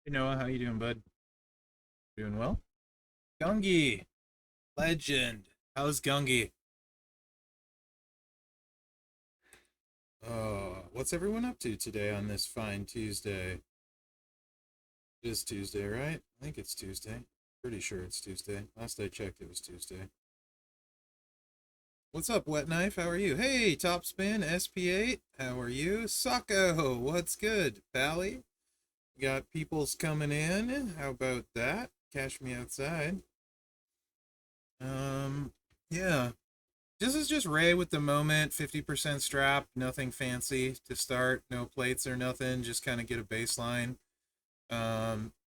Hey Noah, how you doing, bud? Doing well? Gungi, legend. How's Gungi? What's everyone up to today on this fine Tuesday? It is Tuesday, right? I think it's Tuesday. Pretty sure it's Tuesday. Last I checked, it was Tuesday. What's up, Wet Knife? How are you? Hey, Topspin, SP8. How are you? Socko, what's good? Pally? Got peoples coming in. How about that? Cash me outside. Um, yeah. This is just Ray with the moment, 50% strap, nothing fancy to start, no plates or nothing, just kind of get a baseline.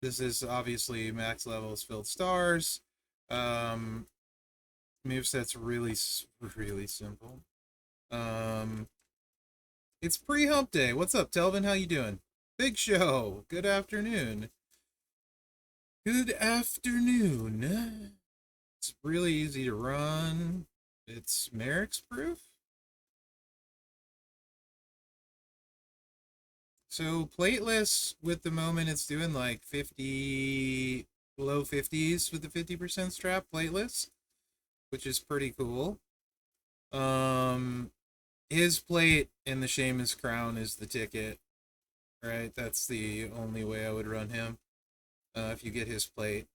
This is obviously max levels filled stars. Um, Moveset's really simple. Um, it's pre-hump day. What's up, Telvin? How you doing? Big Show. Good afternoon. Good afternoon. It's really easy to run. It's Merrick's proof. So plateless with the moment it's doing like 50, low 50s with the 50% strap plateless, which is pretty cool. Um his plate in the Sheamus crown is the ticket, right? That's the only way I would run him. If you get his plate.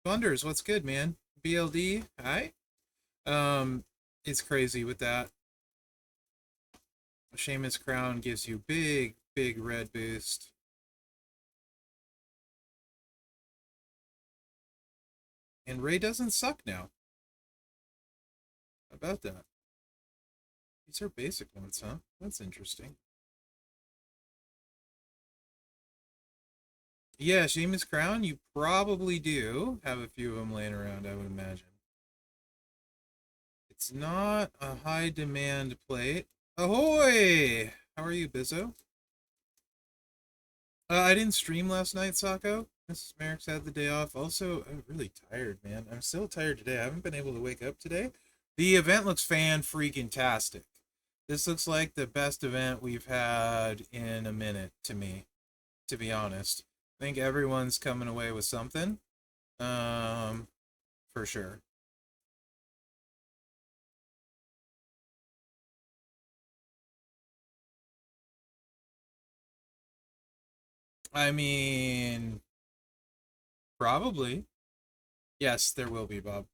Thunders, what's good, man? BLD, hi. Um it's crazy with that. Sheamus crown gives you big red boost. And Ray doesn't suck now. How about that? These are basic ones, huh? That's interesting. Yeah, Seamus Crown, you probably do have a few of them laying around, I would imagine. It's not a high demand plate. Ahoy! How are you, Bizzo? I didn't stream last night, Sako. Mrs. Merrick's had the day off. Also, I'm really tired, man. I'm still tired today. I haven't been able to wake up today. The event looks fan-freaking-tastic. This looks like the best event we've had in a minute to me, to be honest. I think everyone's coming away with something. Um, for sure. I mean, probably. Yes, there will be, Bob.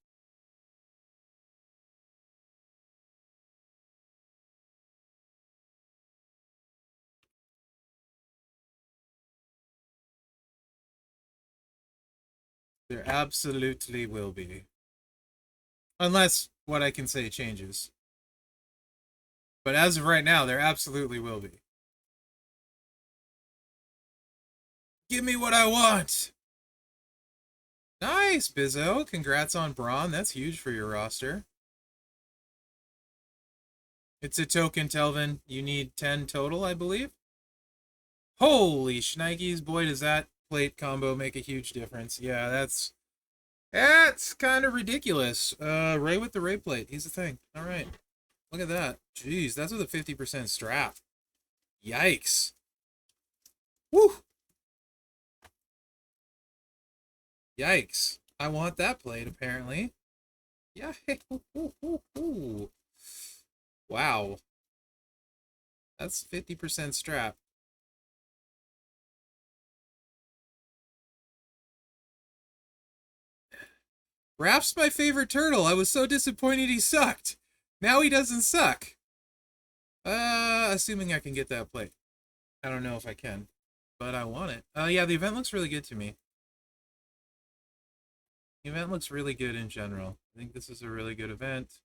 There absolutely will be. Unless what I can say changes. But as of right now, there absolutely will be. Give me what I want! Nice, Bizzo. Congrats on Braun. That's huge for your roster. It's a token, Telvin. You need 10 total, I believe. Holy shnikes, boy, does that plate combo make a huge difference. Yeah, that's kind of ridiculous. Ray with the Ray plate. He's the thing. All right. Look at that. Jeez, that's with a 50% strap. Yikes. Woo! Yikes. I want that plate, apparently. Yeah. Wow. That's 50% strap. Raph's my favorite turtle. I was so disappointed he sucked. Now he doesn't suck. Assuming I can get that plate. I don't know if I can, but I want it. Yeah, the event looks really good to me. The event looks really good in general. I think this is a really good event.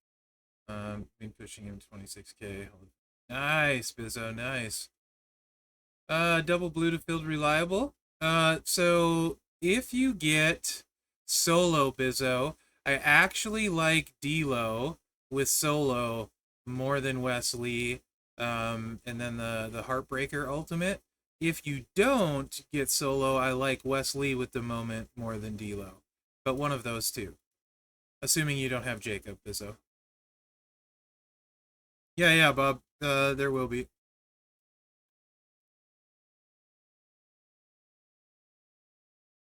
Been pushing him 26K. Nice, Bizzo, nice. Double blue to field reliable. So if you get solo Bizzo, I actually like D'Lo with solo more than Wesley. And then the Heartbreaker ultimate. If you don't get solo, I like Wesley with the moment more than D'Lo. But one of those two. Assuming you don't have Jacob, Bizzo. Yeah, Bob. There will be.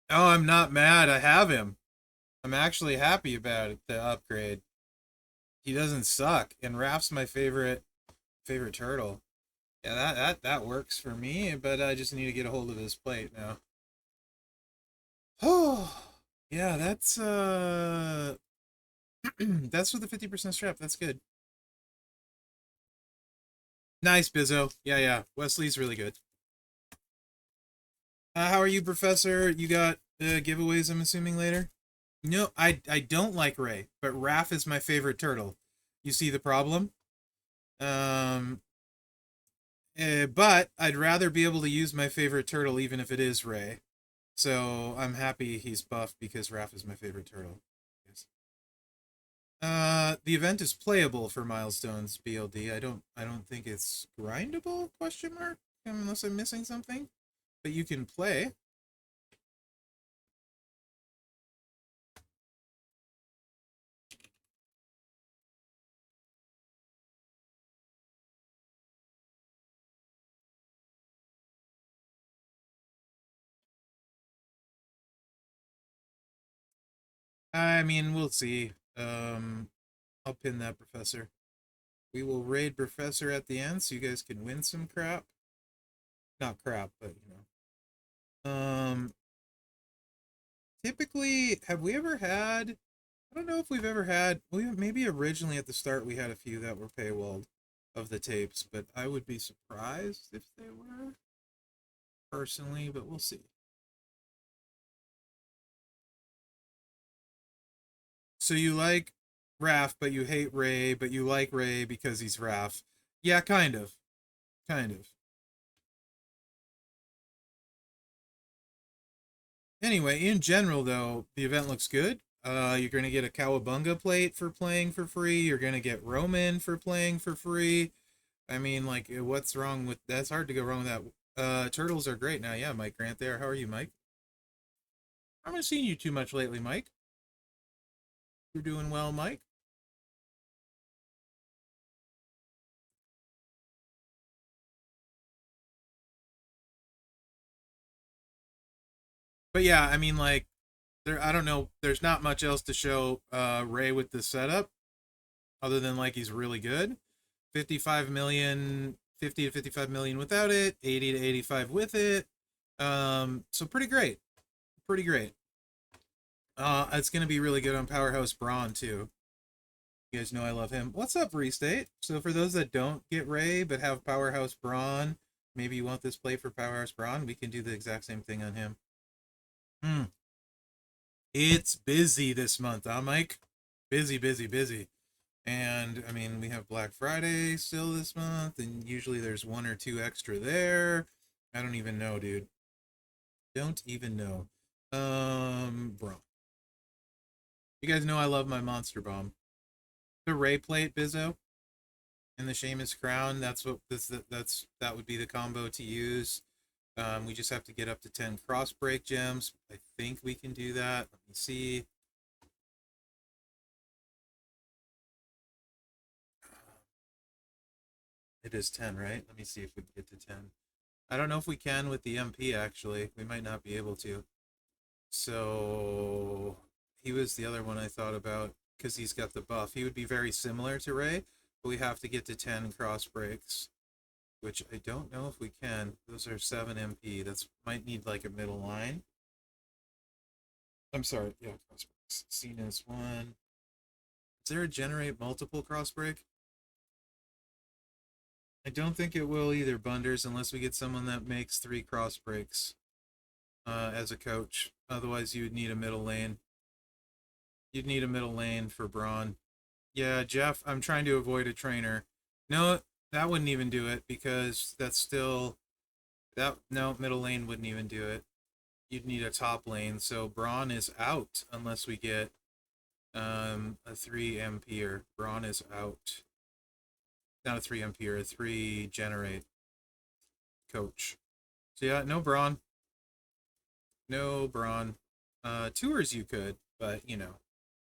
Oh, I'm not mad. I have him. I'm actually happy about it, the upgrade. He doesn't suck, and Raph's my favorite turtle. Yeah, that works for me, but I just need to get a hold of his plate now. Oh, yeah, that's that's with the 50% strap. That's good. Nice, Bizzo. Yeah, yeah. Wesley's really good. How are you, Professor? You got giveaways, I'm assuming, later? No, I don't like Ray, but Raph is my favorite turtle. You see the problem? Um, but I'd rather be able to use my favorite turtle even if it is Ray. So I'm happy he's buffed because Raph is my favorite turtle. Yes. The event is playable for milestones BLD. I don't think it's grindable question mark unless I'm missing something. But you can play. I mean, we'll see. I'll pin that Professor. We will raid Professor at the end so you guys can win some crap. Not crap, but you know. Typically, have we ever had? I don't know if we've ever had. We maybe originally at the start we had a few that were paywalled of the tapes, but I would be surprised if they were personally. But we'll see. So you like Raph, but you hate Ray, but you like Ray because he's Raph. Yeah, kind of, kind of. Anyway, in general, though, the event looks good. You're going to get a Cowabunga plate for playing for free. You're going to get Roman for playing for free. I mean, like, what's wrong with that's hard to go wrong with that. Turtles are great now. Yeah, Mike Grant there. How are you, Mike? I haven't seen you too much lately, Mike. You're doing well, Mike. But yeah, I mean, like, I don't know. There's not much else to show Ray with this setup other than like he's really good. 55 million, 50 to 55 million without it, 80 to 85 with it. So pretty great. Pretty great. It's gonna be really good on Powerhouse Braun too. You guys know I love him. What's up, Restate? So for those that don't get Ray but have Powerhouse Braun, maybe you want this play for Powerhouse Braun, we can do the exact same thing on him. Hmm. It's busy this month, huh, Mike? Busy, busy, busy. And I mean, we have Black Friday still this month, and usually there's one or two extra there. I don't even know, dude. Don't even know. Bro. You guys know I love my Monster Bomb. The Ray Plate, Bizzo, and the Seamus Crown. That would be the combo to use. We just have to get up to 10 cross break gems. I think we can do that. Let me see. It is 10, right? Let me see if we can get to 10. I don't know if we can with the MP, actually. We might not be able to. So he was the other one I thought about because he's got the buff. He would be very similar to Ray, but we have to get to 10 cross breaks, which I don't know if we can. Those are 7 MP. That's might need like a middle line. I'm sorry. Yeah, cross breaks. Cena's one. Is there a generate multiple cross break? I don't think it will either, Bunders, unless we get someone that makes 3 cross breaks as a coach. Otherwise, you would need a middle lane. You'd need a middle lane for Braun. Yeah, Jeff, I'm trying to avoid a trainer. No, that wouldn't even do it because that's still that no, middle lane wouldn't even do it. You'd need a top lane, so Braun is out unless we get a 3 ampere. Braun is out. Not a 3 ampere, a 3 generate coach. So yeah, no Braun. No Braun. Tours you could, but you know,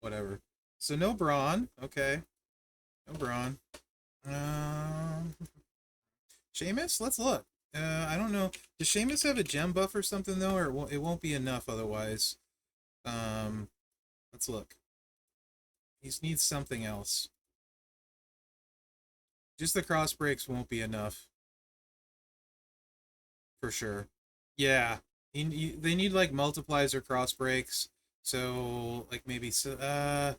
whatever. So no Braun. Okay. No Braun. Um, Seamus, let's look. I don't know. Does Sheamus have a gem buff or something though, or it won't be enough otherwise? Um, let's look. He needs something else. Just the cross breaks won't be enough for sure. Yeah, they need like multiplies or cross breaks. So like maybe Sonya.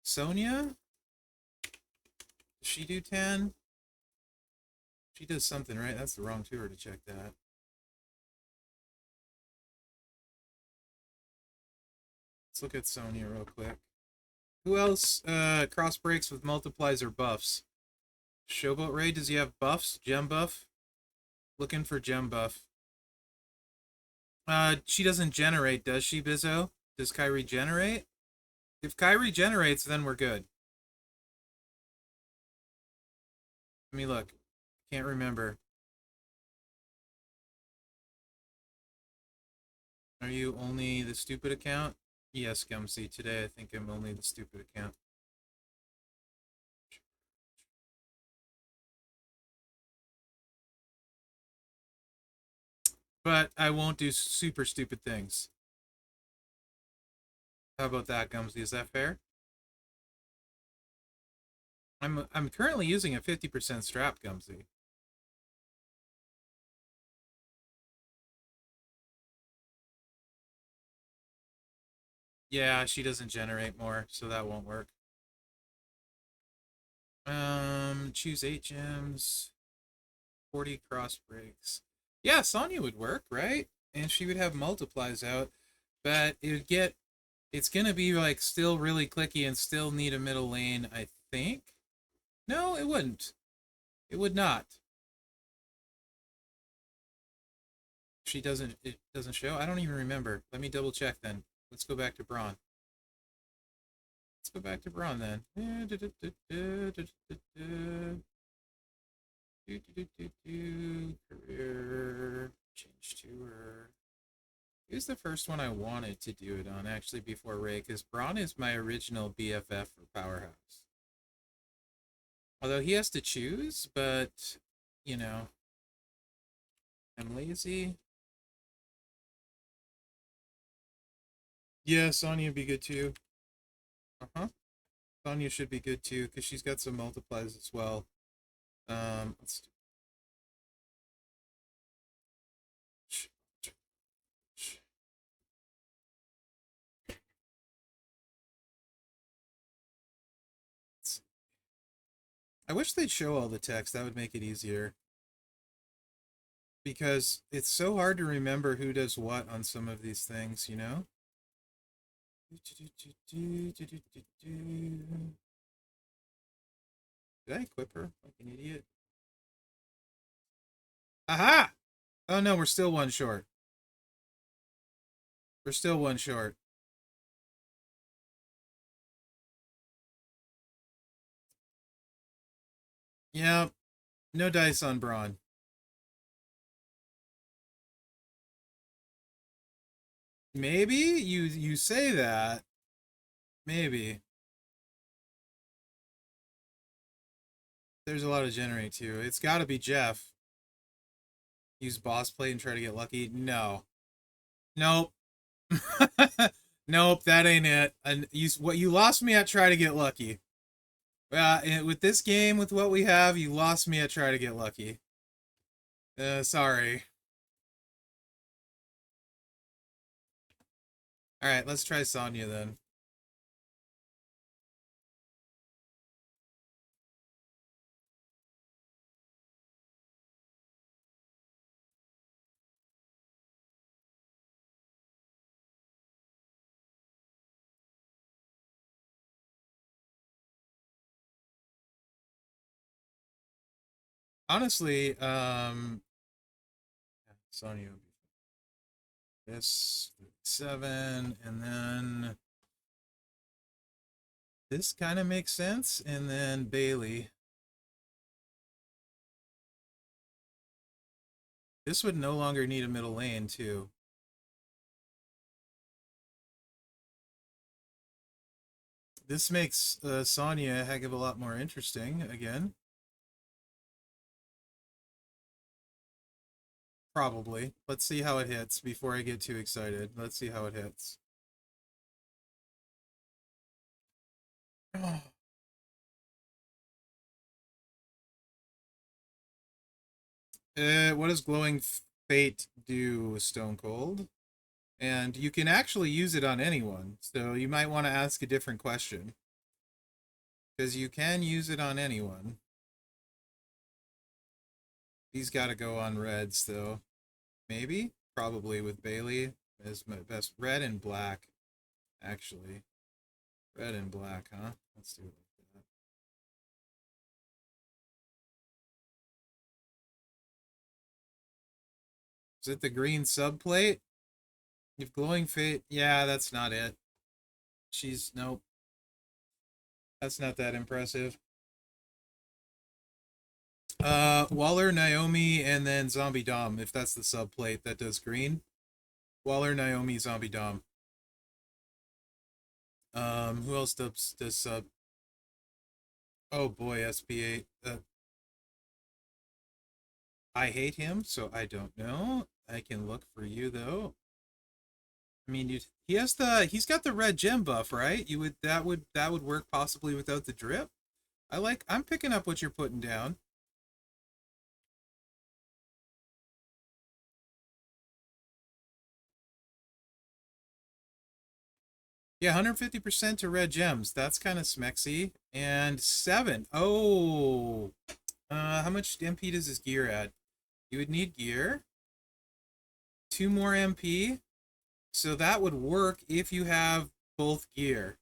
Does she do 10? She does something, right? That's the wrong tour to check that. Let's look at Sonya real quick. Who else cross breaks with multiplies or buffs? Showboat Ray, does he have buffs? Gem buff? Looking for gem buff. She doesn't generate, does she, Bizzo? Does Kyrie generate? If Kyrie generates, then we're good. Let me look. Can't remember. Are you only the stupid account? Yes, Gumsy. Today I think I'm only the stupid account. But I won't do super stupid things. How about that, Gumsy? Is that fair? I'm currently using a 50% strap, Gumsy. Yeah, she doesn't generate more, so that won't work. Choose 8 gems, 40 cross breaks. Yeah, Sonya would work, right? And she would have multiplies out, but it's gonna be like still really clicky and still need a middle lane, I think. No, it wouldn't. It would not. It doesn't show? I don't even remember. Let me double check then. Let's go back to Braun. Let's go back to Braun then. Career. Change tour. Who's the first one I wanted to do it on actually before Ray? Because Braun is my original BFF for Powerhouse. Although he has to choose, but you know, I'm lazy. Yeah, Sonya would be good too. Uh-huh. Sonya should be good too, because she's got some multiplies as well. Let's do I wish they'd show all the text. That would make it easier. Because it's so hard to remember who does what on some of these things, you know? Did I equip her like an idiot? Aha! Oh no, we're still one short. We're still one short. Yeah, no dice on Braun. Maybe you say that. Maybe. There's a lot of generate too. It's got to be Jeff. Use boss plate and try to get lucky. No. Nope. Nope, that ain't it. And you lost me at try to get lucky. With this game, with what we have, you lost me at try to get lucky. Sorry. All right, let's try Sonya then. Honestly, Sonya would be this 7, and then this kind of makes sense, and then Bailey. This would no longer need a middle lane too. This makes Sonya a heck of a lot more interesting again. Probably. Let's see how it hits before I get too excited. Let's see how it hits. What does Glowing Fate do, Stone Cold? And you can actually use it on anyone, so you might want to ask a different question. Because you can use it on anyone. He's got to go on reds, though. Maybe? Probably with Bailey as my best. Red and black, actually. Red and black, huh? Let's do it like that. Is it the green subplate? If Glowing Fate... Yeah, that's not it. She's... Nope. That's not that impressive. Waller, Naomi, and then Zombie Dom, if that's the subplate that does green. Waller, Naomi, Zombie Dom. Who else does sub? Oh boy, SP8. I hate him, so I don't know. I can look for you though. I mean, he's got the red gem buff, right? That would work possibly without the drip. I'm picking up what you're putting down. Yeah, 150% to red gems. That's kind of smexy. And 7. Oh. How much MP does his gear add? You would need gear. 2 more MP. So that would work if you have both gear.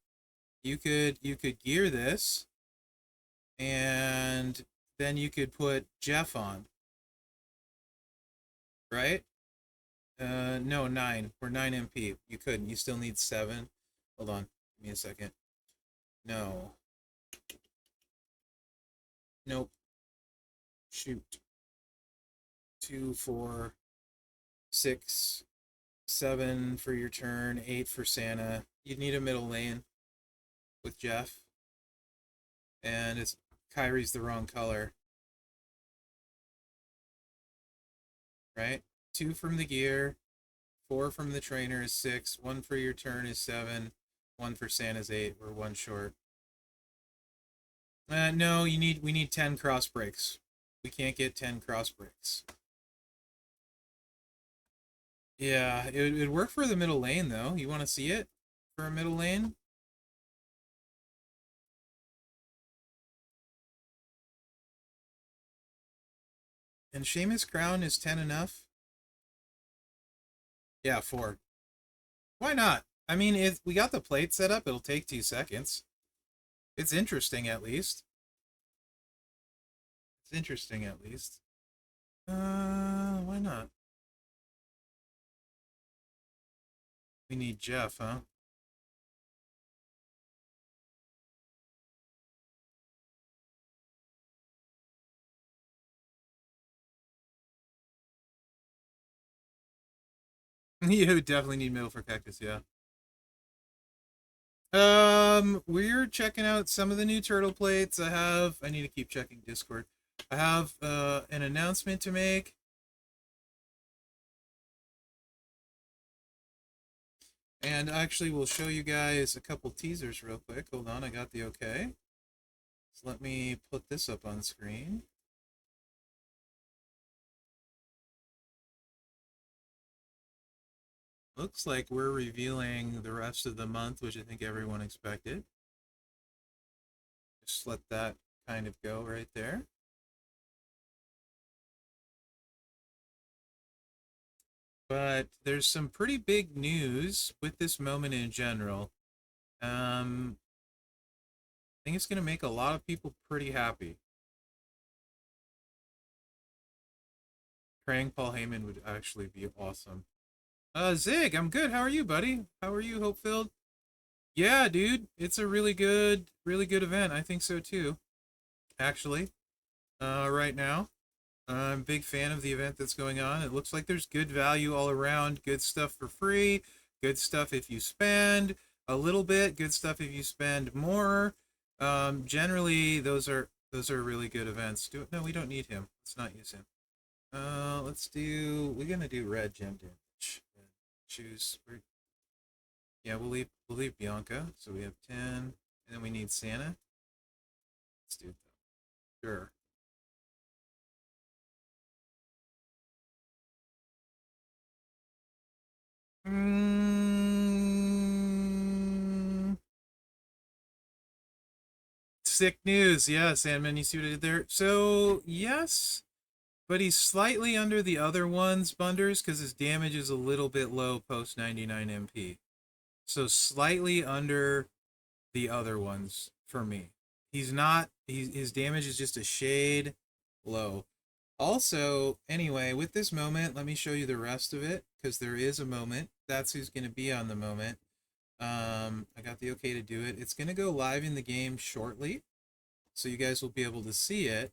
You could gear this, and then you could put Jeff on. Right? No, 9. We're 9 MP. You couldn't. You still need 7. Hold on. Give me a second. No. Nope. Shoot. 2, 4, 6, 7 for your turn, 8 for Santa. You'd need a middle lane with Jeff. And it's Kyrie's the wrong color. Right? 2 from the gear, 4 from the trainer is 6, 1 for your turn is 7, 1 for Santa's 8. We're 1 short. No, we need 10 cross breaks. We can't get 10 cross breaks. Yeah, it'd work for the middle lane, though. You want to see it for a middle lane? And Seamus Crown is 10 enough? Yeah, 4. Why not? I mean, if we got the plate set up, it'll take 2 seconds. It's interesting, at least. It's interesting, at least. Why not? We need Jeff, huh? You definitely need middle for Cactus, yeah. We're checking out some of the new turtle plates. I need to keep checking Discord. I have an announcement to make. And actually, we'll show you guys a couple teasers real quick. Hold on, I got the okay. So let me put this up on screen. Looks like we're revealing the rest of the month, which I think everyone expected. Just let that kind of go right there. But there's some pretty big news with this moment in general. I think it's going to make a lot of people pretty happy. Praying Paul Heyman would actually be awesome. Zig, I'm good. How are you, buddy? How are you, Hope-Filled? Yeah, dude. It's a really good event. I think so, too. Actually, right now. I'm a big fan of the event that's going on. It looks like there's good value all around. Good stuff for free. Good stuff if you spend a little bit. Good stuff if you spend more. Generally, those are really good events. No, we don't need him. Let's not use him. We're gonna do red gem damage. Choose. Yeah, we'll leave Bianca. So we have 10, and then we need Santa. Let's do it though. Sure. Mm, sick news. Yeah, Sandman, you see what I did there? So, yes, but he's slightly under the other ones, Bunders, because his damage is a little bit low post 99 MP. So, slightly under the other ones for me. His damage is just a shade low. Also, anyway, with this moment, let me show you the rest of it, because there is a moment. That's who's going to be on the moment. I got the okay to do it. It's going to go live in the game shortly, so you guys will be able to see it.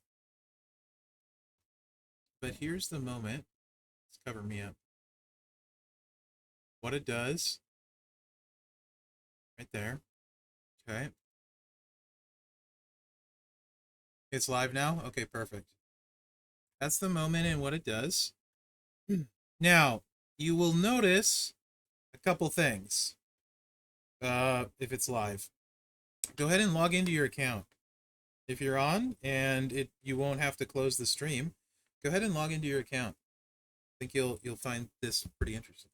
But here's the moment. Let's cover me up. What it does. Right there. Okay. It's live now? Okay, perfect. That's the moment and what it does. Now, you will notice a couple things if it's live. Go ahead and log into your account. If you're on and you won't have to close the stream, go ahead and log into your account. I think you'll find this pretty interesting.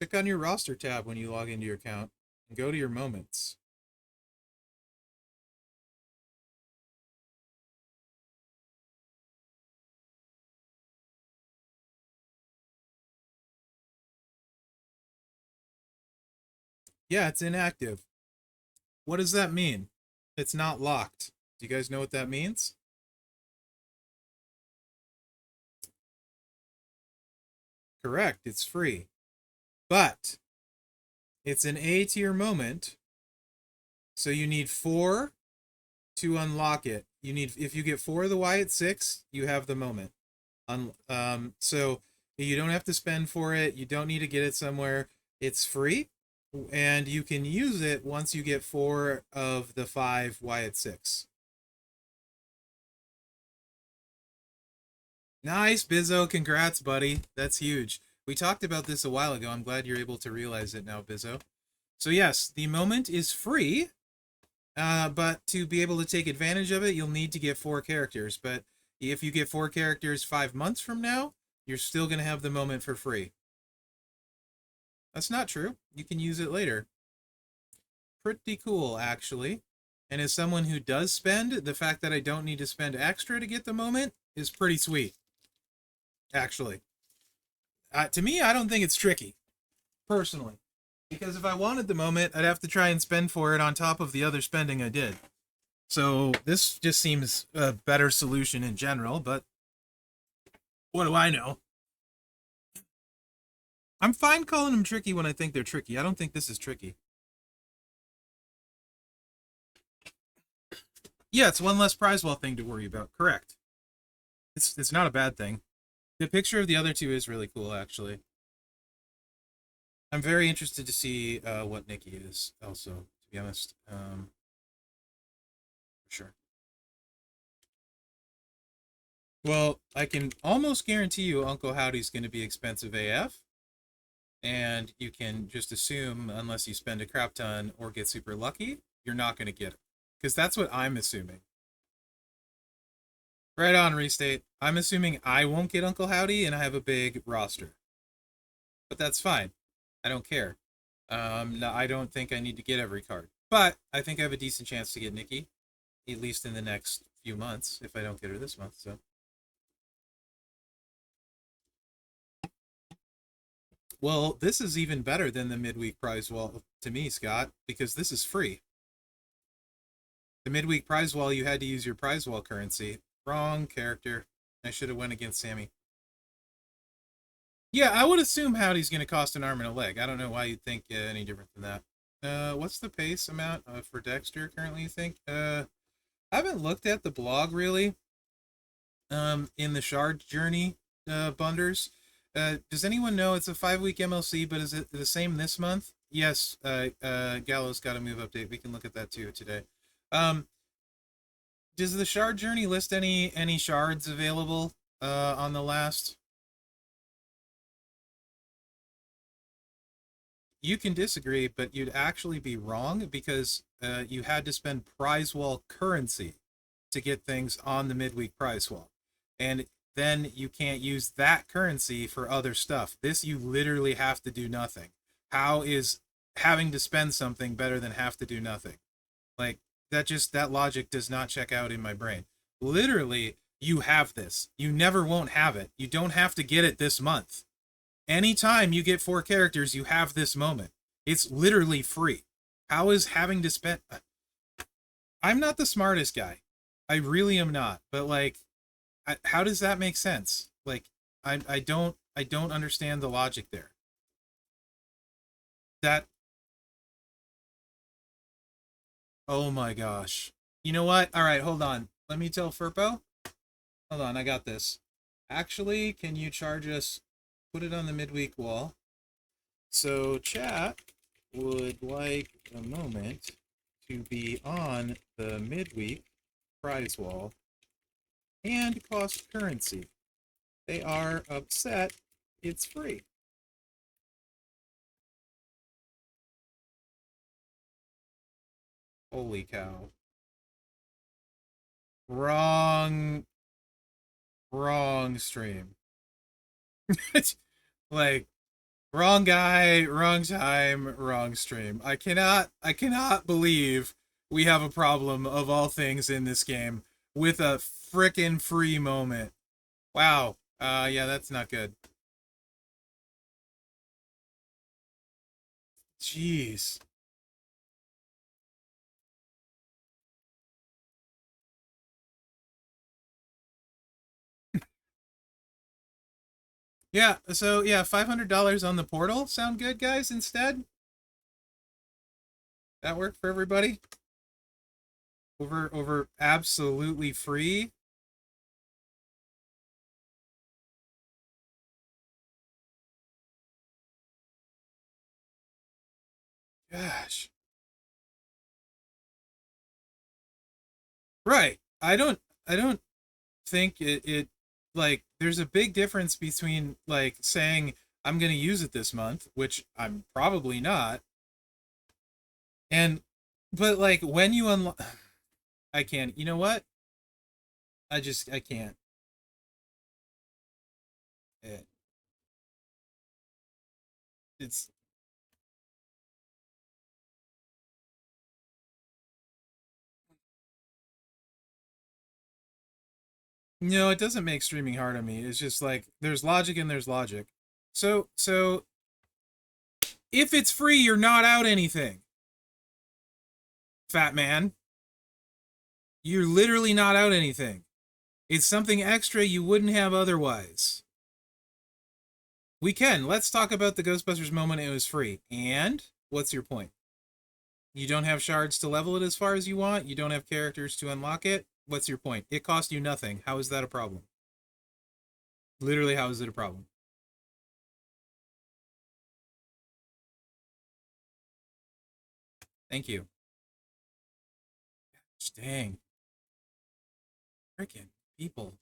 Click on your roster tab when you log into your account and go to your moments. Yeah, it's inactive. What does that mean? It's not locked. Do you guys know what that means? Correct, it's free. But it's an A tier moment, so you need 4 to unlock it. If you get 4 of the Y at 6, you have the moment. So you don't have to spend for it. You don't need to get it somewhere. It's free, and you can use it once you get 4 of the 5 Y at 6. Nice, Bizzo. Congrats, buddy. That's huge. We talked about this a while ago. I'm glad you're able to realize it now, Bizzo. So yes, the moment is free, but to be able to take advantage of it, you'll need to get 4 characters. But if you get 4 characters 5 months from now, you're still going to have the moment for free. That's not true. You can use it later. Pretty cool, actually. And as someone who does spend, the fact that I don't need to spend extra to get the moment is pretty sweet, actually. To me, I don't think it's tricky, personally. Because if I wanted the moment, I'd have to try and spend for it on top of the other spending I did. So this just seems a better solution in general, but what do I know? I'm fine calling them tricky when I think they're tricky. I don't think this is tricky. Yeah, it's one less prize wall thing to worry about. Correct. It's not a bad thing. The picture of the other two is really cool, actually. I'm very interested to see what Nikki is, also, to be honest. For sure. Well, I can almost guarantee you Uncle Howdy's going to be expensive AF. And you can just assume, unless you spend a crap ton or get super lucky, you're not going to get it. Because that's what I'm assuming. Right on, Restate. I'm assuming I won't get Uncle Howdy and I have a big roster. But that's fine. I don't care. No, I don't think I need to get every card. But I think I have a decent chance to get Nikki, at least in the next few months, if I don't get her this month. So, well, this is even better than the midweek prize wall to me, Scott, because this is free. The midweek prize wall, you had to use your prize wall currency. Wrong character. I should have went against Sammy. Yeah, I would assume Howdy's going to cost an arm and a leg. I don't know why you'd think any different than that. What's the pace amount for Dexter currently, you think? I haven't looked at the blog, really, in the Shard Journey bunders. Does anyone know it's a 5-week MLC, but is it the same this month? Yes, Gallows got a move update. We can look at that too today. Does the shard journey list any shards available on the last? You can disagree, but you'd actually be wrong because you had to spend prize wall currency to get things on the midweek prize wall. And then you can't use that currency for other stuff. This, you literally have to do nothing. How is having to spend something better than have to do nothing? Like, that logic does not check out in my brain. Literally, you have this. You never won't have it. You don't have to get it this month. Anytime you get 4 characters, you have this moment. It's literally free. How is having to spend... I'm not the smartest guy. I really am not. But, like, how does that make sense? Like, I don't understand the logic there. That... Oh my gosh. You know what? All right, hold on. Let me tell Furpo. Hold on, I got this. Actually, can you charge us... Put it on the midweek wall. So chat would like a moment to be on the midweek prize wall and cost currency. They are upset it's free. Holy cow. Wrong stream. Like, wrong guy, wrong time, wrong stream. I cannot believe we have a problem of all things in this game with a frickin' free moment. Wow. Yeah, that's not good. Jeez. Yeah, so yeah, $500 on the portal. Sound good, guys, instead? That work for everybody? Over absolutely free? Gosh. Right. I don't think it like there's a big difference between like saying I'm going to use it this month, which I'm probably not. And but like when you unlock I can't. You know what? I can't. It, it's no, it doesn't make streaming hard on me. It's just like there's logic and there's logic. So if it's free, you're not out anything. Fat man. You're literally not out anything. It's something extra you wouldn't have otherwise. We can. Let's talk about the Ghostbusters moment it was free. And what's your point? You don't have shards to level it as far as you want. You don't have characters to unlock it. What's your point? It cost you nothing. How is that a problem? Literally, how is it a problem? Thank you. Dang. Freaking people.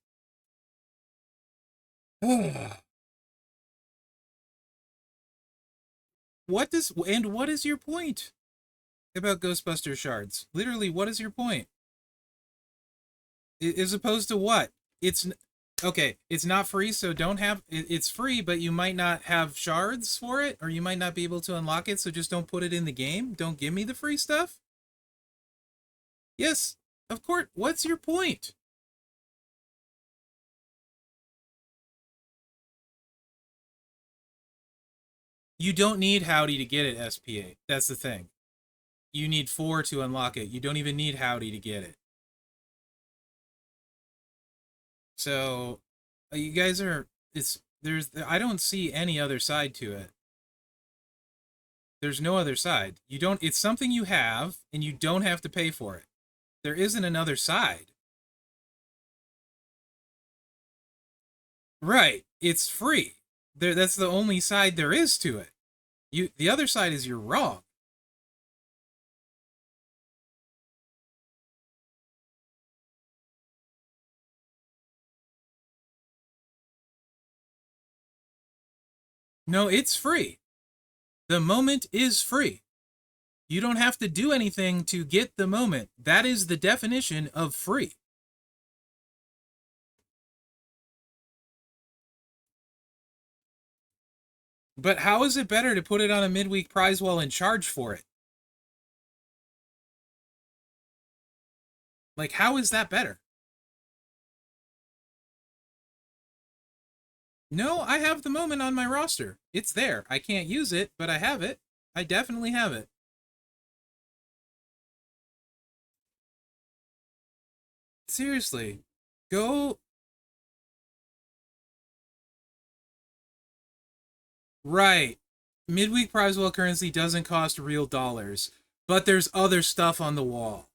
What is your point about Ghostbuster shards? Literally, what is your point? As opposed to what? It's okay, it's not free, so don't have it's free, but you might not have shards for it, or you might not be able to unlock it, so just don't put it in the game. Don't give me the free stuff. Yes, of course. What's your point? You don't need Howdy to get it, SPA. That's the thing. You need 4 to unlock it. You don't even need Howdy to get it. So, you guys are, I don't see any other side to it. There's no other side. It's something you have, and you don't have to pay for it. There isn't another side. Right. It's free. That's the only side there is to it. The other side is you're wrong. No, it's free. The moment is free. You don't have to do anything to get the moment. That is the definition of free. But how is it better to put it on a midweek prize wall and charge for it? Like, how is that better? No, I have the moment on my roster. It's there. I can't use it, but I have it. I definitely have it. Seriously. Go. Right. Midweek prize wall currency doesn't cost real dollars, but there's other stuff on the wall.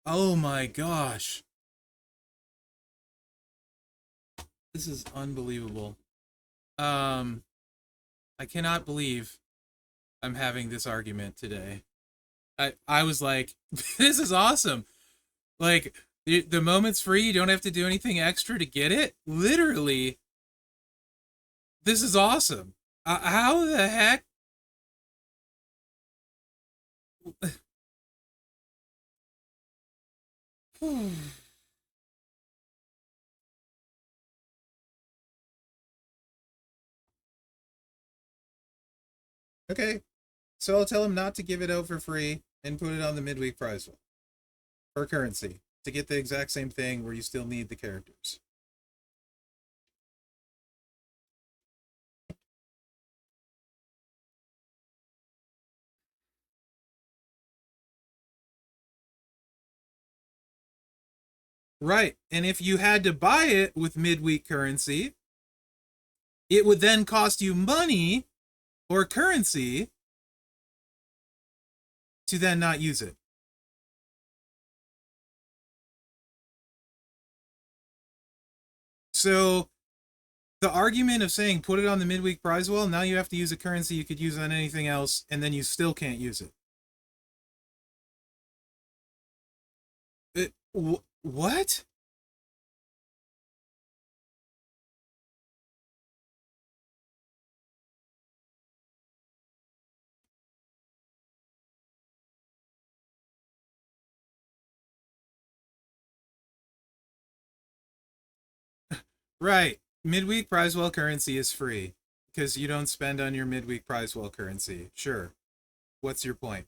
Oh my gosh. This is unbelievable. I cannot believe I'm having this argument today. I was like, this is awesome. Like, the moment's free, you don't have to do anything extra to get it. Literally, this is awesome. How the heck? Okay, so I'll tell him not to give it out for free and put it on the midweek prize wall for currency to get the exact same thing where you still need the characters. Right, and if you had to buy it with midweek currency, it would then cost you money or currency to then not use it. So the argument of saying put it on the midweek prize wall, now you have to use a currency you could use on anything else, and then you still can't use it. What? Right. Midweek prize wall currency is free because you don't spend on your midweek prize wall currency. Sure. What's your point?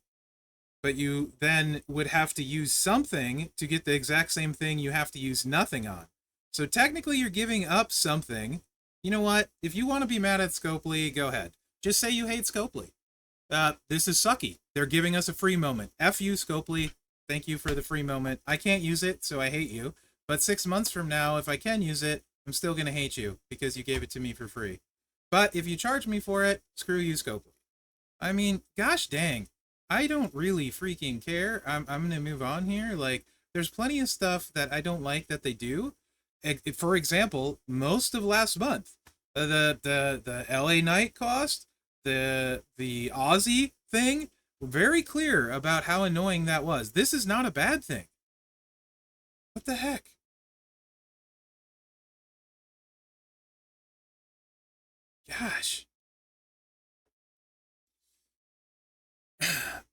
But you then would have to use something to get the exact same thing you have to use nothing on. So technically you're giving up something. You know what? If you want to be mad at Scopely, go ahead. Just say you hate Scopely. This is sucky. They're giving us a free moment. F you, Scopely. Thank you for the free moment. I can't use it, so I hate you. But 6 months from now, if I can use it, I'm still going to hate you because you gave it to me for free. But if you charge me for it, screw you, Scopely. I mean, gosh dang. I don't really freaking care. I'm going to move on here. Like, there's plenty of stuff that I don't like that they do. For example, most of last month, the LA night cost, the Aussie thing, very clear about how annoying that was. This is not a bad thing. What the heck? Gosh.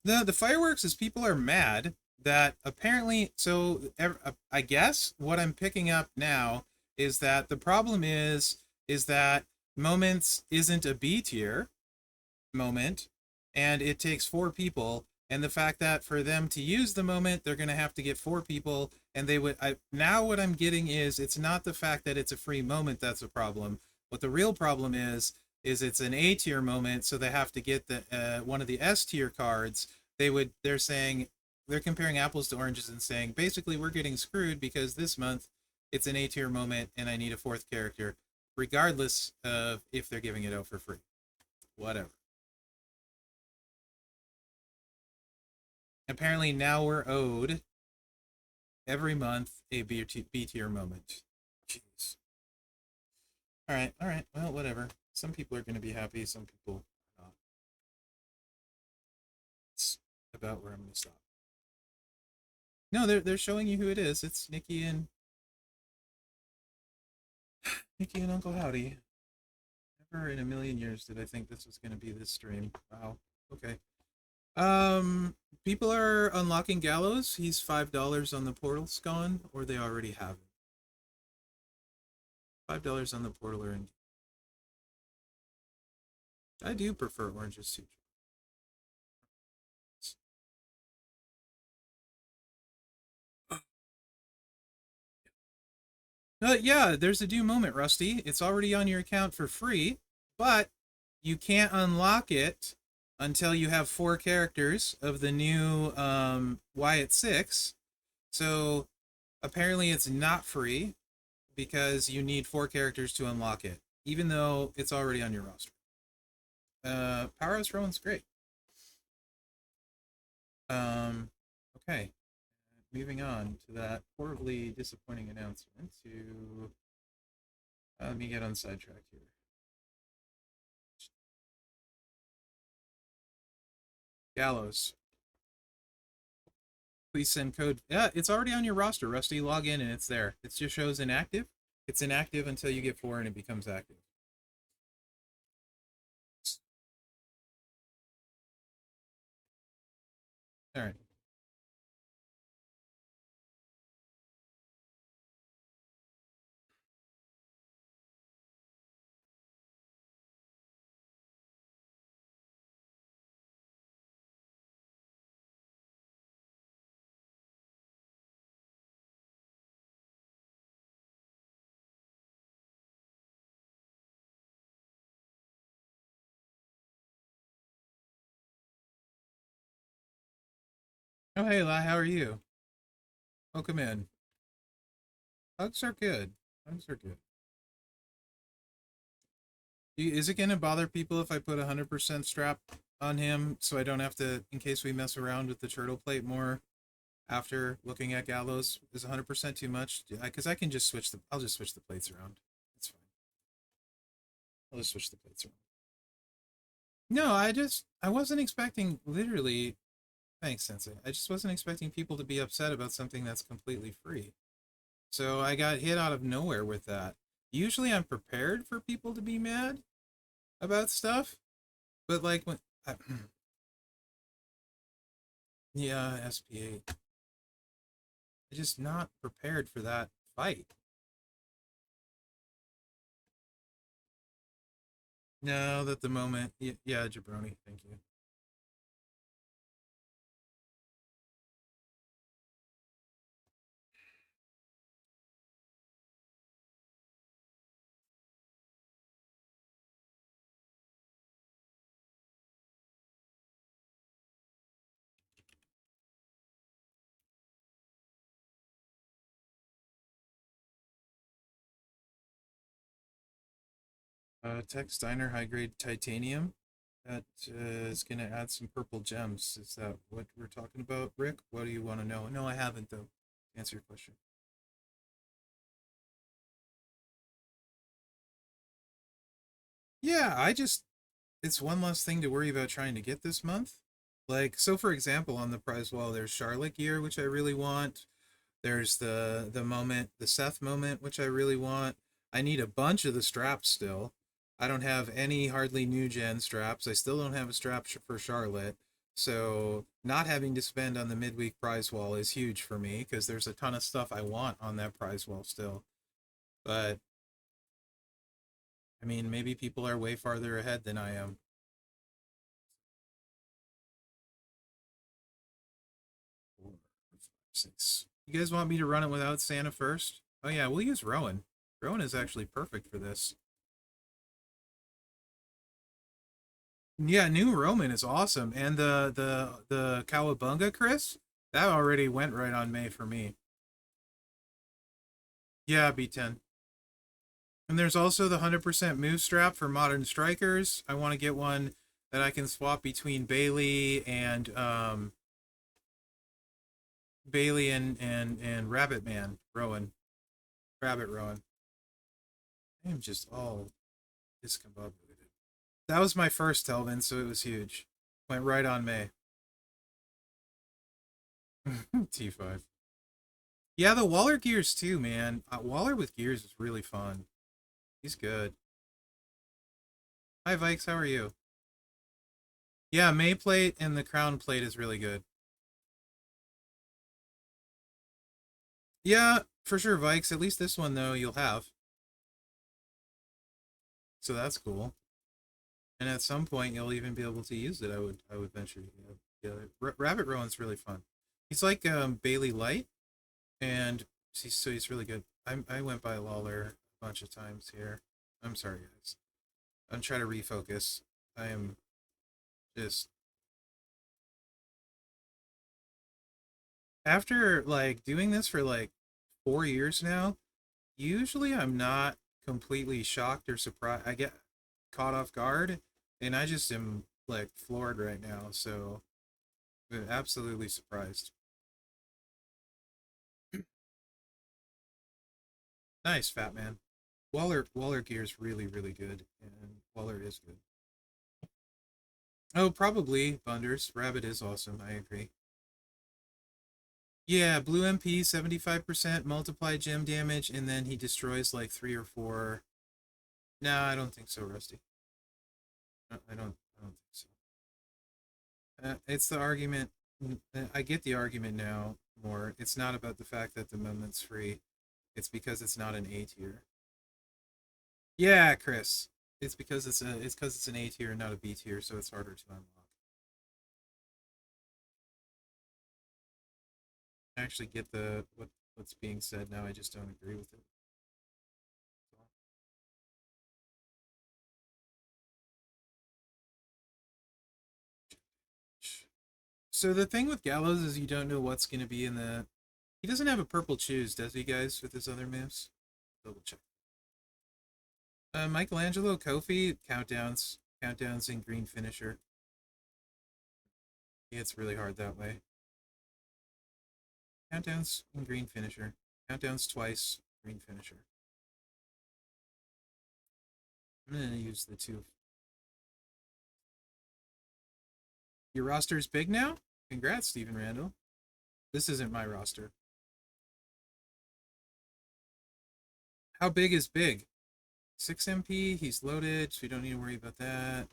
The fireworks is people are mad that apparently, so I guess what I'm picking up now is that the problem is that moments isn't a B tier moment, and it takes 4 people, and the fact that for them to use the moment they're going to have to get 4 people, and they would now what I'm getting is it's not the fact that it's a free moment that's a problem. What the real problem is it's an A tier moment, so they have to get the one of the S tier cards. They're saying they're comparing apples to oranges and saying basically we're getting screwed because this month it's an A tier moment and I need a 4th character, regardless of if they're giving it out for free. Whatever. Apparently now we're owed every month a B tier moment. Jeez. All right. Well, whatever. Some people are going to be happy, some people are not. It's about where I'm going to stop. No, they're showing you who it is. It's Nikki and Uncle Howdy. Never in a million years did I think this was going to be this stream. Wow. Okay. People are unlocking Gallows. He's $5 on the portal gone, or they already have it. $5 on the portal or in. I do prefer oranges too. Yeah, there's a due moment, Rusty. It's already on your account for free, but you can't unlock it until you have 4 characters of the new Wyatt 6. So apparently it's not free because you need 4 characters to unlock it, even though it's already on your roster. Powerhouse Rowan's great. Okay. Moving on to that horribly disappointing announcement to... let me get on sidetracked here. Gallows. Please send code. Yeah, it's already on your roster, Rusty. Log in and it's there. It just shows inactive. It's inactive until you get 4 and it becomes active. All right. Oh, hey, Lai, how are you? Welcome in. Hugs are good. Hugs are good. Is it going to bother people if I put 100% strap on him so I don't have to, in case we mess around with the turtle plate more after looking at Gallows? Is 100% too much? Because I can just switch the, I'll just switch the plates around. It's fine. I'll just switch the plates around. No, I wasn't expecting, literally, thanks, Sensei. I just wasn't expecting people to be upset about something that's completely free. So I got hit out of nowhere with that. Usually I'm prepared for people to be mad about stuff, but like when... yeah, SP8. I'm just not prepared for that fight. No, at the moment, yeah, Jabroni, thank you. Tech Steiner high grade titanium. That is going to add some purple gems. Is that what we're talking about, Rick? What do you want to know? No, I haven't, though. Answer your question. Yeah, it's one less thing to worry about trying to get this month. Like, so for example, on the prize wall, there's Charlotte gear, which I really want. There's the Seth moment, which I really want. I need a bunch of the straps still. I don't have any hardly new gen straps. I still don't have a strap for Charlotte. So not having to spend on the midweek prize wall is huge for me because there's a ton of stuff I want on that prize wall still. But I mean, maybe people are way farther ahead than I am. 4, 5, 6. You guys want me to run it without Santa first? Oh yeah, we'll use Rowan. Rowan is actually perfect for this. Yeah, New Roman is awesome, and the Cowabunga, Chris, that already went right on May for me. Yeah, B10. And there's also the 100% move strap for modern strikers. I want to get one that I can swap between Bailey and Rabbit Man Rowan, Rabbit Rowan. I am just all discombobulated. That was my first Telvin, so it was huge. Went right on May. T5. Yeah, the Waller gears too, man. Waller with gears is really fun. He's good. Hi, Vikes. How are you? Yeah, May plate and the crown plate is really good. Yeah, for sure, Vikes. At least this one though you'll have. So that's cool. And at some point you'll even be able to use it. I would venture. Yeah, Rabbit Rowan's really fun. He's like Bailey Light, and he's really good. I went by Lawler a bunch of times here. I'm sorry, guys. I'm trying to refocus. I am just after like doing this for like 4 years now. Usually I'm not completely shocked or surprised. I get caught off guard, and I just am like floored right now. So absolutely surprised. Nice, fat man. Waller gear is really good, and Waller is good. Oh, probably Bunders. Rabbit is awesome. I agree. Yeah, blue MP 75% multiply gem damage, and then he destroys like 3 or 4. No, I don't think so, Rusty. I don't think so. It's the argument. I get the argument now more. It's not about the fact that the movement's free. It's because it's not an A tier. Yeah, Chris. It's because it's an A tier, not a B tier, so it's harder to unlock. I actually get what's being said now. I just don't agree with it. So the thing with Gallows is you don't know what's going to be in the. He doesn't have a purple choose, does he, guys, with his other moves? Double check. Michelangelo, Kofi, countdowns in green finisher. Yeah, it's really hard that way. Countdowns in green finisher. Countdowns twice, green finisher. I'm gonna use the two. Your roster is big now? Congrats, Stephen Randall. This isn't my roster. How big is big? 6 MP, he's loaded, so we don't need to worry about that.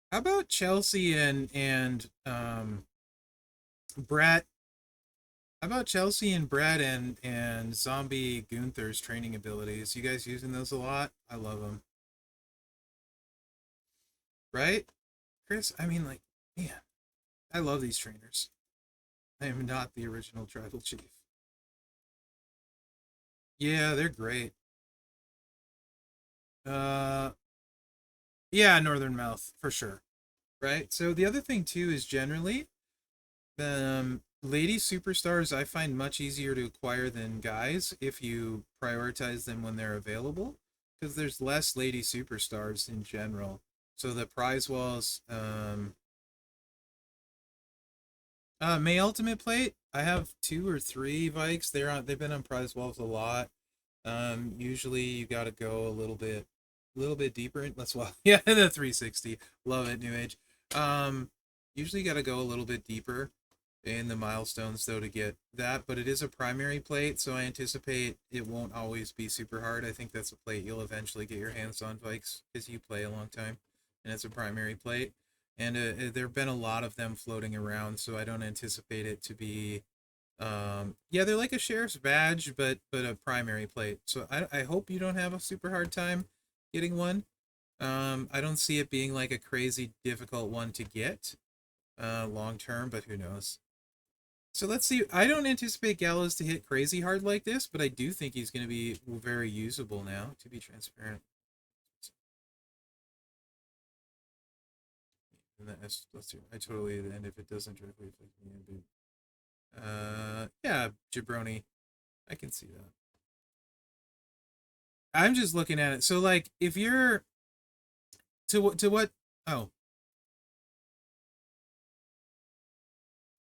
How about Chelsea and Brett? How about Chelsea and Brett and Zombie Gunther's training abilities? You guys using those a lot? I love them. Right? Chris, I mean, like, man, I love these trainers. I am not the original tribal chief. Yeah, they're great. Uh, yeah, Northern Mouth for sure. Right. So the other thing too is generally, lady superstars I find much easier to acquire than guys if you prioritize them when they're available, because there's less lady superstars in general. So the prize walls, May Ultimate Plate. I have 2 or 3 Vikes. They've been on prize walls a lot. Usually you got to go a little bit deeper. Let's well, yeah, the 360. Love it, New Age. Um, Usually you got to go a little bit deeper in the milestones though to get that, but it is a primary plate, so I anticipate it won't always be super hard. I think that's a plate you'll eventually get your hands on, Vikes, because you play a long time, and it's a primary plate. And there have been a lot of them floating around, so I don't anticipate it to be yeah, they're like a sheriff's badge, but a primary plate. So I hope you don't have a super hard time getting one. I don't see it being like a crazy difficult one to get long term, but who knows. So let's see. I don't anticipate Gallows to hit crazy hard like this, but I do think he's going to be very usable now, to be transparent. And let's do. I totally, and if it doesn't directly affect me, yeah, jabroni. I can see that. I'm just looking at it. So like if you're to what oh,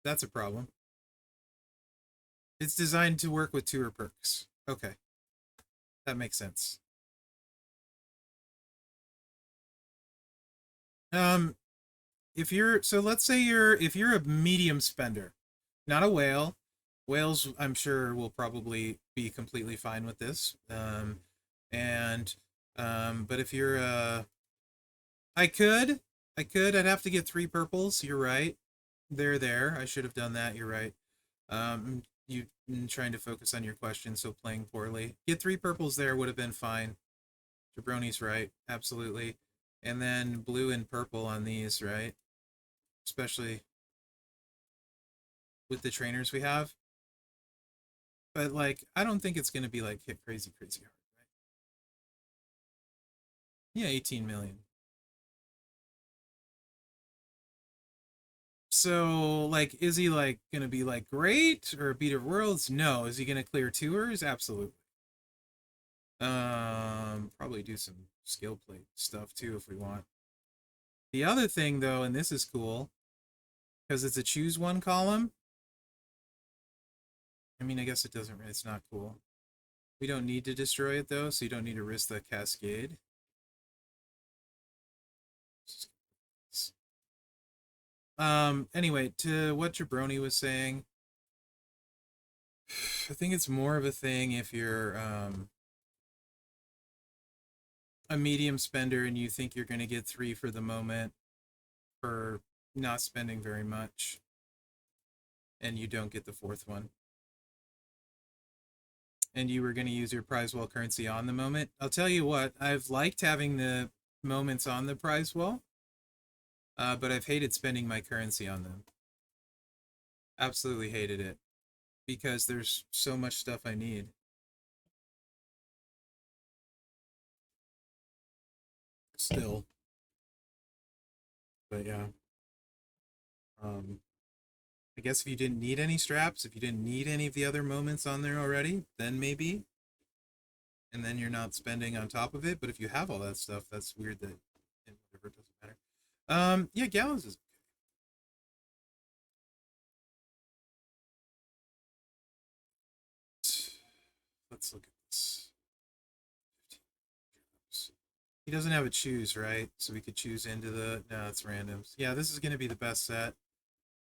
that's a problem. It's designed to work with tour perks. Okay. That makes sense. Um, if you're so let's say if you're a medium spender, not a whale. Whales, I'm sure, will probably be completely fine with this. And but if you're I could, I'd have to get three purples. You're right. They're there. I should have done that. You're right. You trying to focus on your question, so playing poorly. Get three purples there would have been fine. Jabroni's right, absolutely. And then blue and purple on these, right? Especially with the trainers we have. But like, I don't think it's gonna be like hit crazy, crazy hard, right? Yeah, 18 million. So like, is he like gonna be like great or beat of worlds? No. Is he gonna clear tours? Absolutely. Probably do some skill plate stuff too if we want. The other thing though, and this is cool, because it's a choose one column. I mean, I guess it doesn't. It's not cool. We don't need to destroy it though, so you don't need to risk the cascade. Anyway, to what Jabroni was saying, I think it's more of a thing if you're a medium spender and you think you're going to get three for the moment for not spending very much, and you don't get the fourth one, and you were going to use your prize wall currency on the moment. I'll tell you what, I've liked having the moments on the prize wall, but I've hated spending my currency on them. Absolutely hated it because there's so much stuff I need. Still, but yeah. Um, I guess if you didn't need any straps, if you didn't need any of the other moments on there already, then maybe. And then you're not spending on top of it. But if you have all that stuff, that's weird that whatever, it doesn't matter. Yeah, gallons is okay. Let's look at this. He doesn't have a choose, right? So we could choose into the. No, it's randoms. Yeah, this is going to be the best set.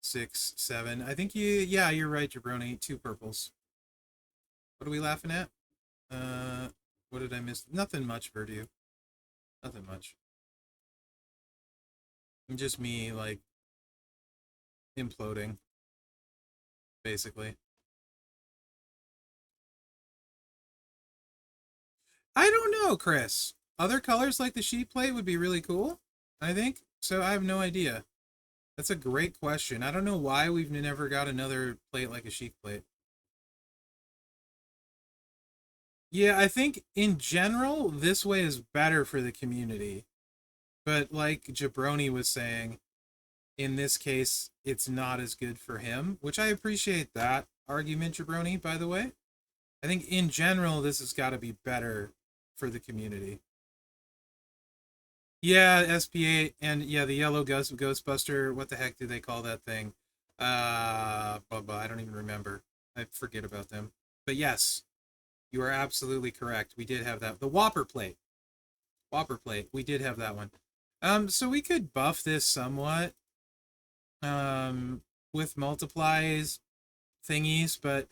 6, 7. I think you. Yeah, you're right, Jabroni. Two purples. What are we laughing at? Uh, what did I miss? Nothing much, Verdu. Nothing much. Just me like imploding, basically. I don't know, Chris. Other colors like the sheet plate would be really cool, I think. So I have no idea. That's a great question. I don't know why we've never got another plate like a sheet plate. Yeah, I think in general, this way is better for the community. But like Jabroni was saying, in this case, it's not as good for him, which I appreciate that argument, Jabroni, by the way. I think in general, this has got to be better for the community. Yeah, SP8 and yeah, the yellow Ghostbuster. What the heck do they call that thing? I don't even remember. I forget about them. But yes, you are absolutely correct. We did have that. The Whopper plate. Whopper plate. We did have that one. So we could buff this somewhat. With multiplies thingies, but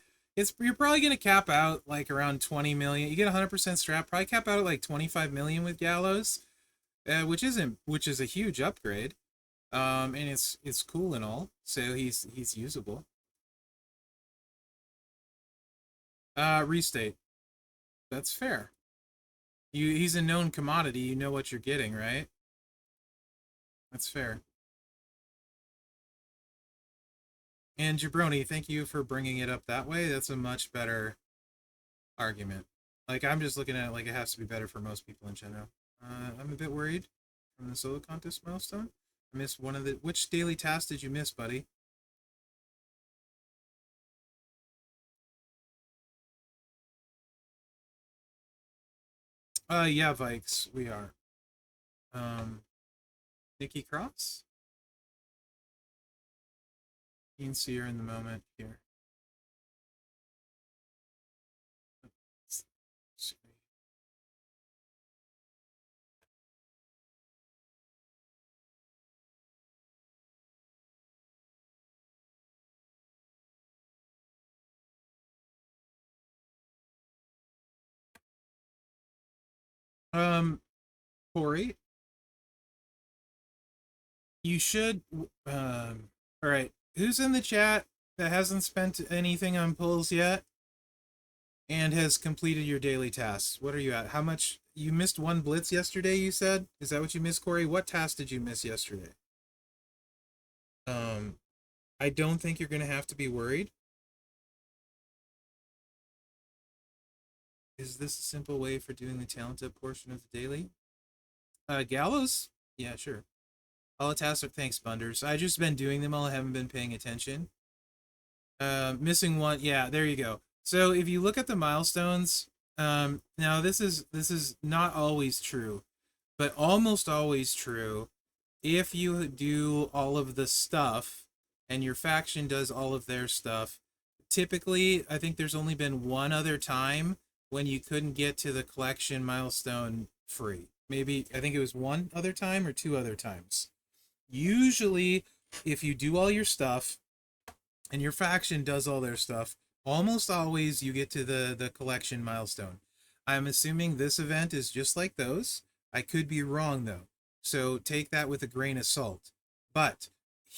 you're probably gonna cap out like around 20 million. You get 100% strap, probably cap out at like 25 million with Gallows, which is a huge upgrade. And it's cool and all, so he's usable. Restate. That's fair. He's a known commodity. You know what you're getting, right? That's fair. And Jabroni, thank you for bringing it up that way. That's a much better argument. Like I'm just looking at it like it has to be better for most people in general. I'm a bit worried from the solo contest milestone. I missed one of the. Which daily task did you miss, buddy? Yeah, Vikes, we are. Um, Nikki Cross. You can see her in the moment here. Um, Corey, you should. All right. Who's in the chat that hasn't spent anything on pulls yet and has completed your daily tasks? What are you at? How much? You missed one blitz yesterday, you said? Is that what you missed, Corey? What task did you miss yesterday? Um, I don't think you're going to have to be worried. Is this a simple way for doing the talented portion of the daily? Gallows? Yeah, sure. All the tasks are thanks, Bunders. I just been doing them all. I haven't been paying attention. Missing one. Yeah, there you go. So if you look at the milestones, now this is not always true, but almost always true. If you do all of the stuff and your faction does all of their stuff, typically I think there's only been one other time when you couldn't get to the collection milestone free. Maybe I think it was one other time or two other times. Usually, if you do all your stuff and your faction does all their stuff, almost always you get to the collection milestone. I'm assuming this event is just like those. I could be wrong though, so take that with a grain of salt. But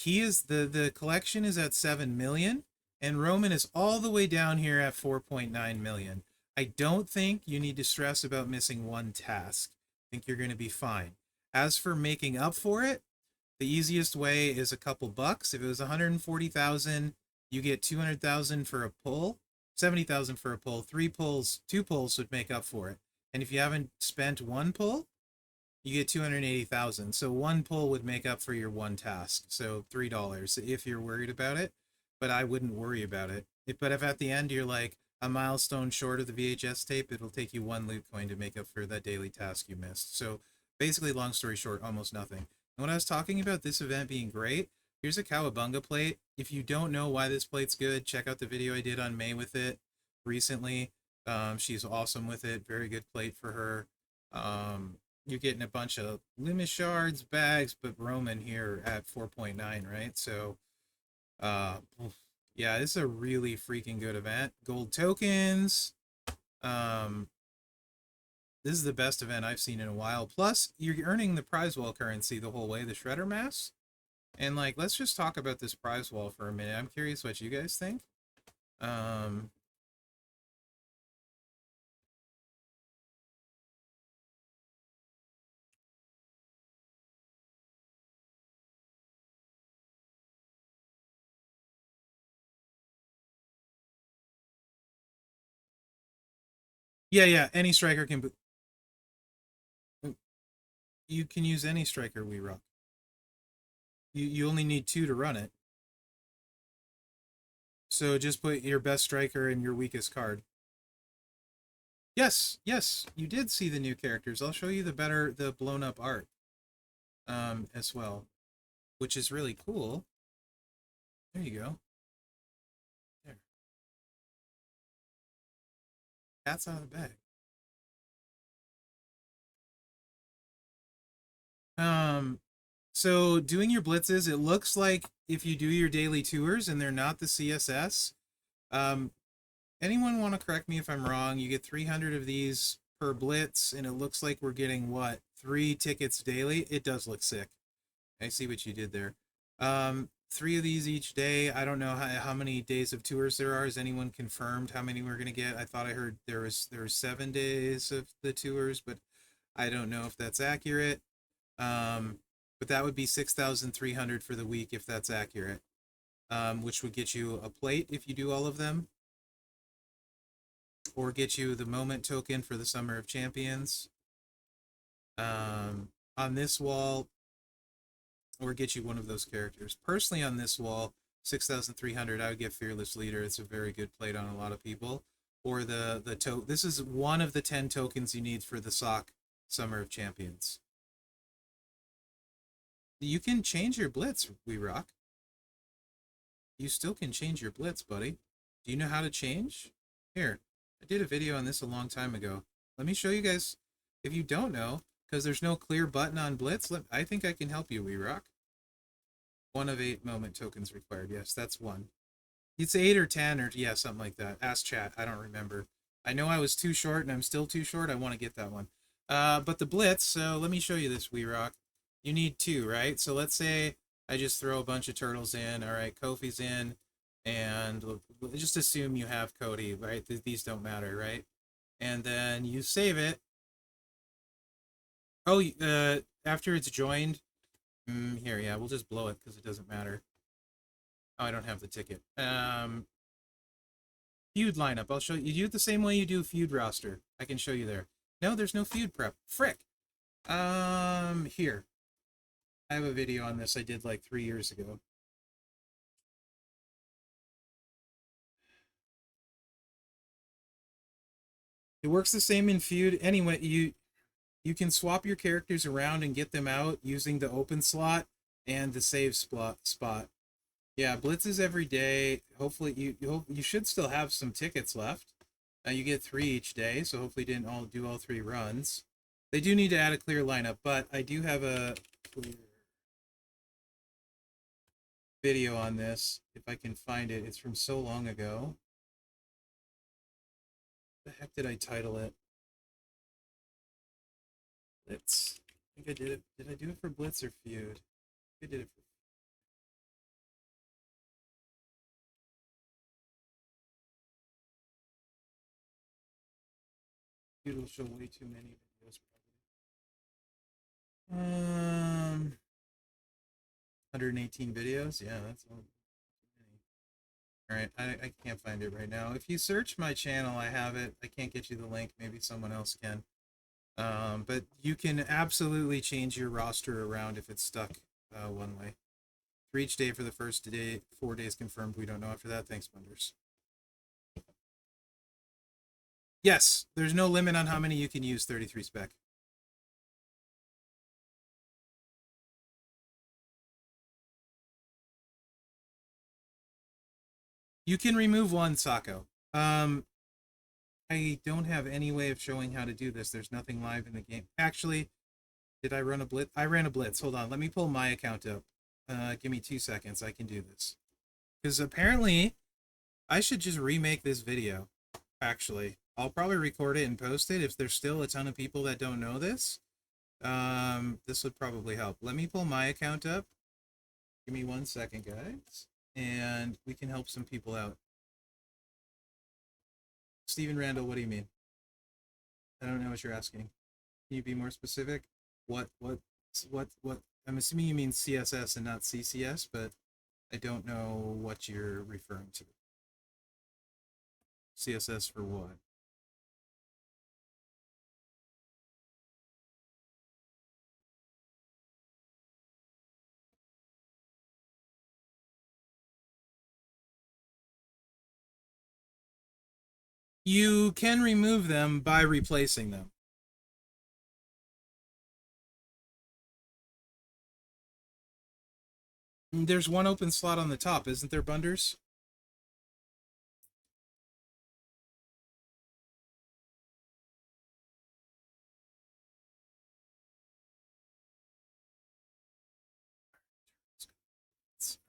the collection is at 7 million, and Roman is all the way down here at 4.9 million. I don't think you need to stress about missing one task. I think you're going to be fine. As for making up for it, the easiest way is a couple bucks. If it was 140,000, you get 200,000 for a pull, 70,000 for a pull. Two pulls would make up for it. And if you haven't spent one pull, you get 280,000. So one pull would make up for your one task. So $3 if you're worried about it, but I wouldn't worry about it. But if at the end you're like a milestone short of the VHS tape, it'll take you one loot coin to make up for that daily task you missed. So basically, long story short, almost nothing. And when I was talking about this event being great, here's a Cowabunga plate. If you don't know why this plate's good, check out the video I did on May with it recently. She's awesome with it. Very good plate for her. You're getting a bunch of Loomis shards, bags, but Roman here at 4.9, right? So, uh, yeah, this is a really freaking good event. Gold tokens. Um, this is the best event I've seen in a while. Plus, you're earning the prize wall currency the whole way, the shredder mass. And like, let's just talk about this prize wall for a minute. I'm curious what you guys think. Um, yeah, any striker can. You can use any striker we rock. You only need two to run it. So just put your best striker and your weakest card. Yes, you did see the new characters. I'll show you the blown up art, as well, which is really cool. There you go. There, cat's out of the bag. So doing your blitzes, it looks like if you do your daily tours and they're not the CSS, anyone want to correct me if I'm wrong? You get 300 of these per blitz, and it looks like we're getting what, 3 tickets daily? It does look sick. I see what you did there. 3 of these each day. I don't know how many days of tours there are. Has anyone confirmed how many we're gonna get? I thought I heard there was 7 days of the tours, but I don't know if that's accurate. But that would be 6,300 for the week if that's accurate. Which would get you a plate if you do all of them, or get you the moment token for the Summer of Champions. On this wall, or get you one of those characters. Personally, on this wall, 6,300, I would get Fearless Leader. It's a very good plate on a lot of people. Or this is one of the 10 tokens you need for the SOC Summer of Champions. You can change your blitz, We Rock. You still can change your blitz, buddy. Do you know how to change? Here, I did a video on this a long time ago. Let me show you guys, if you don't know, because there's no clear button on blitz, I think I can help you, We Rock. 1 of 8 moment tokens required. Yes, that's 1. It's 8 or 10 or, yeah, something like that. Ask chat. I don't remember. I know I was too short and I'm still too short. I want to get that one. But the blitz, so let me show you this, Rock. You need two, right? So let's say I just throw a bunch of turtles in. All right, Kofi's in, and just assume you have Cody, right? These don't matter, right? And then you save it. Oh, after it's joined, here, yeah, we'll just blow it because it doesn't matter. Oh, I don't have the ticket. Feud lineup. I'll show you. You do it the same way you do feud roster. I can show you there. No, there's no feud prep. Frick. Here. I have a video on this I did like 3 years ago. It works the same in feud. Anyway, you can swap your characters around and get them out using the open slot and the save spot. Yeah, blitzes every day. Hopefully you should still have some tickets left. You get 3 each day, so hopefully you didn't all do all 3 runs. They do need to add a clear lineup, but I do have a clear video on this if I can find it. It's from so long ago. What the heck did I title it? Blitz. I think I did it. Did I do it for Blitz or Feud? I did it for Feud. Will show way too many videos probably. 118 videos. Yeah, that's all. All right, I can't find it right now. If you search my channel, I have it. I can't get you the link. Maybe someone else can. But you can absolutely change your roster around if it's stuck one way. 3 each day for the first day, 4 days confirmed. We don't know after that. Thanks, Bunders. Yes, there's no limit on how many you can use 33 spec. You can remove one, Sako. I don't have any way of showing how to do this. There's nothing live in the game. Actually, did I run a blitz? I ran a blitz. Hold on. Let me pull my account up. Give me 2 seconds. I can do this. Because apparently, I should just remake this video. Actually, I'll probably record it and post it if there's still a ton of people that don't know this. This would probably help. Let me pull my account up. Give me 1 second, guys. And we can help some people out. Steven Randall, what do you mean? I don't know what you're asking. Can you be more specific? What? I'm assuming you mean CSS and not CCS, but I don't know what you're referring to. CSS for what? You can remove them by replacing them. There's one open slot on the top, isn't there, Bunders?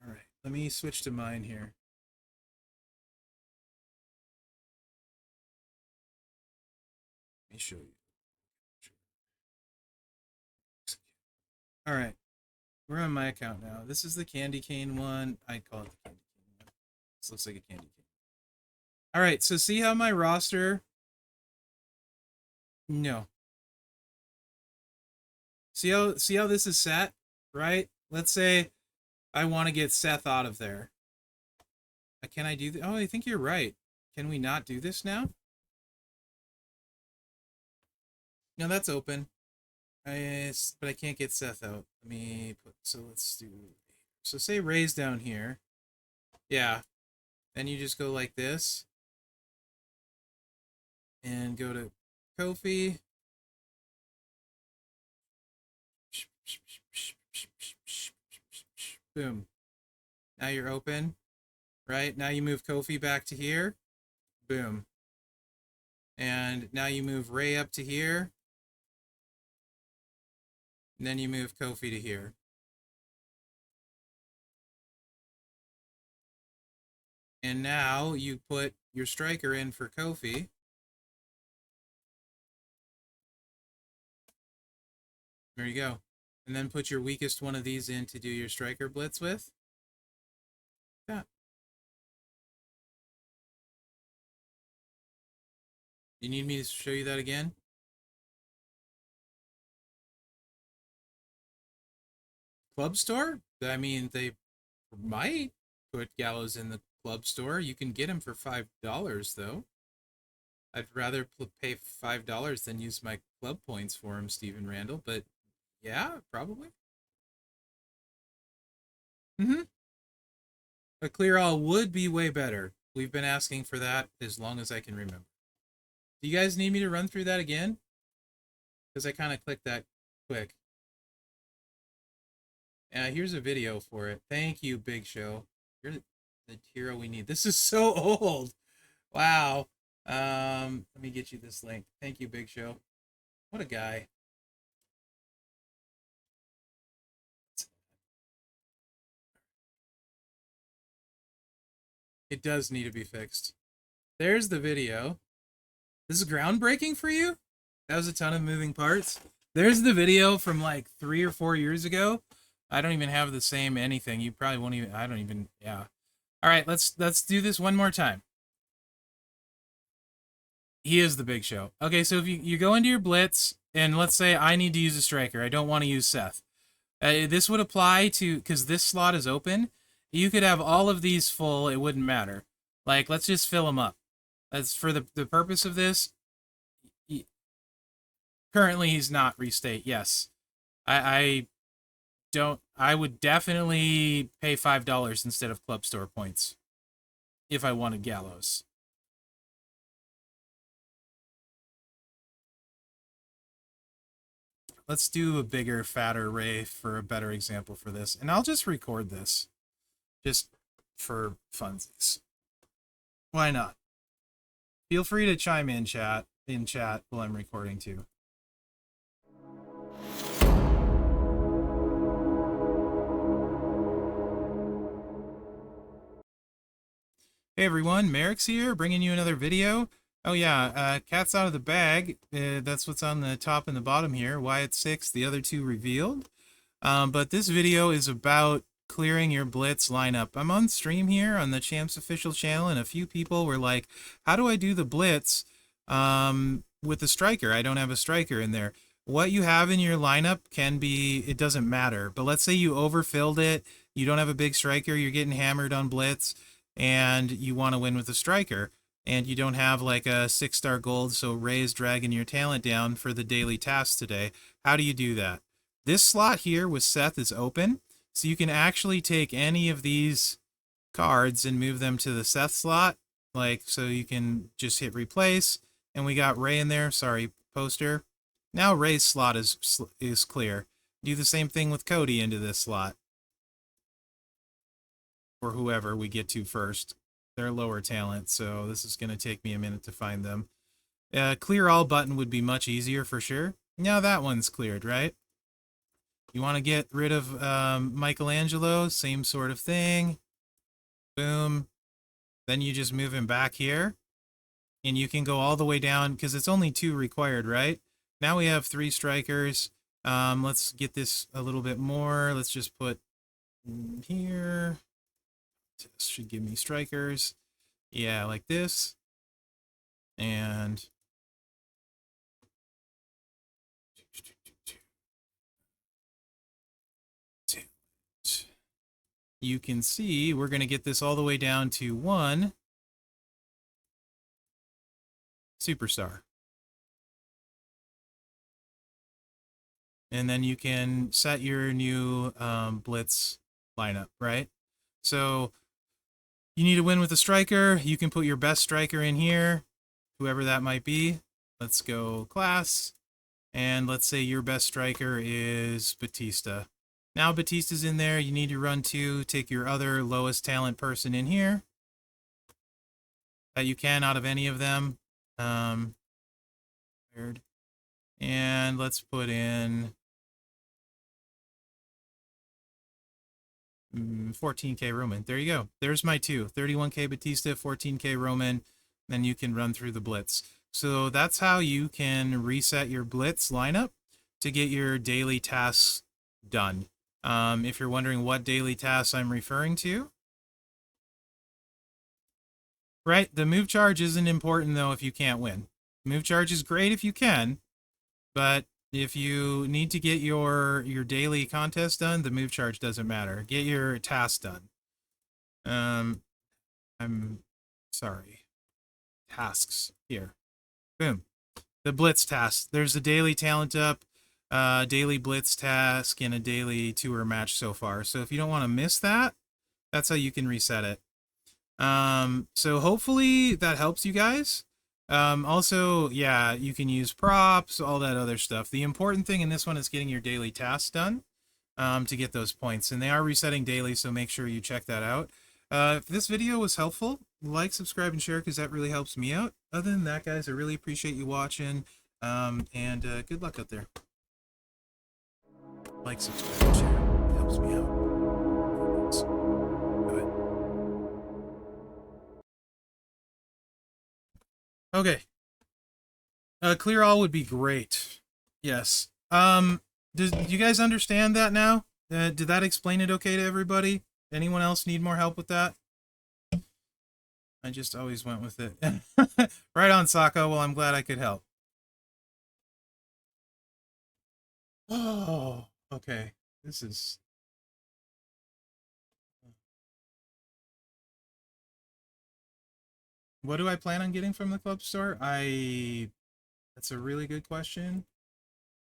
All right, let me switch to mine here. Let me show you. All right, we're on my account now. This is the candy cane one. I call it the candy cane one. This looks like a candy cane. All right, so see how my roster... No. See how this is set, right? Let's say I want to get Seth out of there. Can I do that? Oh, I think you're right. Can we not do this now? No, that's open. But I can't get Seth out. Let me put, so let's do, so say Ray's down here. Yeah. Then you just go like this. And go to Kofi. Boom. Now you're open. Right? Now you move Kofi back to here. Boom. And now you move Ray up to here. And then you move Kofi to here. And now you put your striker in for Kofi. There you go. And then put your weakest one of these in to do your striker blitz with. Yeah. You need me to show you that again? Club store? I mean, they might put Gallows in the club store. You can get him for $5, though. I'd rather pay $5 than use my club points for him, Stephen Randall. But yeah, probably. A clear all would be way better. We've been asking for that as long as I can remember. Do you guys need me to run through that again? Because I kind of clicked that quick. Here's a video for it. Thank you, Big Show. You're the hero we need. This is so old. Wow. Let me get you this link. Thank you, Big Show. What a guy. It does need to be fixed. There's the video. This is groundbreaking for you? That was a ton of moving parts. There's the video from like 3 or 4 years ago. I don't even have the same anything. You probably won't even, I don't even, yeah. All right, let's do this one more time. He is the Big Show. Okay, so if you go into your blitz, and let's say I need to use a striker. I don't want to use Seth. This would apply to, because this slot is open. You could have all of these full. It wouldn't matter. Like, let's just fill them up. That's for the purpose of this. Currently, he's not restate. Yes. I would definitely pay $5 instead of club store points if I wanted Gallows. Let's do a bigger, fatter array for a better example for this. And I'll just record this just for funsies. Why not? Feel free to chime in chat while I'm recording too. Hey everyone, Merrick's here, bringing you another video. Oh yeah, cat's out of the bag. That's what's on the top and the bottom here. Why it's 6, the other 2 revealed. But this video is about clearing your blitz lineup. I'm on stream here on the Champs official channel, and a few people were like, how do I do the blitz with the striker? I don't have a striker in there. What you have in your lineup can be, it doesn't matter. But let's say you overfilled it, you don't have a big striker, you're getting hammered on blitz, and you want to win with a striker, and you don't have like a 6-star gold, so Ray's dragging your talent down for the daily tasks today. How do you do that? This slot here with Seth is open, so you can actually take any of these cards and move them to the Seth slot, like, so you can just hit replace, and we got Ray in there, sorry, poster. Now Ray's slot is clear. Do the same thing with Cody into this slot. Or whoever we get to first. They're lower talent, so this is going to take me a minute to find them. Clear all button would be much easier for sure. Now that one's cleared, right? You want to get rid of Michelangelo, same sort of thing. Boom. Then you just move him back here. And you can go all the way down, because it's only 2 required, right? Now we have 3 strikers. Let's get this a little bit more. Let's just put here. This should give me strikers. Yeah, like this. And you can see we're going to get this all the way down to 1 superstar. And then you can set your new blitz lineup, right? So you need to win with a striker. You can put your best striker in here, whoever that might be. Let's go class. And let's say your best striker is Batista. Now Batista's in there. You need to run 2. Take your other lowest talent person in here that you can out of any of them. Weird. And let's put in 14k Roman. There you go. There's my 2. 31k Batista, 14k Roman. Then you can run through the blitz. So that's how you can reset your blitz lineup to get your daily tasks done. If you're wondering what daily tasks I'm referring to, right? The move charge isn't important though if you can't win. Move charge is great if you can, but if you need to get your daily contest done, the move charge doesn't matter. Get your task done. I'm sorry. Tasks here. Boom. The blitz task. There's a daily talent up, daily blitz task, and a daily tour match so far. So if you don't want to miss that, that's how you can reset it. So hopefully that helps you guys. Also, yeah, you can use props, all that other stuff. The important thing in this one is getting your daily tasks done, to get those points. And they are resetting daily, so make sure you check that out. If this video was helpful, like, subscribe, and share, because that really helps me out. Other than that, guys, I really appreciate you watching, and good luck out there. Like, subscribe, and share. It helps me out. Okay. Clear all would be great. Yes. Do you guys understand that now? Did that explain it okay to everybody? Anyone else need more help with that? I just always went with it. Right on, Sako. Well, I'm glad I could help. Oh, okay. This is... What do I plan on getting from the club store? That's a really good question.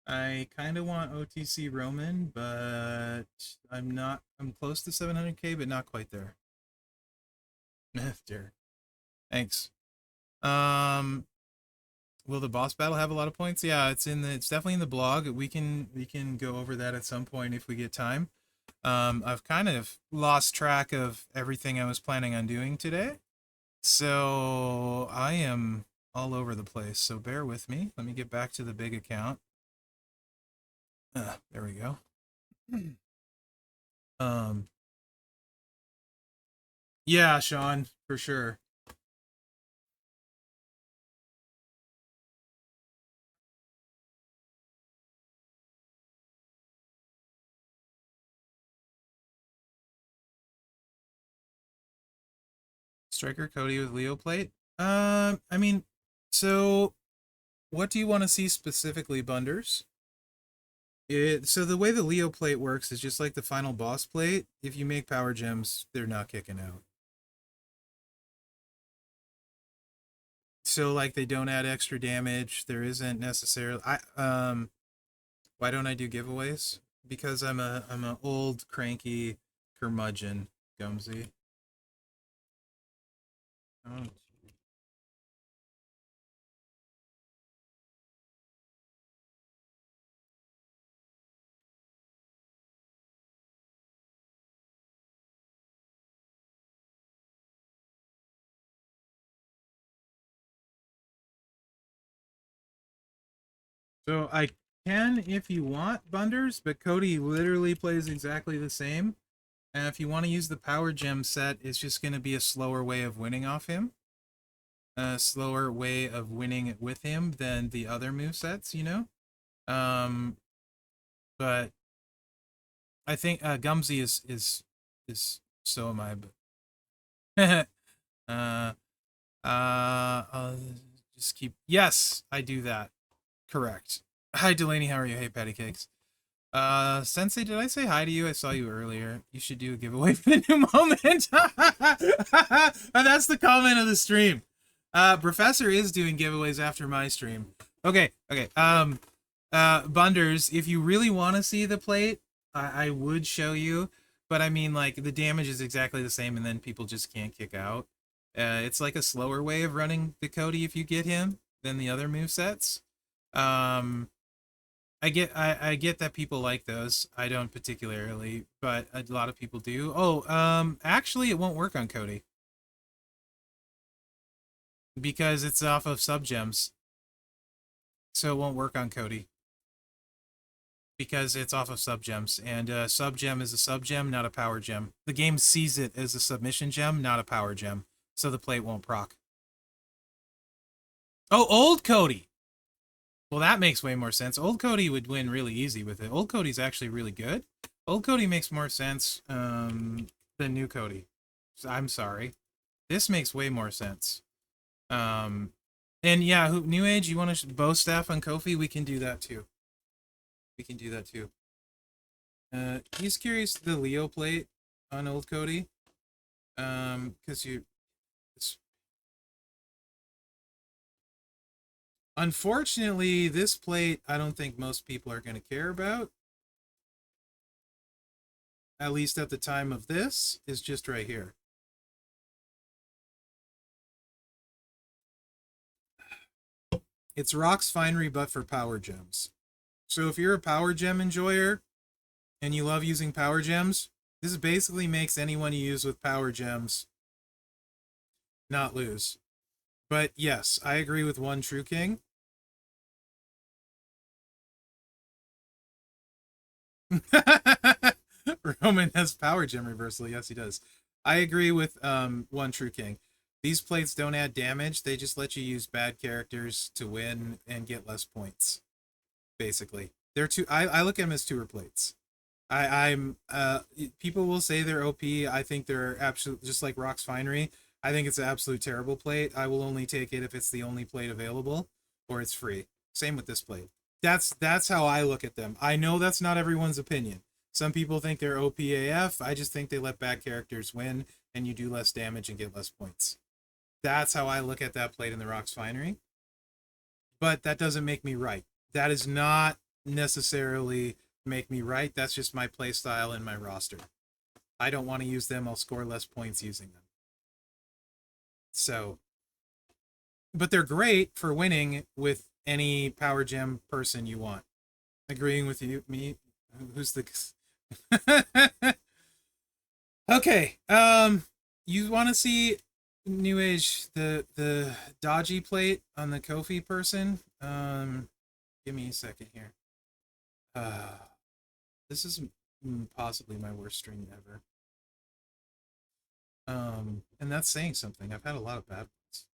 I kind of want OTC Roman, but I'm close to 700k, but not quite there. Dear. Thanks. Will the boss battle have a lot of points? Yeah, it's definitely in the blog. We can go over that at some point if we get time. I've kind of lost track of everything I was planning on doing today. So I am all over the place, so bear with me. Let me get back to the big account. There we go. Yeah, Sean, for sure. Striker Cody with Leo plate. I mean, so what do you want to see specifically, Bunders? So the way the Leo plate works is just like the final boss plate. If you make power gems, they're not kicking out. So like they don't add extra damage. There isn't necessarily why don't I do giveaways? Because I'm a old cranky curmudgeon, Gumsy. Oh. So I can if you want, Bunders, but Cody literally plays exactly the same. And if you want to use the power gem set, it's just going to be a slower way of winning off him. A slower way of winning with him than the other movesets, you know? But I think Gumsy is so am I, but I'll just keep, yes, I do that. Correct. Hi Delaney, how are you? Hey Patty Cakes. Sensei, did I say hi to you? I saw you earlier. You should do a giveaway for the new moment. And that's the comment of the stream. Professor is doing giveaways after my stream. Okay. Bunders, if you really want to see the plate, I would show you. But I mean, like, the damage is exactly the same, and then people just can't kick out. It's like a slower way of running the Cody if you get him than the other movesets. I get that people like those. I don't particularly, but a lot of people do. Oh, actually, it won't work on Cody because it's off of subgems, so it won't work on Cody because it's off of subgems, and subgem is a subgem, not a power gem. The game sees it as a submission gem, not a power gem, so the plate won't proc. Oh, old Cody. Well, that makes way more sense. Old Cody would win really easy with it. Old Cody's actually really good. Old Cody makes more sense than New Cody. So, I'm sorry. This makes way more sense. Um, and yeah, New Age, you want to bow staff on Kofi? We can do that too. We can do that too. He's curious the Leo plate on Old Cody. Because unfortunately, this plate I don't think most people are going to care about. At least at the time of this, is just right here. It's Rock's Finery, but for power gems. So if you're a power gem enjoyer and you love using power gems, this basically makes anyone you use with power gems not lose. But yes, I agree with One True King. Roman has power gem reversal. Yes, he does. I agree with One True King. These plates don't add damage. They just let you use bad characters to win and get less points. Basically, they're two. I look at them as tour plates. I'm people will say they're OP. I think they're absolute, just like Rock's Finery. I think it's an absolute terrible plate. I will only take it if it's the only plate available or it's free. Same with this plate. That's how I look at them. I know that's not everyone's opinion. Some people think they're OPAF. I just think they let bad characters win and you do less damage and get less points. That's how I look at that plate in the Rock's Finery. But that doesn't make me right. That is not necessarily make me right. That's just my play style and my roster. I don't want to use them. I'll score less points using them. So, but they're great for winning with any power gem person you want. Agreeing with you, me. Who's the? Okay. You want to see New Age the dodgy plate on the Kofi person? Give me a second here. This is possibly my worst stream ever. And that's saying something. I've had a lot of bad ones.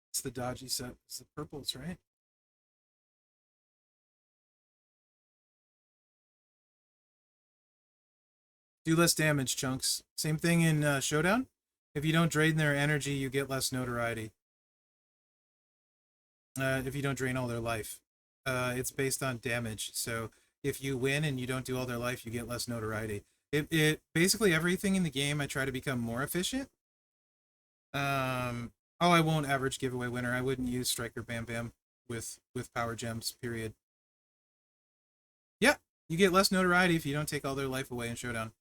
It's the dodgy set. It's the purples, right? Do less damage, chunks. Same thing in Showdown. If you don't drain their energy, you get less notoriety. If you don't drain all their life. It's based on damage. So if you win and you don't do all their life, you get less notoriety. It basically everything in the game I try to become more efficient. Oh, I won't average giveaway winner. I wouldn't use Striker Bam Bam with power gems, period. Yeah, you get less notoriety if you don't take all their life away in Showdown.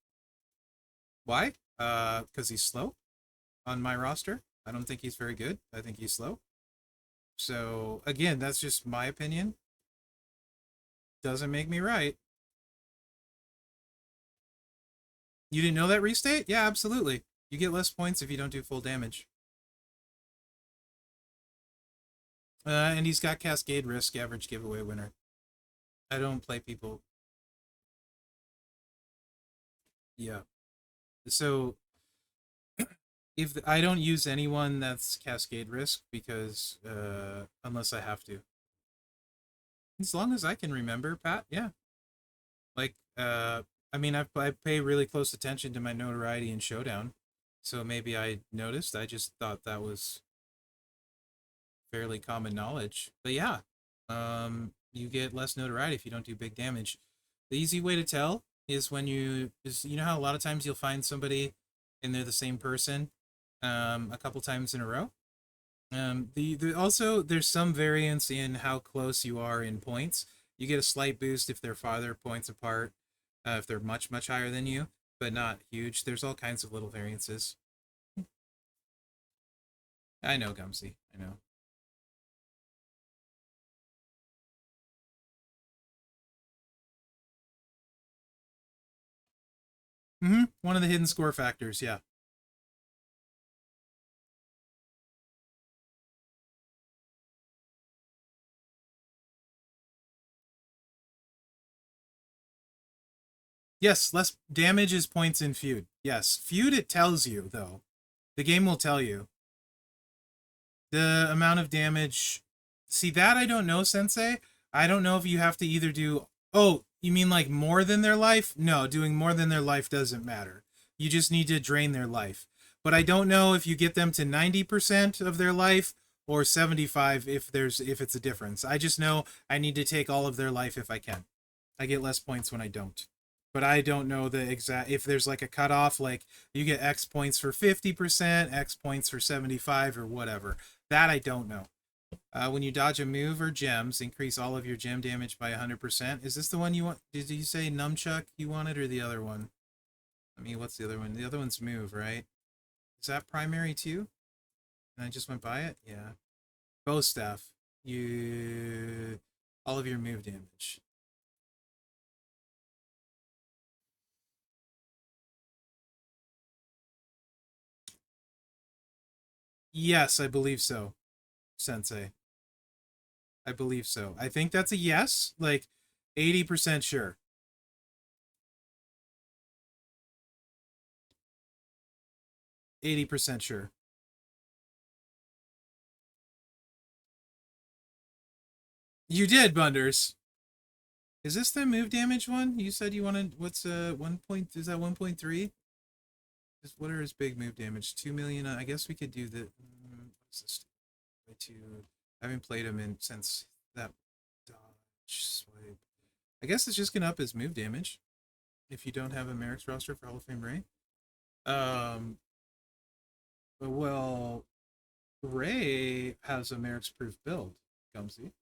Why? Because he's slow on my roster. I don't think he's very good. I think he's slow. So, again, that's just my opinion. Doesn't make me right. You didn't know that restate? Yeah, absolutely. You get less points if you don't do full damage. And he's got Cascade Risk, average giveaway winner. I don't play people. Yeah. So, if I don't use anyone that's Cascade Risk because unless I have to. As long as I can remember, Pat, yeah. Like, I mean, I pay really close attention to my notoriety in Showdown, so maybe I noticed. I just thought that was fairly common knowledge. But yeah, you get less notoriety if you don't do big damage. The easy way to tell is when you know how a lot of times you'll find somebody and they're the same person, a couple times in a row. Also there's some variance in how close you are in points. You get a slight boost if they're farther points apart, if they're much higher than you, but not huge. There's all kinds of little variances. I know, Gumsy. I know. One of the hidden score factors, yeah. Yes, less damage is points in feud. Yes, feud it tells you though. The game will tell you the amount of damage. See that I don't know, Sensei. I don't know if you have to either do. Oh, you mean like more than their life? No, doing more than their life doesn't matter. You just need to drain their life. But I don't know if you get them to 90% of their life or 75 if it's a difference. I just know I need to take all of their life if I can. I get less points when I don't. But I don't know the exact if there's like a cutoff, like you get X points for 50%, X points for 75 or whatever. That I don't know. When you dodge a move or gems, increase all of your gem damage by 100%. Is this the one you want? Did you say nunchuck you wanted or the other one? I mean, what's the other one? The other one's move, right? Is that primary too? And I just went by it? Yeah. Bow staff. You all of your move damage. Yes, I believe so, Sensei. I believe so. I think that's a yes, like 80% sure. 80% sure. You did, Bunders. Is this the move damage one? You said you wanted what's 1 point is that 1.3? What are his big move damage? 2 million. I guess we could do the what's this? I haven't played him in since that dodge swipe. I guess it's just gonna up his move damage if you don't have a Merrick's roster for Hall of Fame Ray. Um well, Ray has a Merrick's proof build, Gumsy.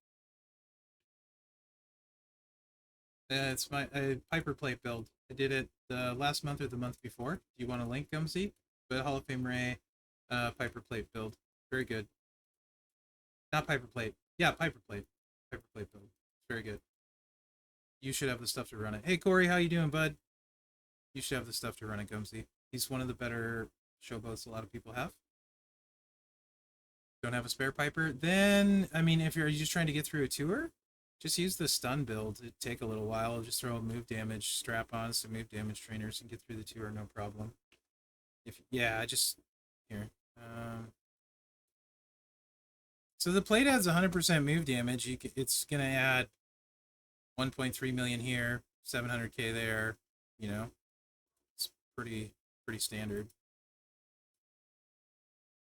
It's my Piper Plate build. I did it the last month or the month before. Do you want a link, Gumsy? But Hall of Fame Ray, Piper Plate build. Very good. Not Piper Plate. Yeah, Piper Plate. Piper Plate build. Very good. You should have the stuff to run it. Hey Corey, how you doing, bud? You should have the stuff to run it, Gumsy. He's one of the better showboats a lot of people have. Don't have a spare Piper? Then, I mean, if you're just trying to get through a tour, just use the stun build. It'd take a little while. Just throw a move damage strap on some move damage trainers and get through the tour, no problem. If yeah, just here. So the plate adds 100% move damage. It's gonna add 1.3 million here, 700k there. You know, it's pretty standard.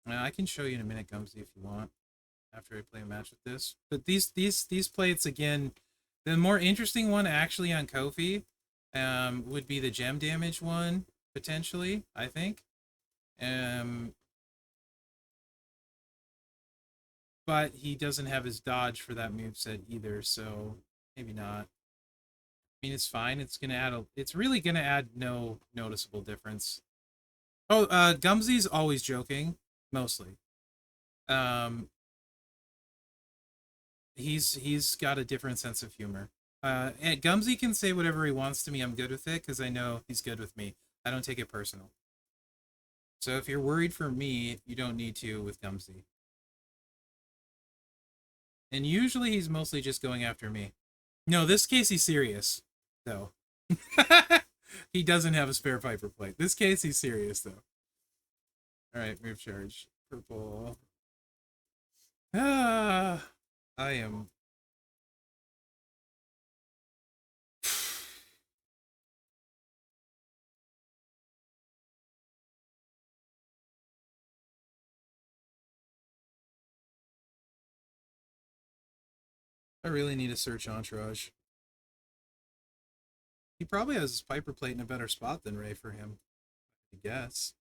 I can show you in a minute, Gumsy, if you want. After I play a match with this, but these plates again, the more interesting one actually on Kofi, would be the gem damage one potentially. I think, but he doesn't have his dodge for that move set either, so maybe not. I mean, it's fine. It's gonna add it's really gonna add no noticeable difference. Oh, Gumsy's always joking, mostly. Um, he's got a different sense of humor. And Gumsy can say whatever he wants to me. I'm good with it because I know he's good with me. I don't take it personal. So if you're worried for me, you don't need to with Gumsy. And usually he's mostly just going after me. No, this case he's serious, though. He doesn't have a spare Piper plate. This case he's serious, though. All right, move charge. Purple. Ah, I am. I really need to search Entourage. He probably has his Piper plate in a better spot than Ray for him, I guess.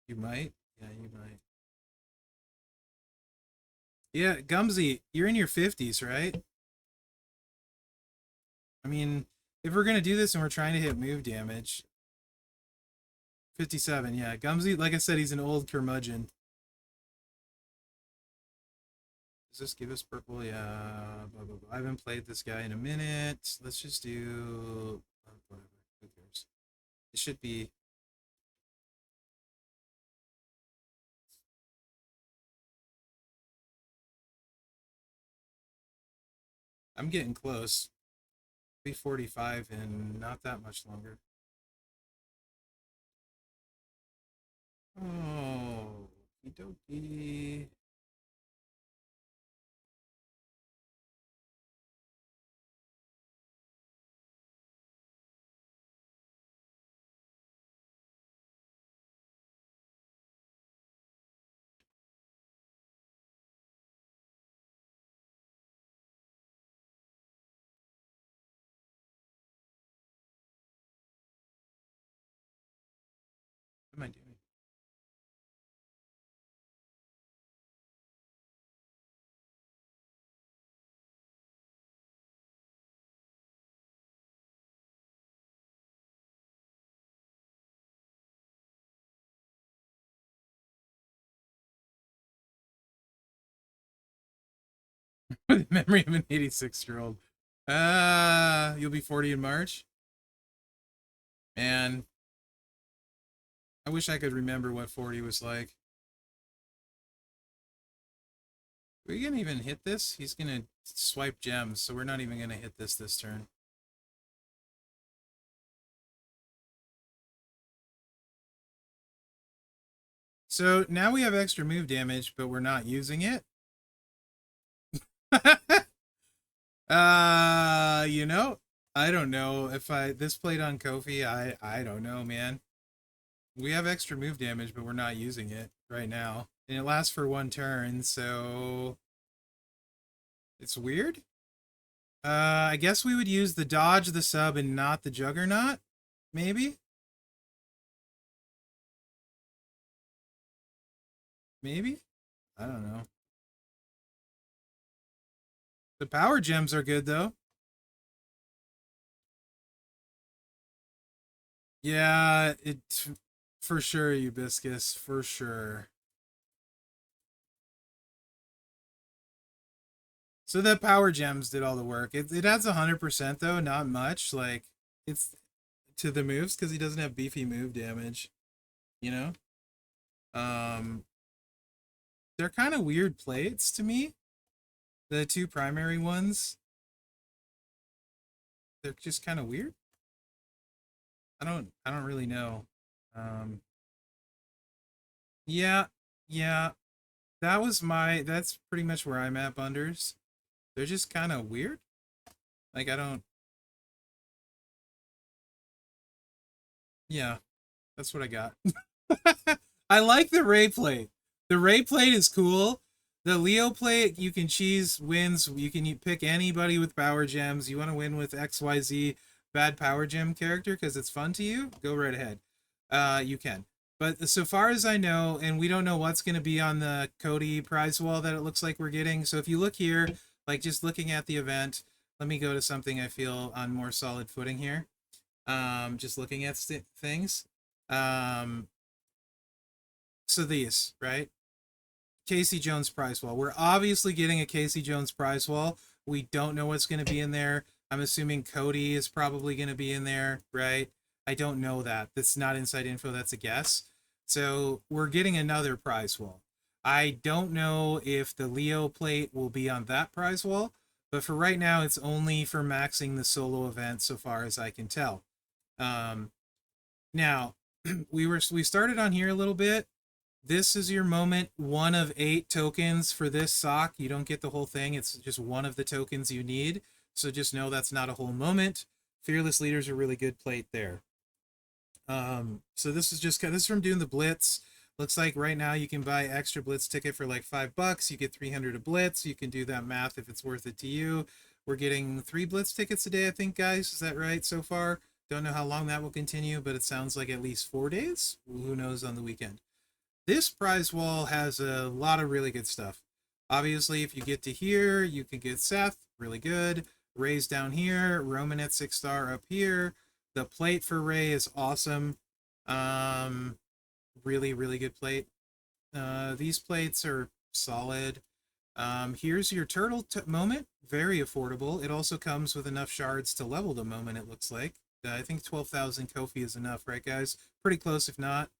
You might. Yeah, you might. Yeah, Gumsy, you're in your 50s, right? I mean, if we're gonna do this and we're trying to hit move damage, 57, yeah. Gumsy, like I said, he's an old curmudgeon. Does this give us purple? Yeah. Blah, blah, blah. I haven't played this guy in a minute. Let's just do whatever. Who cares? It should be. I'm getting close. Be 45 in not that much longer. Oh, okie What am I doing? The memory of an 86-year-old. You'll be 40 in March? Man, I wish I could remember what 40 was like. Are we gonna even hit this? He's gonna swipe gems, so we're not even gonna hit this turn. So now we have extra move damage, but we're not using it. You know, I don't know if this played on Kofi. I don't know, man. We have extra move damage, but we're not using it right now, and it lasts for one turn, so it's weird. I guess we would use the dodge, the sub, and not the juggernaut, maybe. Maybe. I don't know. The power gems are good though. Yeah, it for sure, Hibiscus, for sure. So the power gems did all the work. It adds 100% though, not much. Like it's to the moves because he doesn't have beefy move damage. You know, um, they're kind of weird plates to me. The two primary ones, they're just kind of weird. I don't really know. Um, yeah, yeah. That's pretty much where I'm at, Bunders. They're just kind of weird. Like I don't. Yeah, that's what I got. I like the Ray plate. The Ray plate is cool. The Leo plate, you can cheese wins. You can pick anybody with power gems. You want to win with XYZ bad power gem character because it's fun to you? Go right ahead. You can. But so far as I know, and we don't know what's going to be on the Cody prize wall that it looks like we're getting. So if you look here, like just looking at the event, let me go to something I feel on more solid footing here. Just looking at things. Um, so these, right? Casey Jones prize wall. We're obviously getting a Casey Jones prize wall. We don't know what's going to be in there. I'm assuming Cody is probably going to be in there, right? I don't know that. That's not inside info. That's a guess. So we're getting another prize wall. I don't know if the Leo plate will be on that prize wall, but for right now, it's only for maxing the solo event so far as I can tell. Now, we started on here a little bit. This is your moment. 1 of 8 tokens for this sock. You don't get the whole thing. It's just one of the tokens you need. So just know that's not a whole moment. Fearless Leader's a really good plate there. So this is from doing the Blitz. Looks like right now you can buy extra Blitz ticket for like $5. You get 300 a Blitz. You can do that math if it's worth it to you. We're getting 3 Blitz tickets a day, I think, guys. Is that right so far? Don't know how long that will continue, but it sounds like at least 4 days. Who knows on the weekend? This prize wall has a lot of really good stuff. Obviously, if you get to here, you can get Seth, really good. Ray's down here, Roman at 6-star up here. The plate for Ray is awesome. Really, really good plate. These plates are solid. Here's your turtle moment, very affordable. It also comes with enough shards to level the moment, it looks like. I think 12,000 Kofi is enough, right, guys? Pretty close, if not.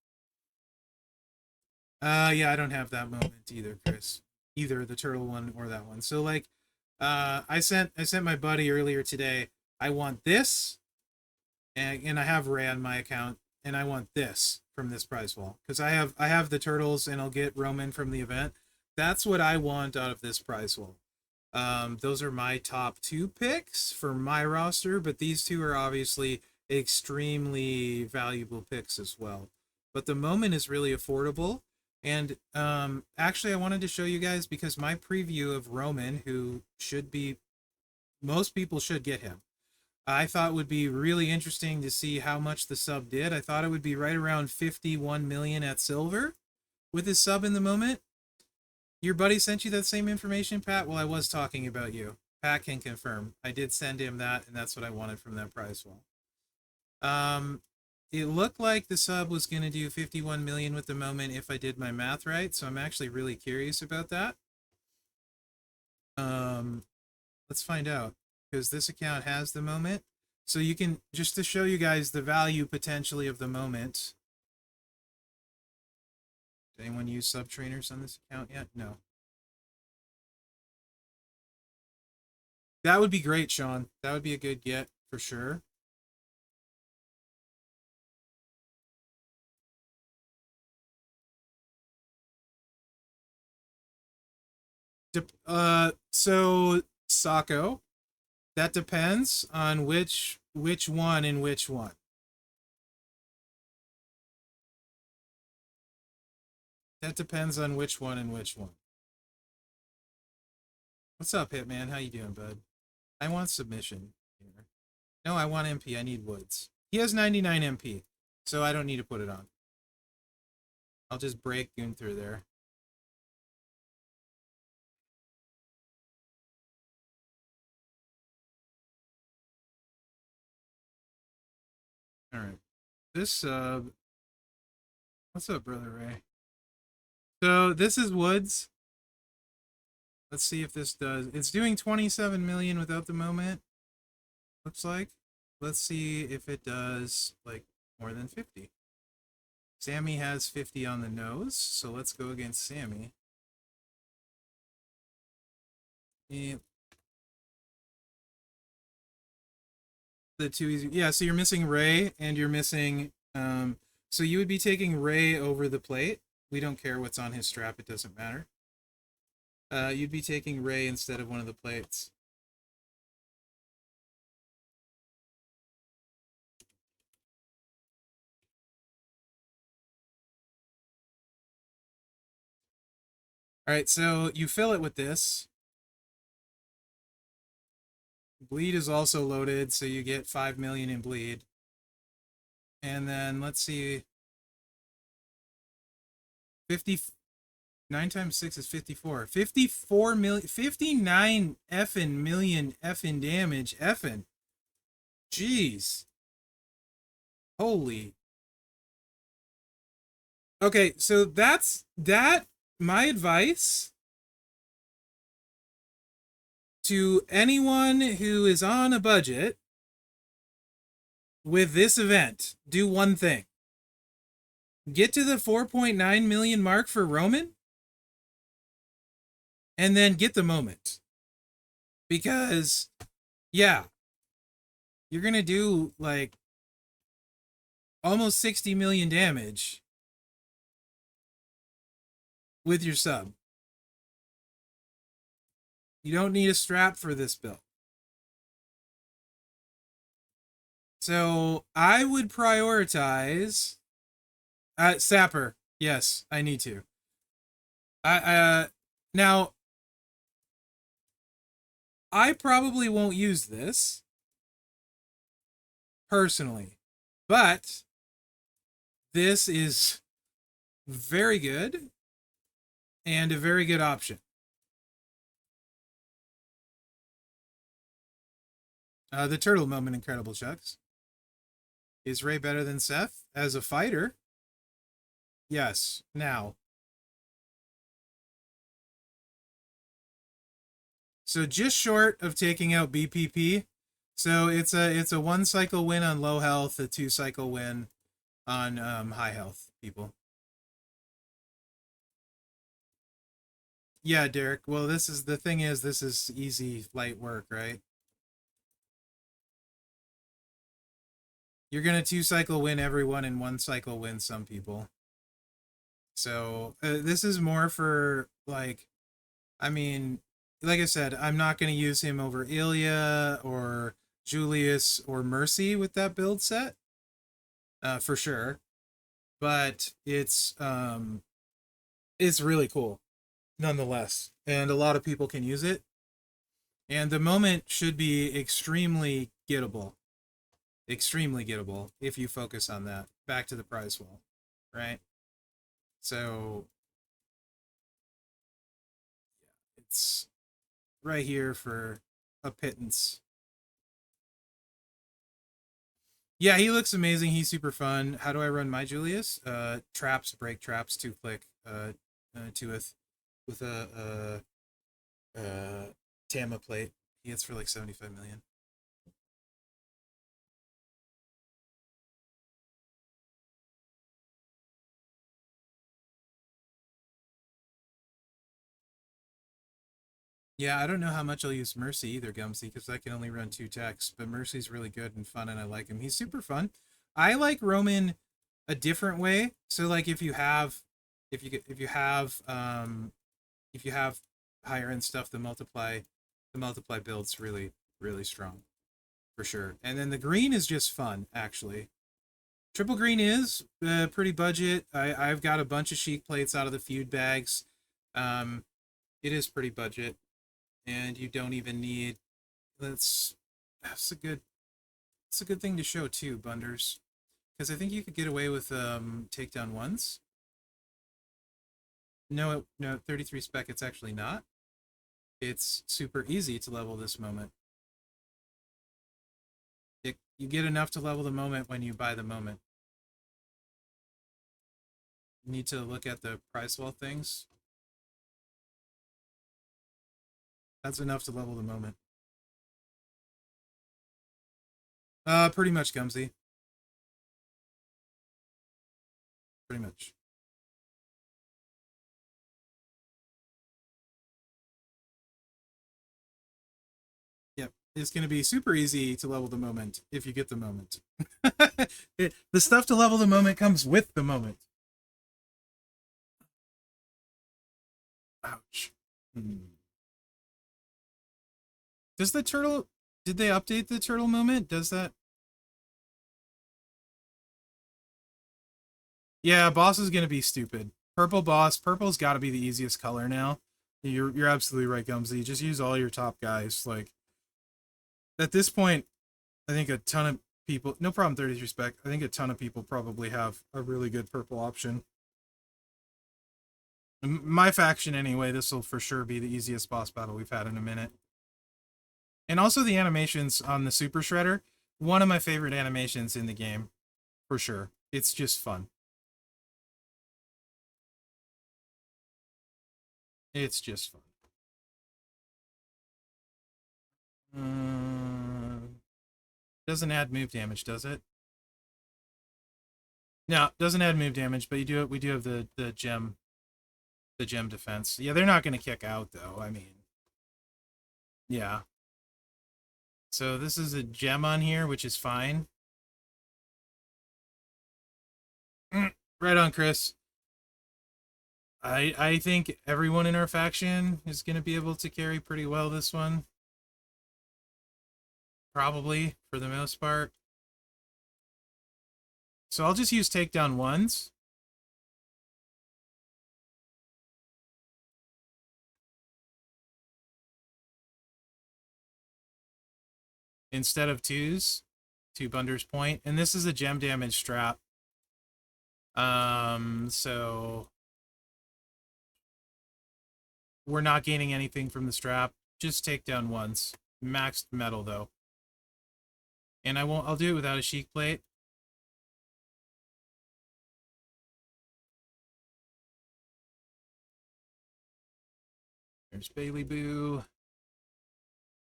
Yeah, I don't have that moment either, Chris. Either the turtle one or that one. So, like, I sent my buddy earlier today. I want this, and I have Ray on my account, and I want this from this prize pool because I have the turtles, and I'll get Roman from the event. That's what I want out of this prize pool. Those are my top two picks for my roster, but these two are obviously extremely valuable picks as well. But the moment is really affordable. And actually, I wanted to show you guys because my preview of Roman, who should be, most people should get him. I thought would be really interesting to see how much the sub did. I thought it would be right around 51 million at silver with his sub in the moment. Your buddy sent you that same information, Pat? Well, I was talking about you. Pat can confirm. I did send him that, and that's what I wanted from that prize pool. It looked like the sub was going to do 51 million with the moment if I did my math right, so I'm actually really curious about that. Let's find out, because this account has the moment. So you can, just to show you guys the value potentially of the moment. Did anyone use sub trainers on this account yet? No. That would be great, Sean. That would be a good get for sure. So Sako, that depends on which one and which one. That depends on which one and which one. What's up, Hitman? How you doing, bud? I want submission here. No, I want MP. I need Woods. He has 99 MP, so I don't need to put it on. I'll just break Gunther there. All right. This what's up, brother Ray? So this is Woods. Let's see if this does. It's doing 27 million without the moment. Looks like. Let's see if it does like more than 50. Sammy has 50 on the nose, so let's go against Sammy. Yeah. The two easy. Yeah, so you're missing Ray and you're missing so you would be taking Ray over the plate. We don't care what's on his strap, it doesn't matter. You'd be taking Ray instead of one of the plates. All right, so you fill it with this. Bleed is also loaded, so you get 5 million in bleed. And then let's see. 9 times 6 is 54. 54 million, 59 effing million effing damage. Effing. Jeez. Holy. Okay, so that's that. My advice to anyone who is on a budget with this event, do one thing. Get to the 4.9 million mark for Roman, and then get the moment. Because, yeah, you're going to do like almost 60 million damage with your sub. You don't need a strap for this build. So I would prioritize Sapper. Yes, I need to. Now I probably won't use this personally, but this is very good and a very good option. The turtle moment, Incredible Chucks. Is Ray better than Seth as a fighter? Yes. Now. So just short of taking out BPP. So it's a 1 cycle win on low health, a 2 cycle win on high health people. Yeah, Derek. Well, this is the thing is this is easy light work, right? You're gonna 2 cycle win everyone and 1 cycle win some people. So this is more for like, I mean, like I said, I'm not gonna use him over Ilya or Julius or Mercy with that build set, for sure. But it's really cool nonetheless, and a lot of people can use it. And the moment should be extremely gettable if you focus on that. Back to the prize wall, right? So it's right here for a pittance. Yeah, he looks amazing. He's super fun. How do I run my Julius? Traps, break traps, 2-click, two with a Tama plate. He hits for like 75 million. Yeah, I don't know how much I'll use Mercy either, Gumsy, because I can only run 2 techs, but Mercy's really good and fun, and I like him. He's super fun. I like Roman a different way. So like if you if you have if you have higher end stuff, the multiply build's really strong for sure. And then the green is just fun actually. Triple green is pretty budget. I've got a bunch of Sheik plates out of the feud bags. Um, it is pretty budget, and you don't even need. That's that's a good thing to show too, Bunders, because I think you could get away with takedown ones. No, 33 spec. It's actually not. It's super easy to level this moment. You get enough to level the moment when you buy the moment. You need to look at the price wall things. That's enough to level the moment. Pretty much, Gumsy. Pretty much. Yep. It's going to be super easy to level the moment if you get the moment. The stuff to level the moment comes with the moment. Ouch. Does the turtle... Did they update the turtle moment? Does that... Yeah, boss is going to be stupid. Purple boss. Purple's got to be the easiest color now. You're absolutely right, Gumsy. Just use all your top guys. Like, at this point, I think a ton of people... No problem, 33 spec. I think a ton of people probably have a really good purple option. My faction, anyway, this will for sure be the easiest boss battle we've had in a minute. And also the animations on the Super Shredder. One of my favorite animations in the game, for sure. It's just fun. It's just fun. Doesn't add move damage, does it? No, doesn't add move damage, but we do have the gem defense. Yeah, they're not going to kick out though. I mean, yeah. So this is a gem on here, which is fine. Right on, Chris. I think everyone in our faction is going to be able to carry pretty well this one. Probably, for the most part. So I'll just use takedown ones. Instead of twos, to Bunder's point. And this is a gem damage strap. So we're not gaining anything from the strap. Just takedown ones. Maxed metal though. And I'll do it without a Sheik plate. There's Bailey Boo.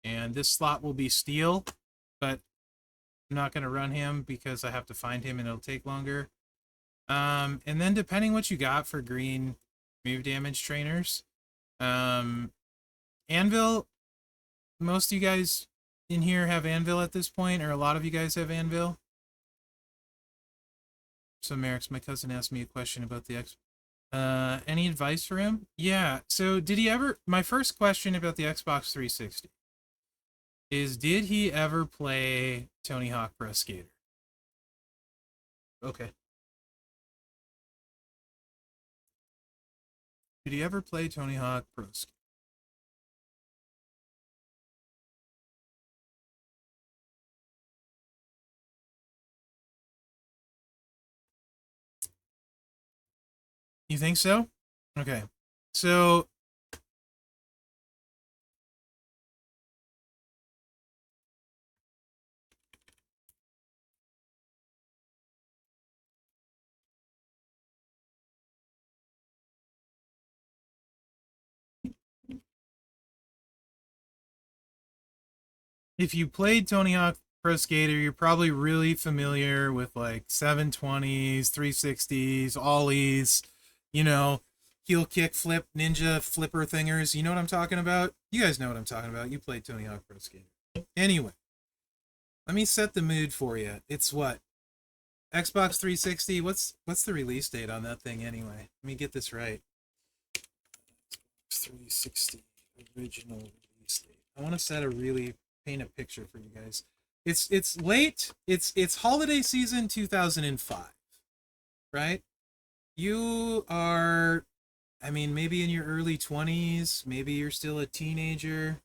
And this slot will be steel, but I'm not going to run him because I have to find him and it'll take longer. And then depending what you got for green move damage trainers, Anvil, most of you guys in here have Anvil at this point, or a lot of you guys have Anvil. So Merrick's, my cousin asked me a question about the any advice for him? Yeah. So did he ever, my first question about the Xbox 360 is, did he ever play Tony Hawk Pro Skater? Okay. Did he ever play Tony Hawk Pro Skater? You think so? Okay. So if you played Tony Hawk Pro Skater, you're probably really familiar with like 720s, 360s, ollies, you know, heel kick flip, ninja flipper thingers. You know what I'm talking about? You guys know what I'm talking about. You played Tony Hawk Pro Skater. Anyway, let me set the mood for you. It's what? Xbox 360. What's the release date on that thing anyway? Let me get this right. 360 original release date. I want to set a really paint a picture for you guys. It's late. It's holiday season 2005, right? You are, I mean, maybe in your early 20s, maybe you're still a teenager.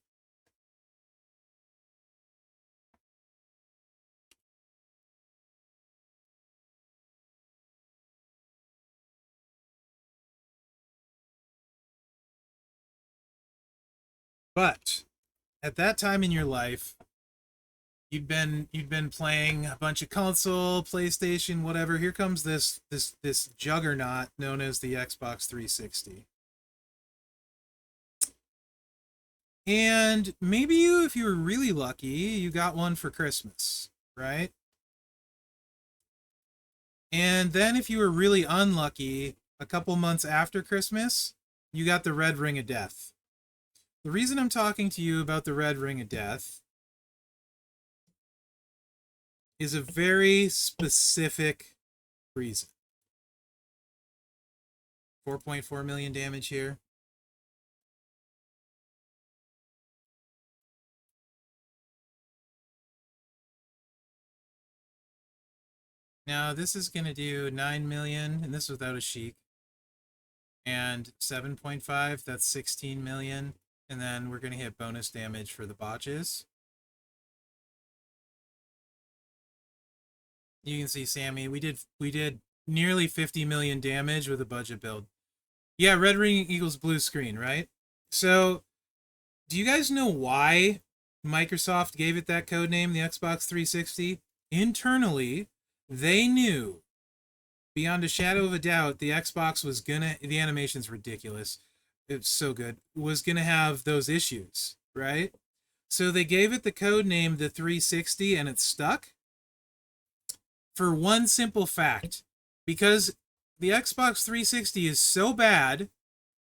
But at that time in your life, you'd been playing a bunch of console, PlayStation, whatever. Here comes this juggernaut known as the Xbox 360. And maybe you, if you were really lucky, you got one for Christmas, right? And then if you were really unlucky, a couple months after Christmas, you got the Red Ring of Death. The reason I'm talking to you about the Red Ring of Death is a very specific reason. 4.4 million damage here. Now this is going to do 9 million, and this is without a Sheik. And 7.5, that's 16 million. And then we're going to hit bonus damage for the botches. You can see, Sammy, we did nearly 50 million damage with a budget build. Yeah, red ring equals blue screen, right? So, do you guys know why Microsoft gave it that code name, the Xbox 360? Internally, they knew, beyond a shadow of a doubt, the Xbox was gonna, the animation's ridiculous. It's so good. Was gonna have those issues, right? So they gave it the code name, the 360, and it stuck. For one simple fact, because the Xbox 360 is so bad,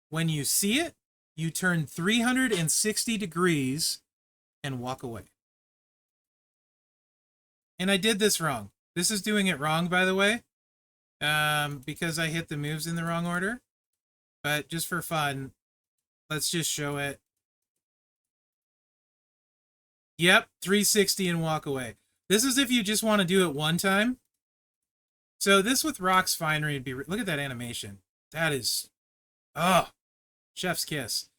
when you see it, you turn 360 degrees and walk away. And I did this wrong. This is doing it wrong, by the way, because I hit the moves in the wrong order. But just for fun, let's just show it. Yep, 360 and walk away. This is if you just want to do it one time. So this with Rock's Finery would be... Look at that animation. That is... Oh, chef's kiss.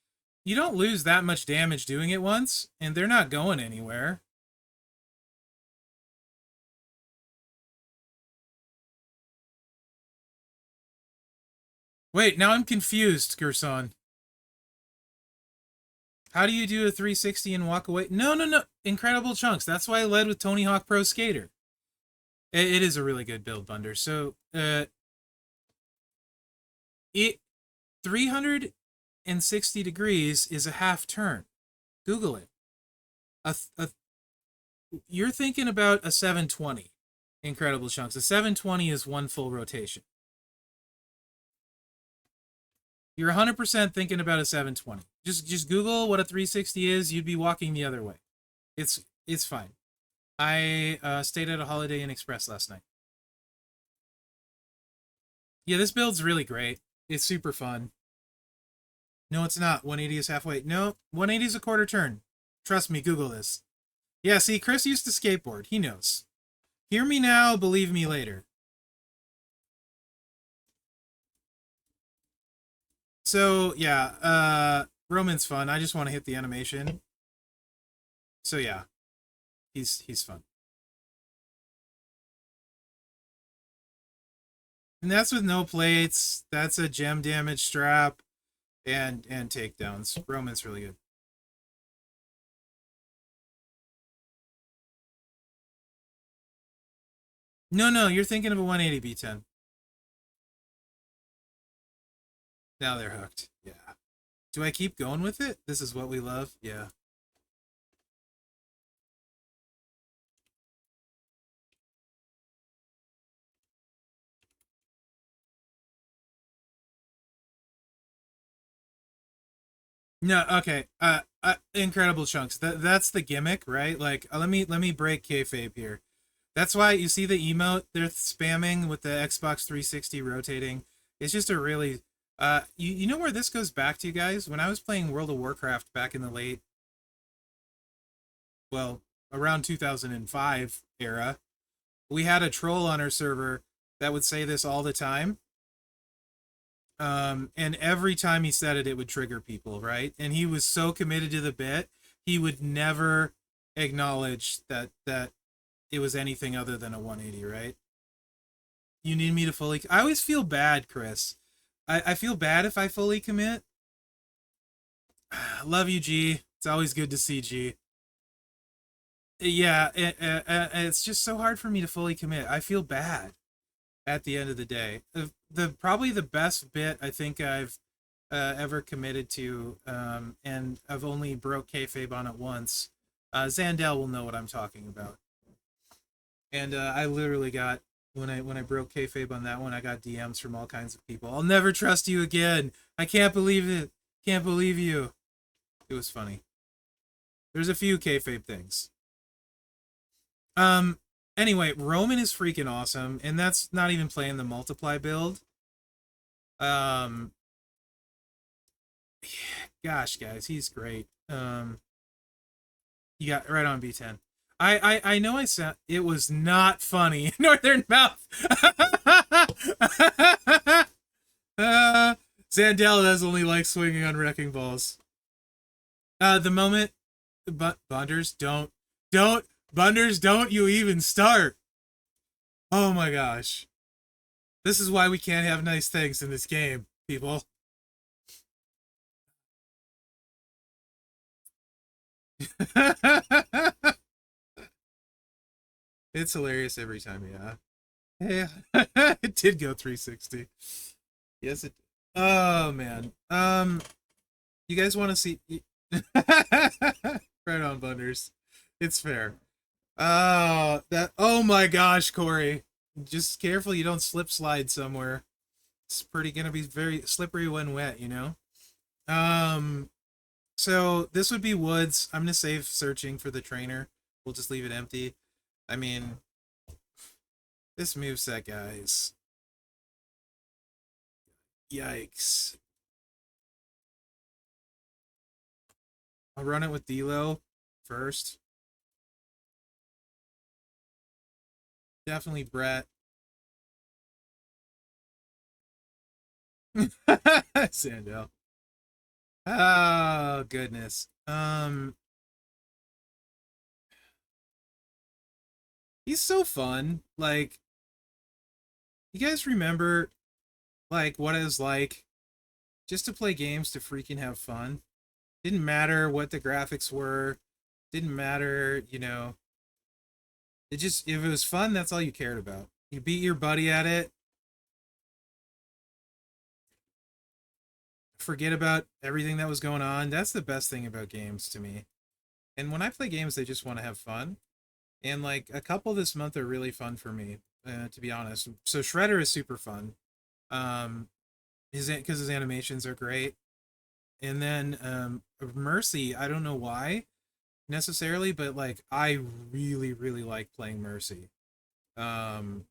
You don't lose that much damage doing it once, and they're not going anywhere. Wait, now I'm confused, Gerson. How do you do a 360 and walk away? No. Incredible chunks. That's why I led with Tony Hawk Pro Skater. It is a really good build, Bunder. So, it 360 degrees is a half turn. Google it. You're thinking about a 720. Incredible chunks. A 720 is one full rotation. You're 100% thinking about a 720. Just Google what a 360 is. You'd be walking the other way. It's fine. I stayed at a Holiday Inn Express last night. Yeah, this build's really great. It's super fun. No, it's not. 180 is halfway. No, 180 is a quarter turn. Trust me, Google this. Yeah, see, Chris used to skateboard. He knows. Hear me now, believe me later. So, yeah, Roman's fun. I just want to hit the animation. So, yeah, he's fun. And that's with no plates. That's a gem damage strap and takedowns. Roman's really good. No, you're thinking of a 180 B10. Now they're hooked. Yeah. Do I keep going with it? This is what we love. Yeah. No, okay. Incredible chunks. That's the gimmick, right? Like, let me break kayfabe here. That's why you see the emote they're spamming with the Xbox 360 rotating. It's just a really you know where this goes back to, guys? When I was playing World of Warcraft back in the late, well, around 2005 era, we had a troll on our server that would say this all the time. And every time he said it, it would trigger people, right? And he was so committed to the bit, he would never acknowledge that it was anything other than a 180, right? You need me to fully. I always feel bad, Chris. I feel bad if I fully commit. Love you, G. It's always good to see G. Yeah, it's just so hard for me to fully commit. I feel bad at the end of the day. The probably the best bit I think I've ever committed to, and I've only broke kayfabe on it once. Zandel will know what I'm talking about. And I literally got when I broke kayfabe on that one, I got DMs from all kinds of people. I'll never trust you again. I can't believe it. Can't believe you. It was funny. There's a few kayfabe things. Anyway, Roman is freaking awesome, and that's not even playing the multiply build. Um Gosh, guys, he's great. You got right on B10. I know I said it was not funny. Northern Mouth. Zandel does only like swinging on wrecking balls. The moment, Bunders, don't, Bunders, don't you even start. Oh my gosh. This is why we can't have nice things in this game, people. It's hilarious every time, yeah. Yeah. It did go 360. Yes, it did. Oh man. You guys want to see right on, Bunders. It's fair. Oh my gosh, Corey. Just careful you don't slip slide somewhere. It's pretty gonna be very slippery when wet, you know? So this would be woods. I'm gonna save searching for the trainer. We'll just leave it empty. I mean, this moveset, guys. Yikes. I'll run it with D'Lo first. Definitely Brett. Sandel. Oh goodness. He's so fun. Like, you guys remember like what it was like just to play games to freaking have fun? Didn't matter what the graphics were. Didn't matter, you know. It just if it was fun, that's all you cared about. You beat your buddy at it. Forget about everything that was going on. That's the best thing about games to me. And when I play games, I just want to have fun. And like a couple this month are really fun for me, to be honest. So Shredder is super fun. Um, because his animations are great. And then Mercy, I don't know why necessarily, but like I really really like playing Mercy. 100%.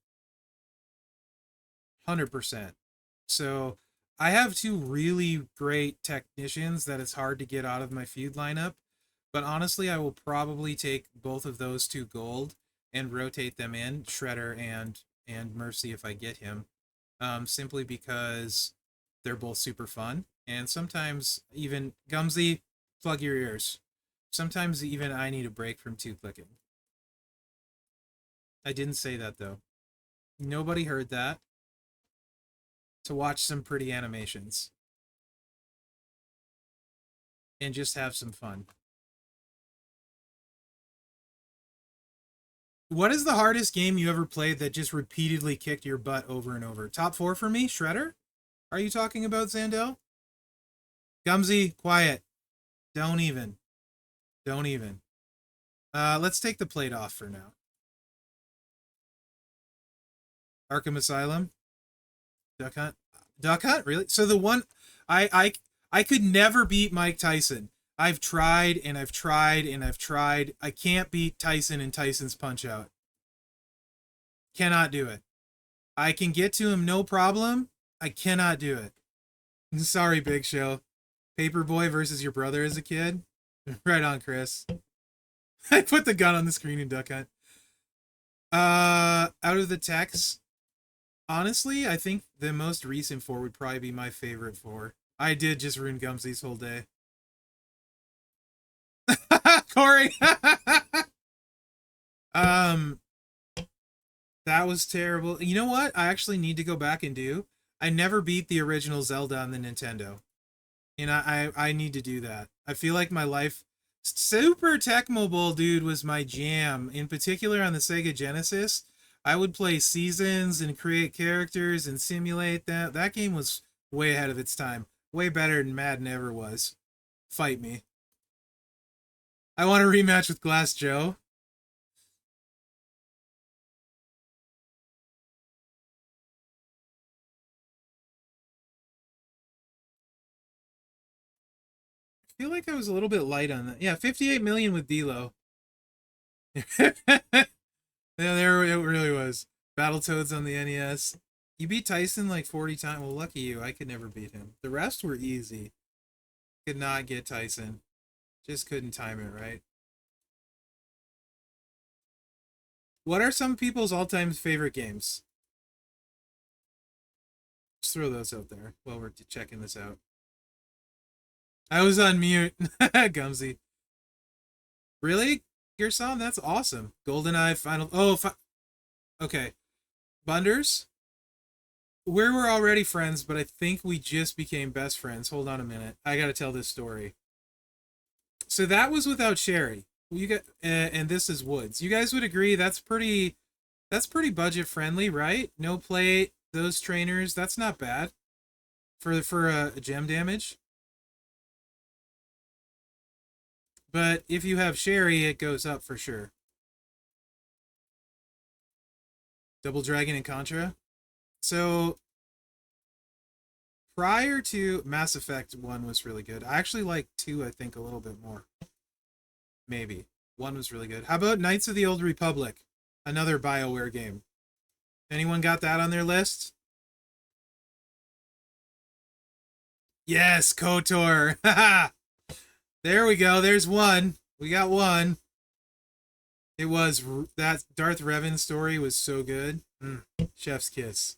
So I have two really great technicians that it's hard to get out of my feud lineup. But honestly, I will probably take both of those two gold and rotate them in, Shredder and Mercy if I get him. Simply because they're both super fun. And sometimes even Gumsy, plug your ears. Sometimes even I need a break from two clicking. I didn't say that though. Nobody heard that. To watch some pretty animations and just have some fun. What is the hardest game you ever played that just repeatedly kicked your butt over and over? Top 4 for me, Shredder? Are you talking about Zandel? Gumsy, quiet. Don't even. Don't even. Let's take the plate off for now. Arkham Asylum. Duck Hunt. Duck Hunt, really? So the one I could never beat Mike Tyson. I've tried and I've tried and I've tried. I can't beat Tyson in Tyson's Punch Out. Cannot do it. I can get to him no problem. I cannot do it. Sorry, Big Show. Paperboy versus your brother as a kid. Right on, Chris. I put the gun on the screen in Duck Hunt. Out of the techs, honestly, I think the most recent 4 would probably be my favorite 4. I did just ruin Gumsy's whole day. Corey! That was terrible. You know what? I actually need to go back and do. I never beat the original Zelda on the Nintendo. And I need to do that. I feel like my life... Super Tecmo Bowl, dude, was my jam. In particular on the Sega Genesis. I would play seasons and create characters and simulate that. That game was way ahead of its time. Way better than Madden ever was. Fight me. I want a rematch with Glass Joe. I feel like I was a little bit light on that. Yeah, 58 million with D-Lo. Yeah, there it really was. Battletoads on the NES. You beat Tyson like 40 times. Well, lucky you. I could never beat him. The rest were easy. Could not get Tyson. Just couldn't time it right. What are some people's all-time favorite games? Just throw those out there while we're checking this out. I was on mute. Gumsy. Really? Gerson? That's awesome. GoldenEye Final... Oh, okay. Bunders? We were already friends, but I think we just became best friends. Hold on a minute. I gotta tell this story. So that was without Sherry. You got, and this is Woods. You guys would agree that's pretty budget friendly, right? No plate, those trainers. That's not bad for a gem damage. But if you have Sherry, it goes up for sure. Double Dragon and Contra. So prior to Mass Effect 1 was really good. I actually like 2, I think, a little bit more. Maybe. 1 was really good. How about Knights of the Old Republic? Another BioWare game. Anyone got that on their list? Yes, KOTOR. There we go. There's one. We got one. It was... That Darth Revan story was so good. Chef's kiss.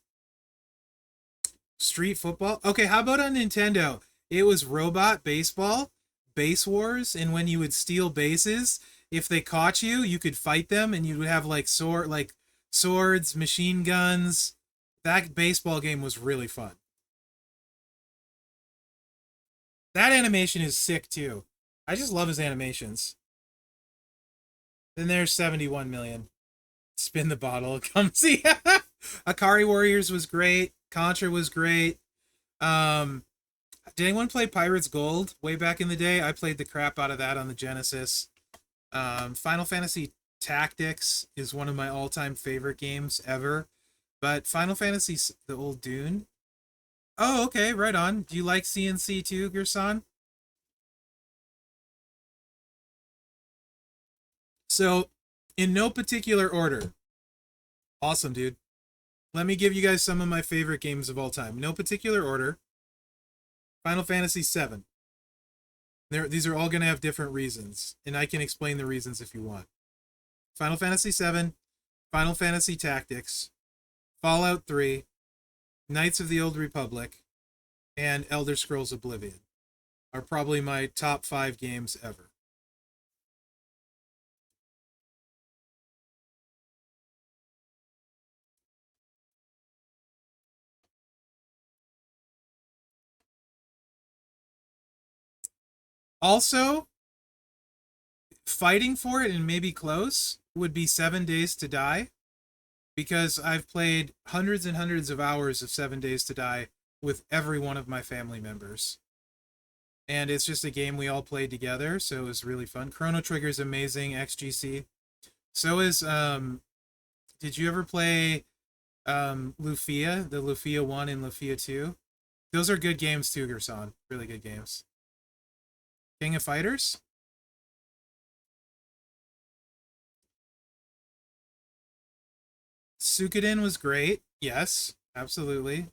Street football? Okay, how about on Nintendo? It was Robot Baseball, Base Wars, and when you would steal bases, if they caught you, you could fight them, and you would have like swords, machine guns. That baseball game was really fun. That animation is sick too. I just love his animations. Then there's 71 million. Spin the bottle. Come see. Akari Warriors was great. Contra was great. Did anyone play Pirates Gold way back in the day? I played the crap out of that on the Genesis. Final Fantasy Tactics is one of my all-time favorite games ever. But Final Fantasy, the old Dune, Oh, okay, right on. Do you like CNC too, Gerson? So, in no particular order. Awesome, dude. Let me give you guys some of my favorite games of all time. No particular order. Final Fantasy VII. These are all going to have different reasons, and I can explain the reasons if you want. Final Fantasy VII, Final Fantasy Tactics, Fallout 3, Knights of the Old Republic, and Elder Scrolls Oblivion are probably my top 5 games ever. Also, fighting for it and maybe close would be 7 Days to Die, because I've played hundreds and hundreds of hours of 7 Days to Die with every one of my family members. And it's just a game we all played together, so it was really fun. Chrono Trigger's amazing, XGC. So is did you ever play Lufia, the Lufia 1 and Lufia 2? Those are good games too, Gerson. Really good games. King of Fighters? Suikoden was great. Yes, absolutely.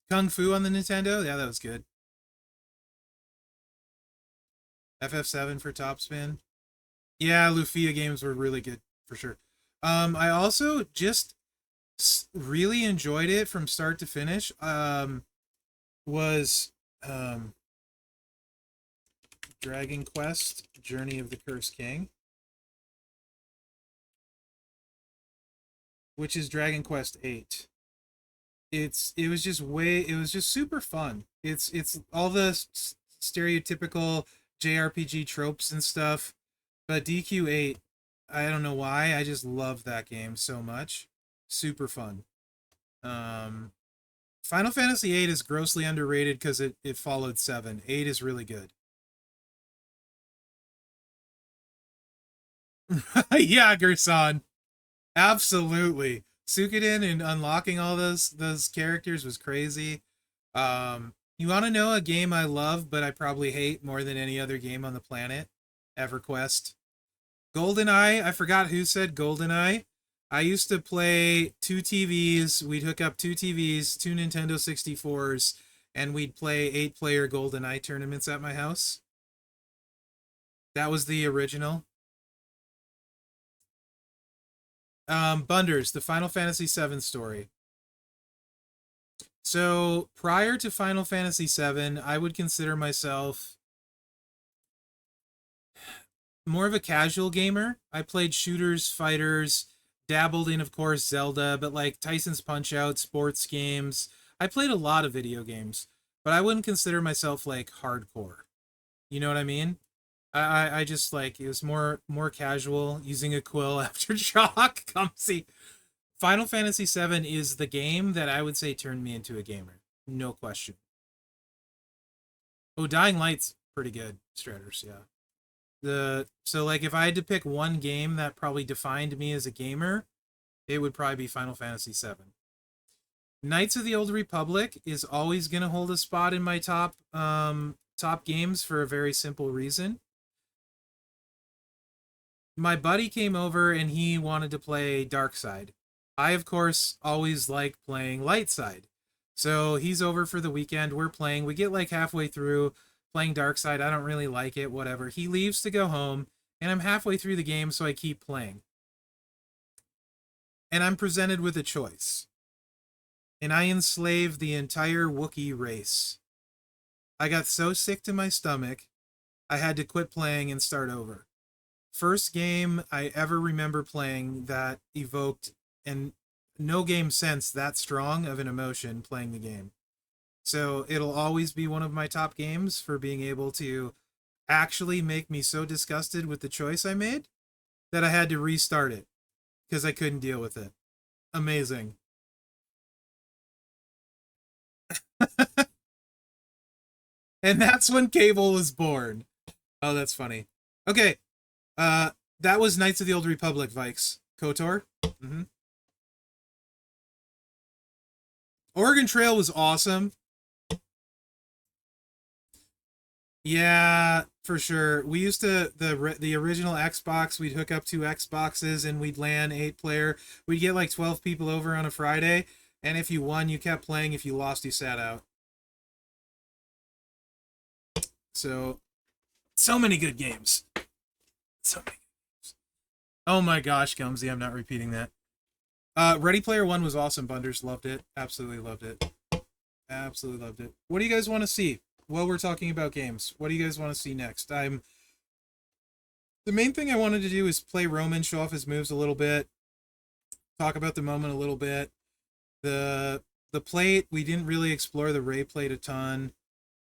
Kung Fu on the Nintendo? Yeah, that was good. FF7 for Topspin. Yeah, Lufia games were really good for sure. I also just really enjoyed it from start to finish. Was Dragon Quest: Journey of the Cursed King, which is Dragon Quest 8. It was just super fun. It's all the stereotypical JRPG tropes and stuff, but DQ8, I don't know why, I just love that game so much. Super fun. Um Final Fantasy 8 is grossly underrated because it followed 7. 8 is really good. Yeah, Gerson. Absolutely. Suikoden and unlocking all those characters was crazy. You want to know a game I love, but I probably hate more than any other game on the planet? EverQuest. GoldenEye. I forgot who said GoldenEye. I used to play 2 TVs. We'd hook up 2 TVs, 2 Nintendo 64s, and we'd play 8-player GoldenEye tournaments at my house. That was the original. Bunders, the Final Fantasy VII story. So prior to Final Fantasy VII, I would consider myself more of a casual gamer. I played shooters, fighters, dabbled in, of course, Zelda, but like Tyson's Punch Out, sports games. I played a lot of video games, but I wouldn't consider myself like hardcore. You know what I mean? I just like it was more casual, using a quill after chalk. Come see. Final Fantasy VII is the game that I would say turned me into a gamer. No question. Oh, Dying Light's pretty good, Stratters, yeah. So like if I had to pick one game that probably defined me as a gamer, it would probably be Final Fantasy VII. Knights of the Old Republic is always gonna hold a spot in my top games for a very simple reason. My buddy came over and he wanted to play Dark Side. I, of course, always like playing Light Side. So he's over for the weekend. We're playing. We get like halfway through playing Dark Side. I don't really like it, whatever. He leaves to go home, and I'm halfway through the game, so I keep playing. And I'm presented with a choice. And I enslave the entire Wookiee race. I got so sick to my stomach, I had to quit playing and start over. First game I ever remember playing that evoked, and no game since, that strong of an emotion playing the game. So it'll always be one of my top games for being able to actually make me so disgusted with the choice I made that I had to restart it because I couldn't deal with it. Amazing. And that's when Cable was born. Oh, that's funny. Okay, uh, that was Knights of the Old Republic, Vikes. KOTOR. Mm-hmm. Oregon Trail was awesome. Yeah, for sure. We used to the original Xbox. We'd hook up two Xboxes and we'd LAN 8-player. We'd get like 12 people over on a Friday, and if you won, you kept playing. If you lost, you sat out. So many good games. So many games. Oh my gosh, Gumsy, I'm not repeating that. Ready Player One was awesome. Bunders loved it. Absolutely loved it. Absolutely loved it. What do you guys want to see? While we're talking about games, what do you guys want to see next? The main thing I wanted to do is play Roman, show off his moves a little bit, talk about the moment a little bit. The plate, we didn't really explore the Ray plate a ton,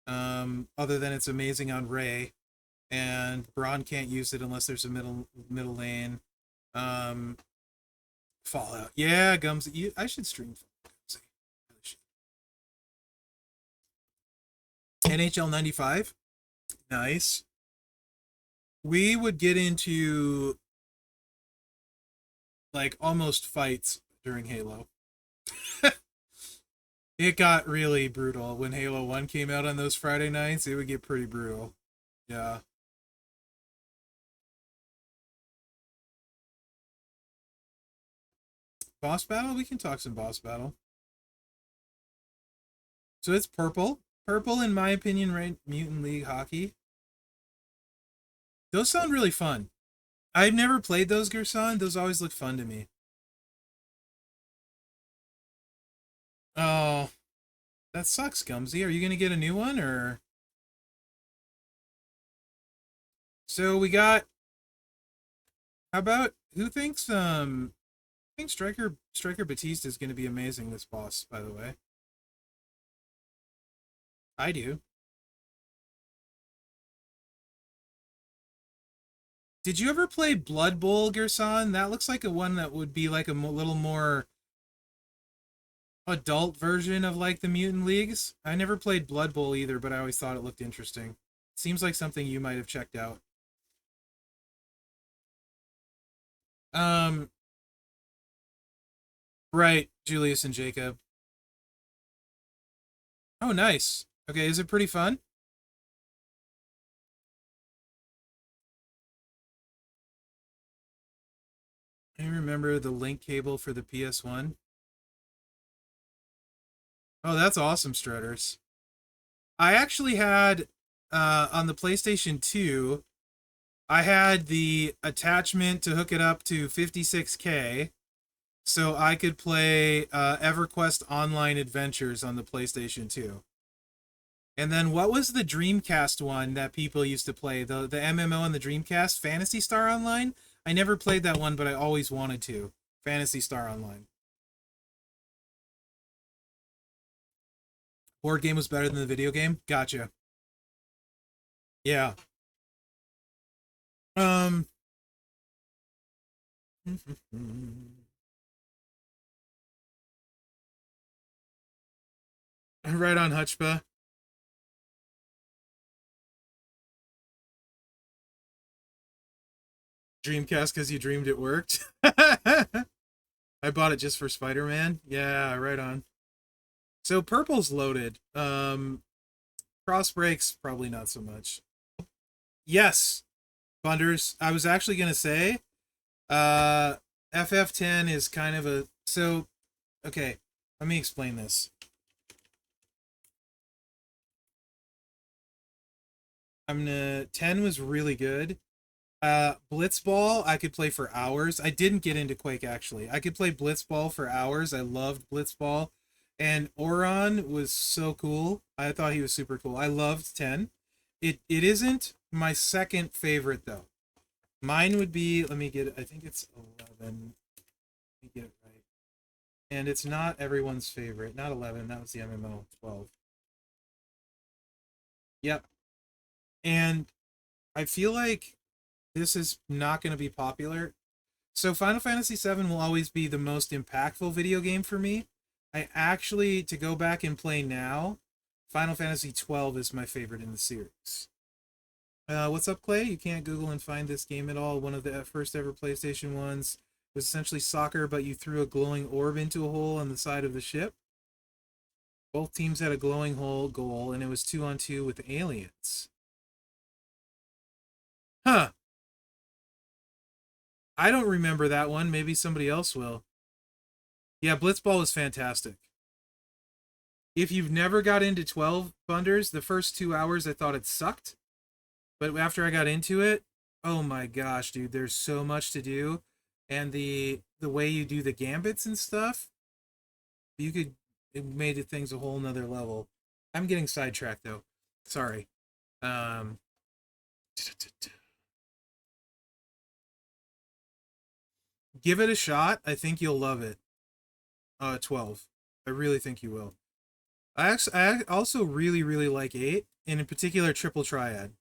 other than it's amazing on Ray, and Braun can't use it unless there's a middle lane. Fallout, yeah, Gums. I should stream Gumsy. NHL 95, nice. We would get into like almost fights during Halo. It got really brutal when Halo 1 came out on those Friday nights. It would get pretty brutal. Yeah. Boss battle? We can talk some boss battle. So it's purple. Purple, in my opinion, right? Mutant League Hockey. Those sound really fun. I've never played those, Gerson. Those always look fun to me. Oh, that sucks, Gumsy. Are you gonna get a new one, or? So we got. How about who thinks I think Striker Batista is gonna be amazing this boss, by the way. I do. Did you ever play Blood Bowl, Gerson? That looks like a one that would be like a little more adult version of like the Mutant Leagues. I never played Blood Bowl either, but I always thought it looked interesting. Seems like something you might have checked out. Um, right, Julius and Jacob. Oh, nice. Okay, is it pretty fun? I remember the link cable for the PS1. Oh, that's awesome, Strutters. I actually had on the PlayStation 2, I had the attachment to hook it up to 56K so I could play EverQuest Online Adventures on the PlayStation 2. And then what was the Dreamcast one that people used to play? The MMO on the Dreamcast, Fantasy Star Online? I never played that one, but I always wanted to. Fantasy Star Online. Board game was better than the video game? Gotcha. Yeah. Um right on, Hutchba. Dreamcast because you dreamed it worked. I bought it just for Spider-Man. Yeah, right on. So purple's loaded. Cross breaks probably not so much. Yes, Bunders. I was actually gonna say, FF10 is kind of a okay. Let me explain this. I'm gonna 10 was really good. Blitzball, I could play for hours. I didn't get into Quake actually. I could play Blitzball for hours. I loved Blitzball. And Oron was so cool. I thought he was super cool. I loved 10. It isn't my second favorite though. Mine would be, let me get it. I think it's 11. Let me get it right. And it's not everyone's favorite. Not 11. That was the MMO. 12. Yep. And I feel like this is not going to be popular. So Final Fantasy VII will always be the most impactful video game for me. I actually, to go back and play now, Final Fantasy 12 is my favorite in the series. What's up, Clay? You can't Google and find this game at all. One of the first ever PlayStation ones. It was essentially soccer, but you threw a glowing orb into a hole on the side of the ship. Both teams had a glowing hole goal, and it was 2-on-2 with aliens. Huh. I don't remember that one. Maybe somebody else will. Yeah, Blitzball was fantastic. If you've never got into 12 Bunders, the first 2 hours I thought it sucked. But after I got into it, oh my gosh, dude, there's so much to do. And the way you do the gambits and stuff, it made things a whole nother level. I'm getting sidetracked though. Sorry. Um Give it a shot. I think you'll love it. 12. I really think you will. I also really, really like 8, and in particular Triple Triad.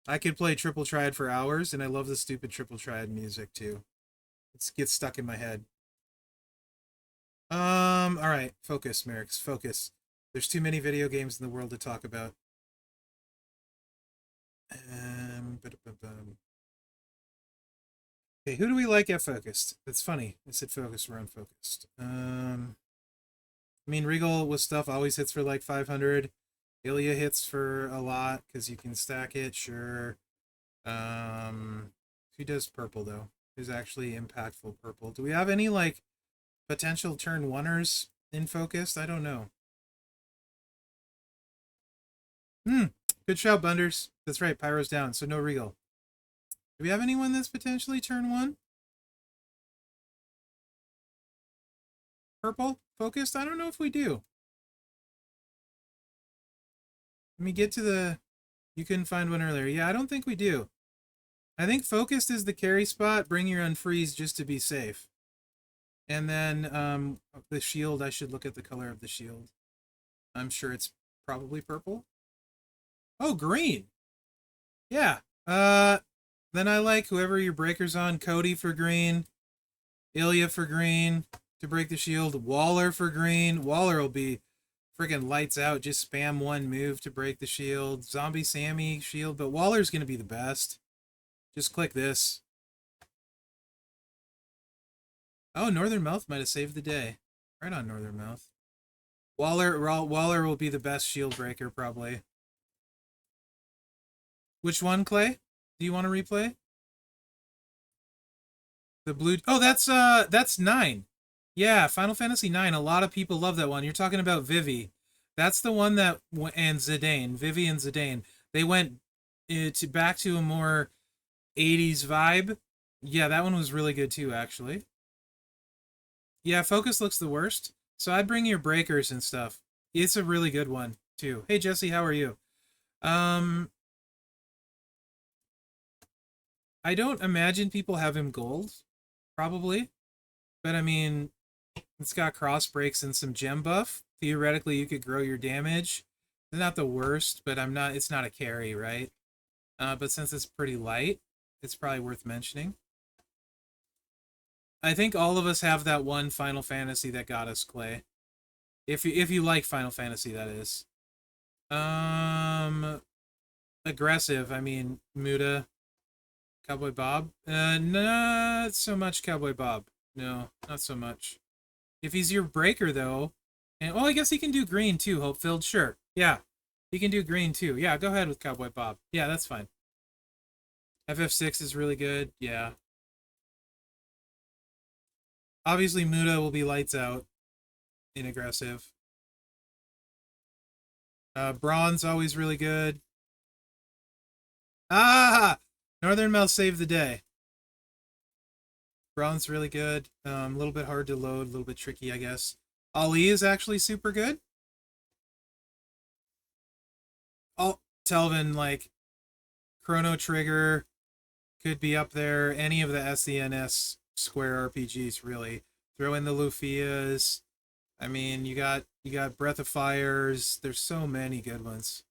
I could play Triple Triad for hours, and I love the stupid Triple Triad music too. It gets stuck in my head. All right, focus, Merrick's, focus. There's too many video games in the world to talk about. Okay, who do we like at focused? That's funny. I said focused, we're unfocused. I mean, Regal with stuff always hits for like 500. Ilya hits for a lot because you can stack it, sure. Who does purple though? Who's actually impactful purple? Do we have any like potential turn oneers in focused? I don't know. Good shout, Bunders. That's right, Pyro's down, so no Regal. Do we have anyone that's potentially turn 1? Purple? Focused? I don't know if we do. Let me get to the... You couldn't find one earlier. Yeah, I don't think we do. I think focused is the carry spot. Bring your unfreeze just to be safe. And then the shield, I should look at the color of the shield. I'm sure it's probably purple. Oh, green. Yeah. Then I like whoever your breaker's on. Cody for green. Ilya for green to break the shield. Waller for green. Waller will be freaking lights out. Just spam one move to break the shield. Zombie Sammy shield. But Waller's going to be the best. Just click this. Oh, Northern Mouth might have saved the day. Right on, Northern Mouth. Waller will be the best shield breaker, probably. Which one, Clay? Do you want to replay? The blue... Oh, that's 9. Yeah, Final Fantasy 9. A lot of people love that one. You're talking about Vivi. That's the one that... And Zidane. Vivi and Zidane. They went back to a more 80s vibe. Yeah, that one was really good too, actually. Yeah, Focus looks the worst. So I'd bring your breakers and stuff. It's a really good one, too. Hey, Jesse, how are you? I don't imagine people have him gold. Probably. But, I mean, it's got cross breaks and some gem buff. Theoretically, you could grow your damage. It's not the worst, but it's not a carry, right? But since it's pretty light, it's probably worth mentioning. I think all of us have that one Final Fantasy that got us, Clay. If you like Final Fantasy, that is. Aggressive, I mean, Muda. Cowboy Bob? Not so much Cowboy Bob. No, not so much. If he's your breaker, though... And, well, I guess he can do green, too, Hope-filled. Sure. Yeah. He can do green, too. Yeah, go ahead with Cowboy Bob. Yeah, that's fine. FF6 is really good. Yeah. Obviously, Muda will be lights out in aggressive. Bronze, always really good. Ah! Northern Mouth saved the day. Bronze really good. A little bit hard to load, a little bit tricky, I guess. Ali is actually super good. Oh, Telvin, like, Chrono Trigger could be up there. Any of the SENS Square RPGs, really. Throw in the Lufias. I mean, you got Breath of Fires. There's so many good ones.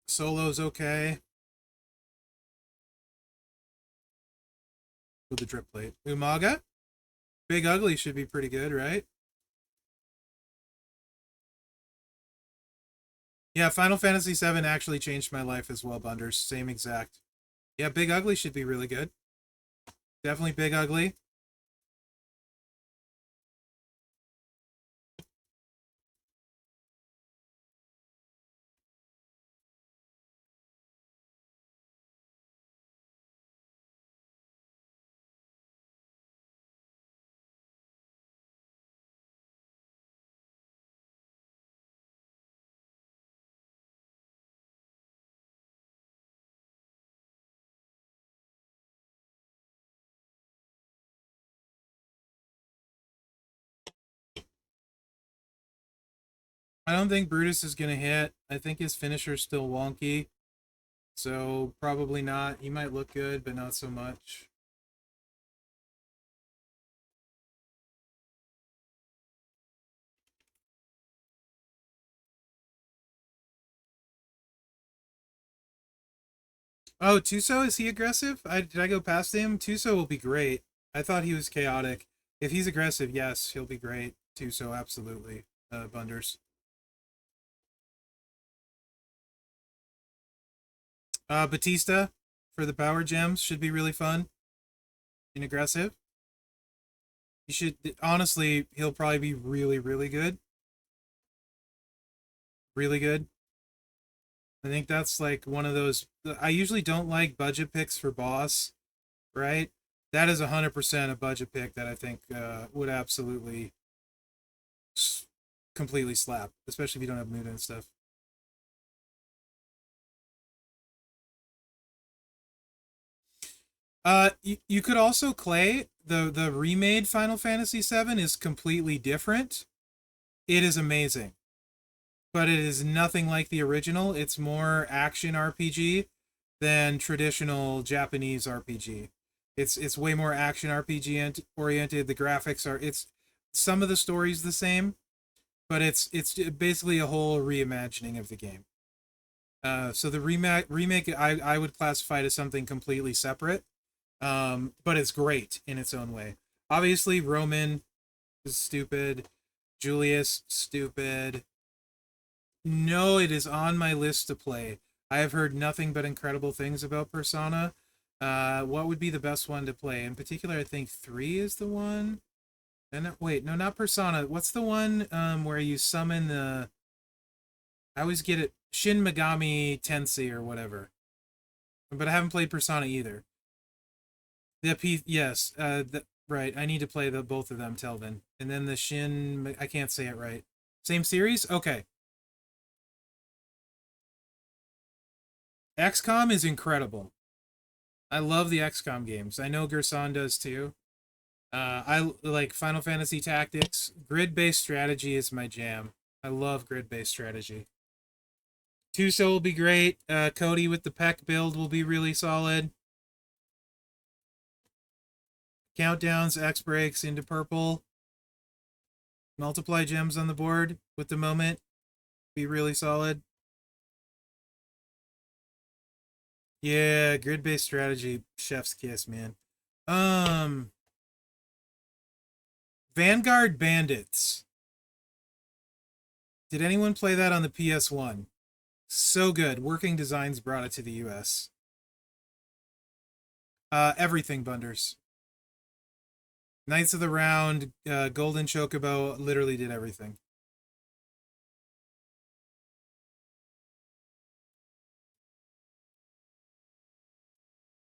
Solo's okay. With the drip plate. Umaga? Big Ugly should be pretty good, right? Yeah, Final Fantasy VII actually changed my life as well, Bunders. Same exact. Yeah, Big Ugly should be really good. Definitely big ugly. I don't think Brutus is gonna hit. I think his finisher's still wonky. So probably not. He might look good, but not so much. Oh, Tuso, is he aggressive? Did I go past him? Tuso will be great. I thought he was chaotic. If he's aggressive, yes, he'll be great. Tuso, absolutely. Bunders. Batista for the power gems should be really fun and aggressive. You should, honestly, he'll probably be really, really good. Really good. I think that's like one of those. I usually don't like budget picks for boss, right? That is 100% a budget pick that I think would absolutely completely slap, especially if you don't have mood and stuff. You could also Clay. The remade Final Fantasy VII is completely different. It is amazing, but it is nothing like the original. It's more action RPG than traditional Japanese RPG. It's way more action RPG oriented. The graphics are it's some of the stories the same, but it's basically a whole reimagining of the game. So the remake I would classify it as something completely separate, but it's great in its own way. Obviously, Roman is stupid. Julius stupid. No, it is on my list to play. I have heard nothing but incredible things about Persona. What would be the best one to play? In particular, I think 3 is the one. And wait, no, not Persona. What's the one where you summon the? I always get it Shin Megami Tensei or whatever. But I haven't played Persona either. Yes, right. I need to play the both of them, Telvin. And then the Shin, I can't say it right. Same series? Okay. XCOM is incredible. I love the XCOM games. I know Gerson does too. I like Final Fantasy Tactics. Grid-based strategy is my jam. I love grid-based strategy. Tuso will be great. Cody with the Peck build will be really solid. Countdowns, X breaks into purple. Multiply gems on the board with the moment. Be really solid. Yeah, grid-based strategy, chef's kiss, man. Um, Vanguard Bandits. Did anyone play that on the PS1? So good. Working Designs brought it to the US. Everything Bunders. Knights of the Round, Golden Chocobo, literally did everything.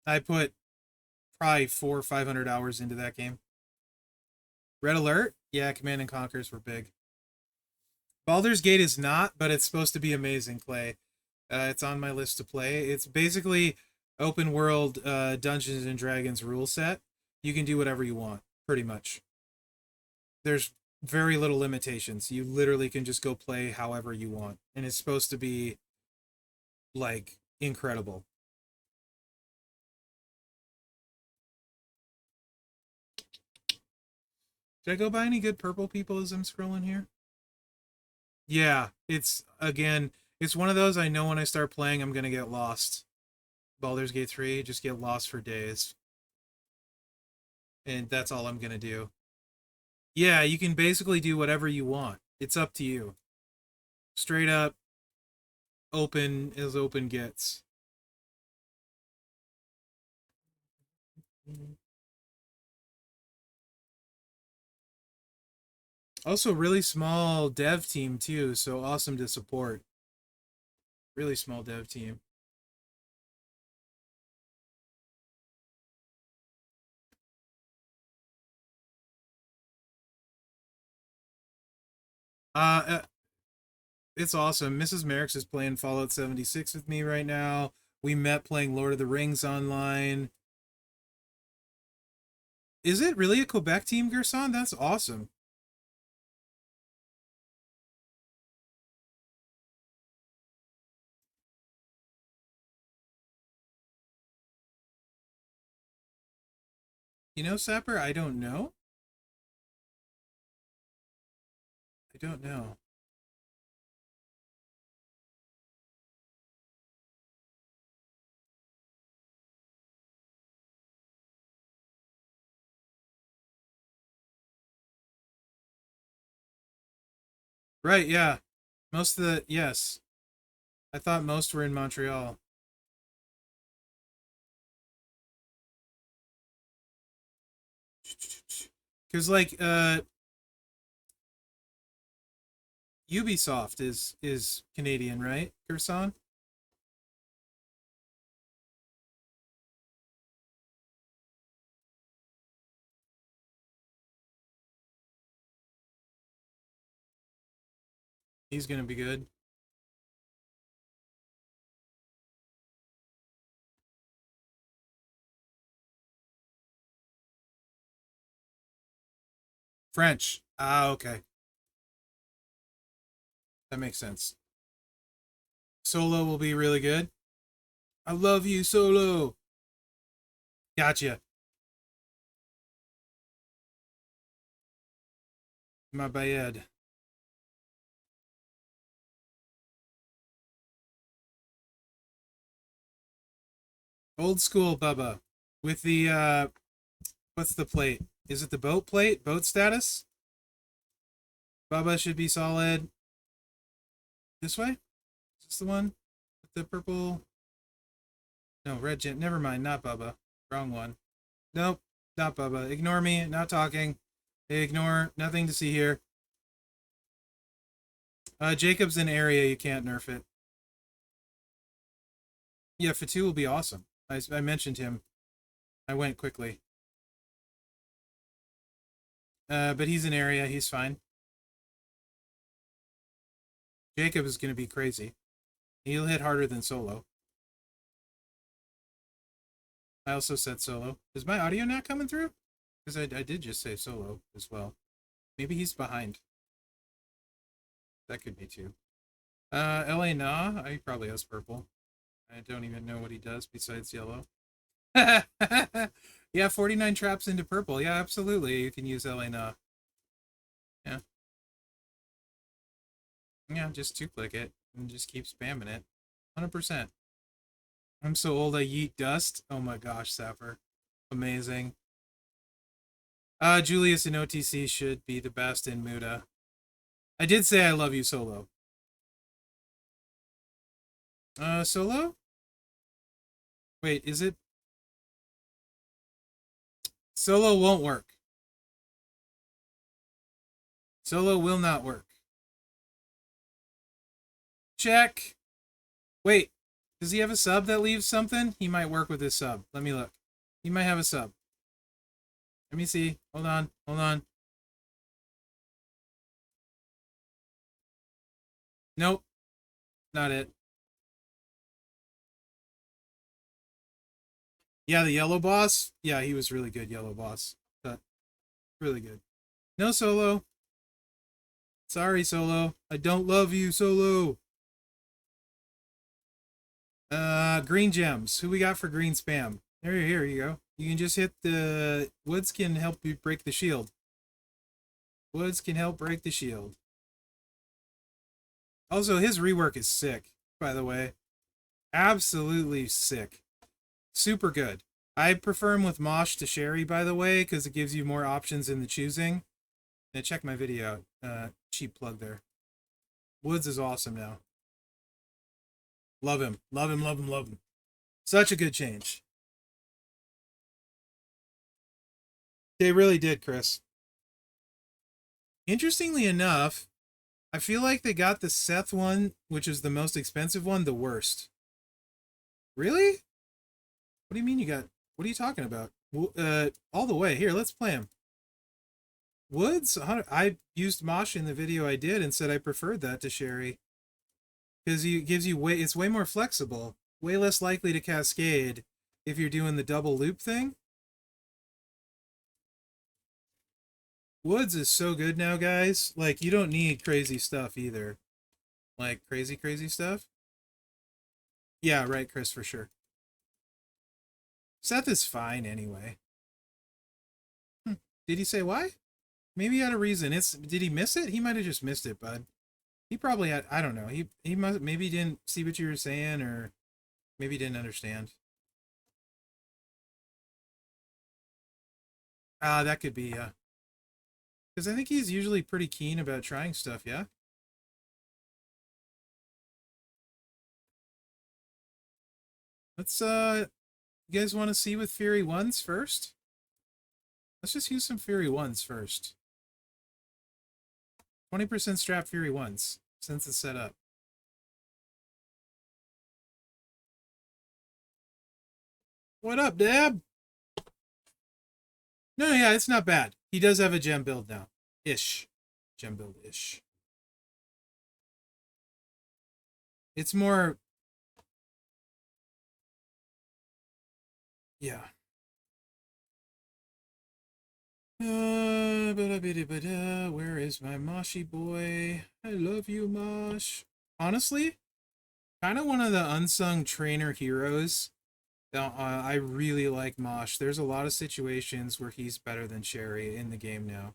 I put probably 400 or 500 hours into that game. Red Alert? Yeah, Command and Conquers were big. Baldur's Gate is not, but it's supposed to be amazing, Clay. It's on my list to play. It's basically open world Dungeons and Dragons rule set. You can do whatever you want, pretty much. There's very little limitations. You literally can just go play however you want, and it's supposed to be like incredible. Did I go by any good purple people as I'm scrolling here? Yeah, it's again, it's one of those I know when I start playing I'm gonna get lost. Baldur's Gate 3, just get lost for days. And that's all I'm gonna do. Yeah, you can basically do whatever you want. It's up to you. Straight up open as open gets. Also, really small dev team too, so awesome to support. Really small dev team. Uh, it's awesome. Mrs. Merrick's is playing Fallout 76 with me right now. We met playing Lord of the Rings online. Is it really a Quebec team, Gerson? That's awesome. You know, Sapper, I don't know. I don't know. Right, yeah. Most of the, yes. I thought most were in Montreal. Because, like, Ubisoft is Canadian, right, Gerson? He's gonna be good. French. Ah, okay. That makes sense. Solo will be really good. I love you, Solo. Gotcha. My bad. Old school Bubba. With the, what's the plate? Is it the boat plate? Boat status? Bubba should be solid. This way? Is this the one? With the purple? No, red gem. Never mind, not Bubba. Wrong one. Nope, not Bubba. Ignore me, not talking. Ignore, nothing to see here. Jacob's an area, you can't nerf it. Yeah, Fatu will be awesome. I mentioned him. I went quickly. But he's an area, he's fine. Jacob is going to be crazy. He'll hit harder than Solo. I also said Solo. Is my audio not coming through? Because I did just say Solo as well. Maybe he's behind. That could be too. LA Nah, he probably has purple. I don't even know what he does besides yellow. Yeah, 49 traps into purple. Yeah, absolutely. You can use LA Nah. Yeah. Yeah, just two-click it and just keep spamming it. 100%. I'm so old I yeet dust. Oh my gosh, Sapper. Amazing. Julius and OTC should be the best in Muda. I did say I love you, Solo. Solo? Wait, is it? Solo won't work. Solo will not work. Check. Wait, does he have a sub that leaves something? He might work with his sub. Let me look. He might have a sub. Let me see. Hold on. Hold on. Nope. Not it. Yeah, the yellow boss. Yeah, he was really good, yellow boss. But really good. No Solo. Sorry, Solo. I don't love you, Solo. Green gems. Who we got for green spam? Here you go. You can just hit the woods can help you break the shield. Woods can help break the shield. Also, his rework is sick, by the way. Absolutely sick. Super good. I prefer him with Mosh to Sherry, by the way, because it gives you more options in the choosing. And check my video out. Cheap plug there. Woods is awesome now. Love him. Love him, love him, love him. Such a good change. They really did, Chris. Interestingly enough, I feel like they got the Seth one, which is the most expensive one, the worst. Really? What do you mean you got... What are you talking about? All the way. Here, let's play him. Woods? I used Mosh in the video I did and said I preferred that to Sherry. Because it gives you way... It's way more flexible. Way less likely to cascade if you're doing the double loop thing. Woods is so good now, guys. Like, you don't need crazy stuff either. Like, crazy stuff. Yeah, right, Chris, for sure. Seth is fine anyway. Did he say why? Maybe he had a reason. Did he miss it? He might have just missed it, bud. He probably had... I don't know. He must... Maybe he didn't see what you were saying, or maybe he didn't understand. That could be, yeah. Because I think he's usually pretty keen about trying stuff, yeah? Let's, you guys want to see with Fury 1s first? Let's just use some Fury 1s first. 20% strap Fury 1s, since it's set up. What up, Dab? No, yeah, it's not bad. He does have a gem build now. Ish. Gem build-ish. It's more... Yeah. Where is my Moshy boy? I love you, Mosh. Honestly, kind of one of the unsung trainer heroes. I really like Mosh. There's a lot of situations where he's better than Sherry in the game now.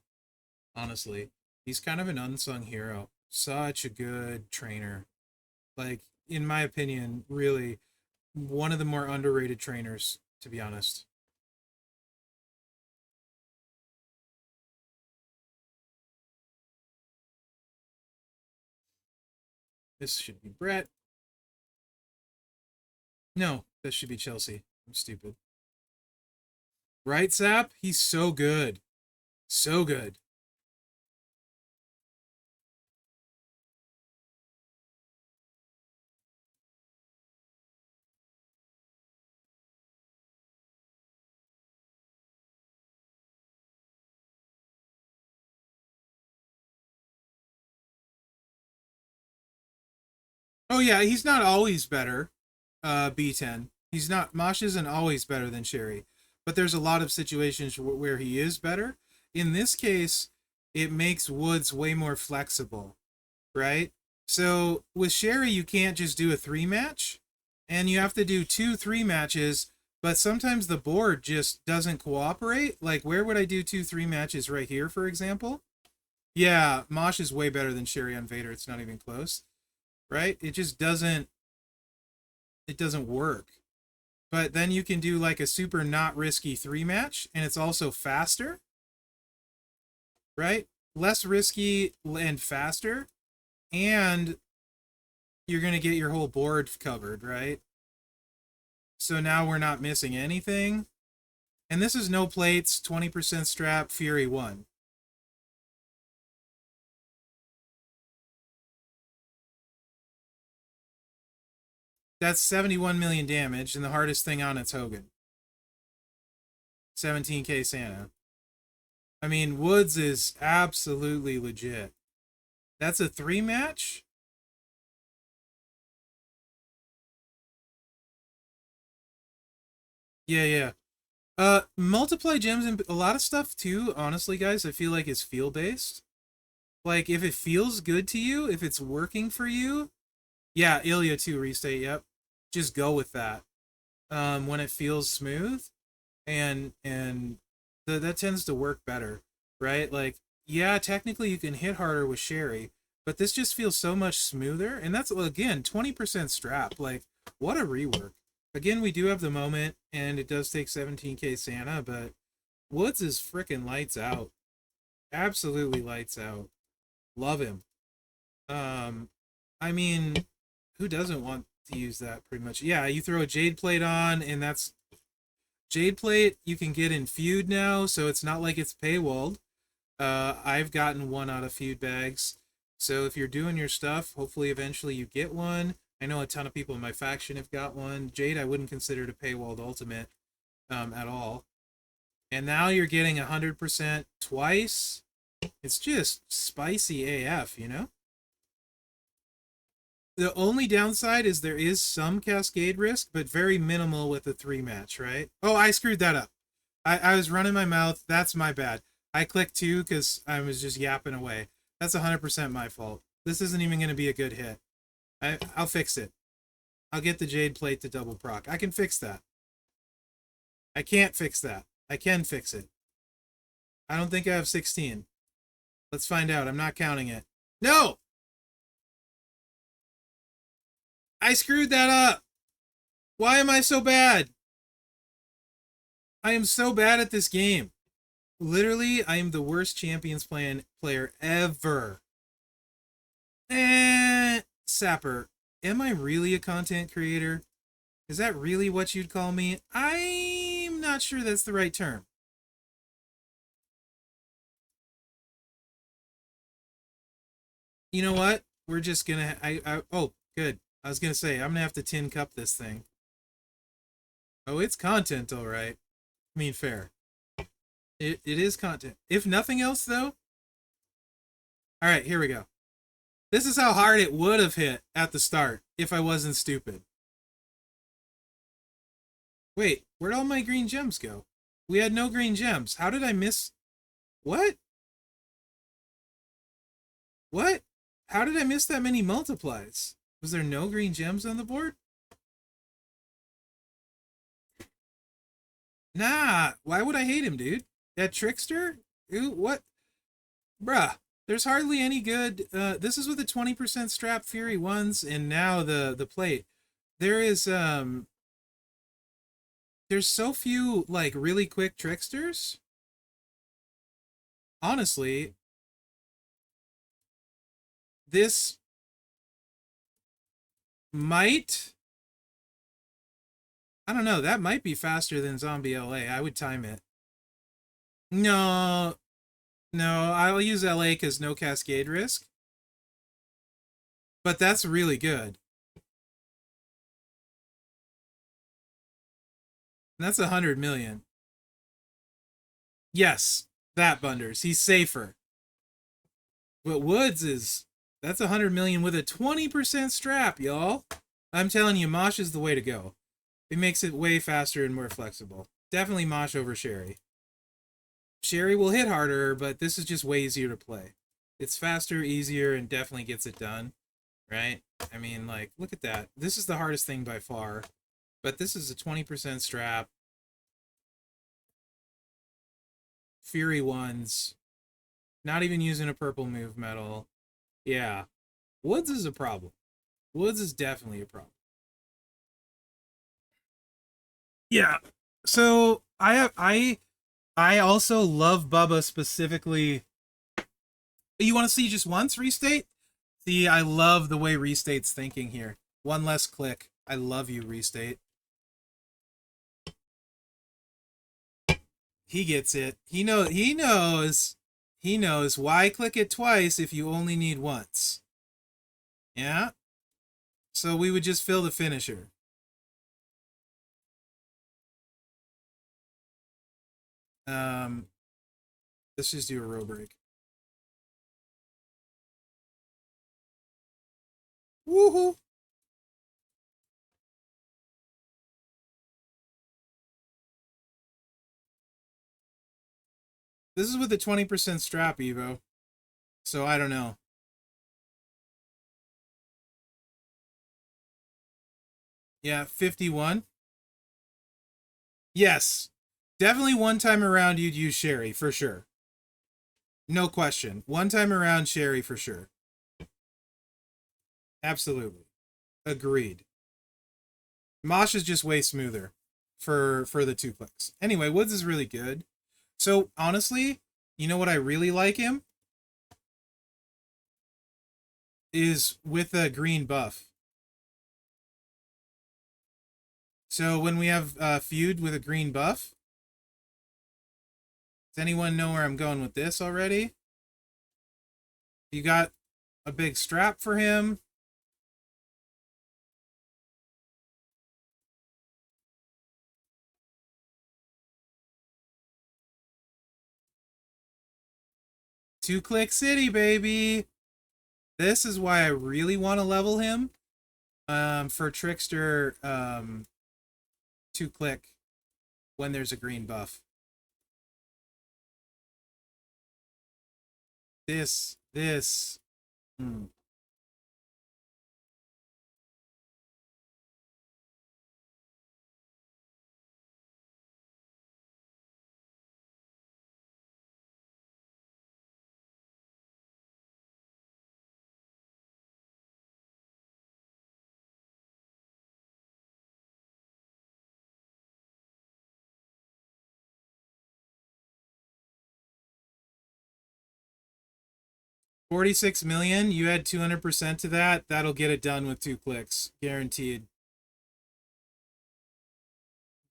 Honestly, he's kind of an unsung hero. Such a good trainer. Like, in my opinion, really one of the more underrated trainers, to be honest. This should be Brett. No, this should be Chelsea. I'm stupid. Right, Zap? He's so good. So good. Oh yeah, he's not always better. B10. He's not... Mosh isn't always better than Sherry, but there's a lot of situations where he is better. In this case, it makes Woods way more flexible, right? So with Sherry, you can't just do a 3-match, and you have to do 2 3-matches, but sometimes the board just doesn't cooperate. Like, where would I do 2 3-matches? Right here, for example? Yeah, Mosh is way better than Sherry on Vader. It's not even close, right? It just doesn't... It doesn't work. But then you can do like a super not risky 3-match, and it's also faster, right? Less risky and faster, and you're going to get your whole board covered, right? So now we're not missing anything. And this is no plates, 20% strap, Fury 1. That's 71 million damage, and the hardest thing on it's Hogan. 17k Santa. I mean, Woods is absolutely legit. That's a 3-match? Yeah. Multiply gems and a lot of stuff too, honestly, guys, I feel like is feel-based. Like, if it feels good to you, if it's working for you, yeah, Ilya 2 restate, yep. Just go with that. When it feels smooth, and that tends to work better, right? Like, yeah, technically you can hit harder with Sherry, but this just feels so much smoother, and that's, again, 20% strap. Like, what a rework. Again, we do have the moment, and it does take 17k Santa, but Woods is freaking lights out. Absolutely lights out. Love him. I mean, who doesn't want to use that, pretty much? Yeah, you throw a Jade Plate on, and that's... Jade Plate you can get in Feud now, so it's not like it's paywalled. I've gotten one out of feud bags. So if you're doing your stuff, hopefully eventually you get one. I know a ton of people in my faction have got one. Jade, I wouldn't consider to paywalled ultimate at all. And now you're getting 100% twice. It's just spicy AF, you know? The only downside is there is some cascade risk, but very minimal with a 3-match, right? Oh, I screwed that up. I was running my mouth. That's my bad. I clicked 2 because I was just yapping away. That's 100% my fault. This isn't even going to be a good hit. I'll fix it. I'll get the Jade Plate to double proc. I can fix that. I can't fix that. I can fix it. I don't think I have 16. Let's find out. I'm not counting it. No! I screwed that up. Why am I so bad? I am so bad at this game. Literally, I am the worst Champions player ever. Sapper, am I really a content creator? Is that really what you'd call me? I'm not sure that's the right term. You know what? We're just gonna... oh, good. I was gonna say, I'm gonna have to tin cup this thing. Oh, it's content, all right. I mean, fair. It is content. If nothing else, though... Alright, here we go. This is how hard it would have hit at the start if I wasn't stupid. Wait, where'd all my green gems go? We had no green gems. How did I miss... What? What? How did I miss that many multiplies? Was there no green gems on the board? Nah, why would I hate him, dude? That trickster? Ooh, what? Bruh, there's hardly any good... this is with the 20% strap Fury 1s, and now the plate. There is, there's so few, like, really quick tricksters. Honestly, this might... I don't know, that might be faster than Zombie LA. I would time it. No, I'll use LA because no cascade risk. But that's really good. That's 100 million. Yes, that Bunders. He's safer. But Woods is... That's 100 million with a 20% strap, y'all. I'm telling you, Mosh is the way to go. It makes it way faster and more flexible. Definitely Mosh over Sherry. Sherry will hit harder, but this is just way easier to play. It's faster, easier, and definitely gets it done. Right? I mean, like, look at that. This is the hardest thing by far. But this is a 20% strap. Fury 1s. Not even using a purple move metal. Yeah. Woods is a problem. Woods is definitely a problem. Yeah. So I also love Bubba specifically. You want to see just once restate? See, I love the way restate's thinking here. One less click. I love you, restate. He gets it. He knows why click it twice if you only need once. Yeah? So we would just fill the finisher. Let's just do a row break. Woohoo! This is with the 20% strap, Evo. So I don't know. Yeah, 51. Yes. Definitely one time around you'd use Sherry, for sure. No question. One time around Sherry, for sure. Absolutely. Agreed. Mosh is just way smoother for the 2 clicks. Anyway, Woods is really good. So, honestly, you know what I really like him? Is with a green buff. So when we have feud with a green buff, Does anyone know where I'm going with this already? You got a big strap for him. Two-click city, baby. This is why I really want to level him. For Trickster, two-click when there's a green buff. This. Hmm. $46 million. You add 200% to that. That'll get it done with 2 clicks, guaranteed.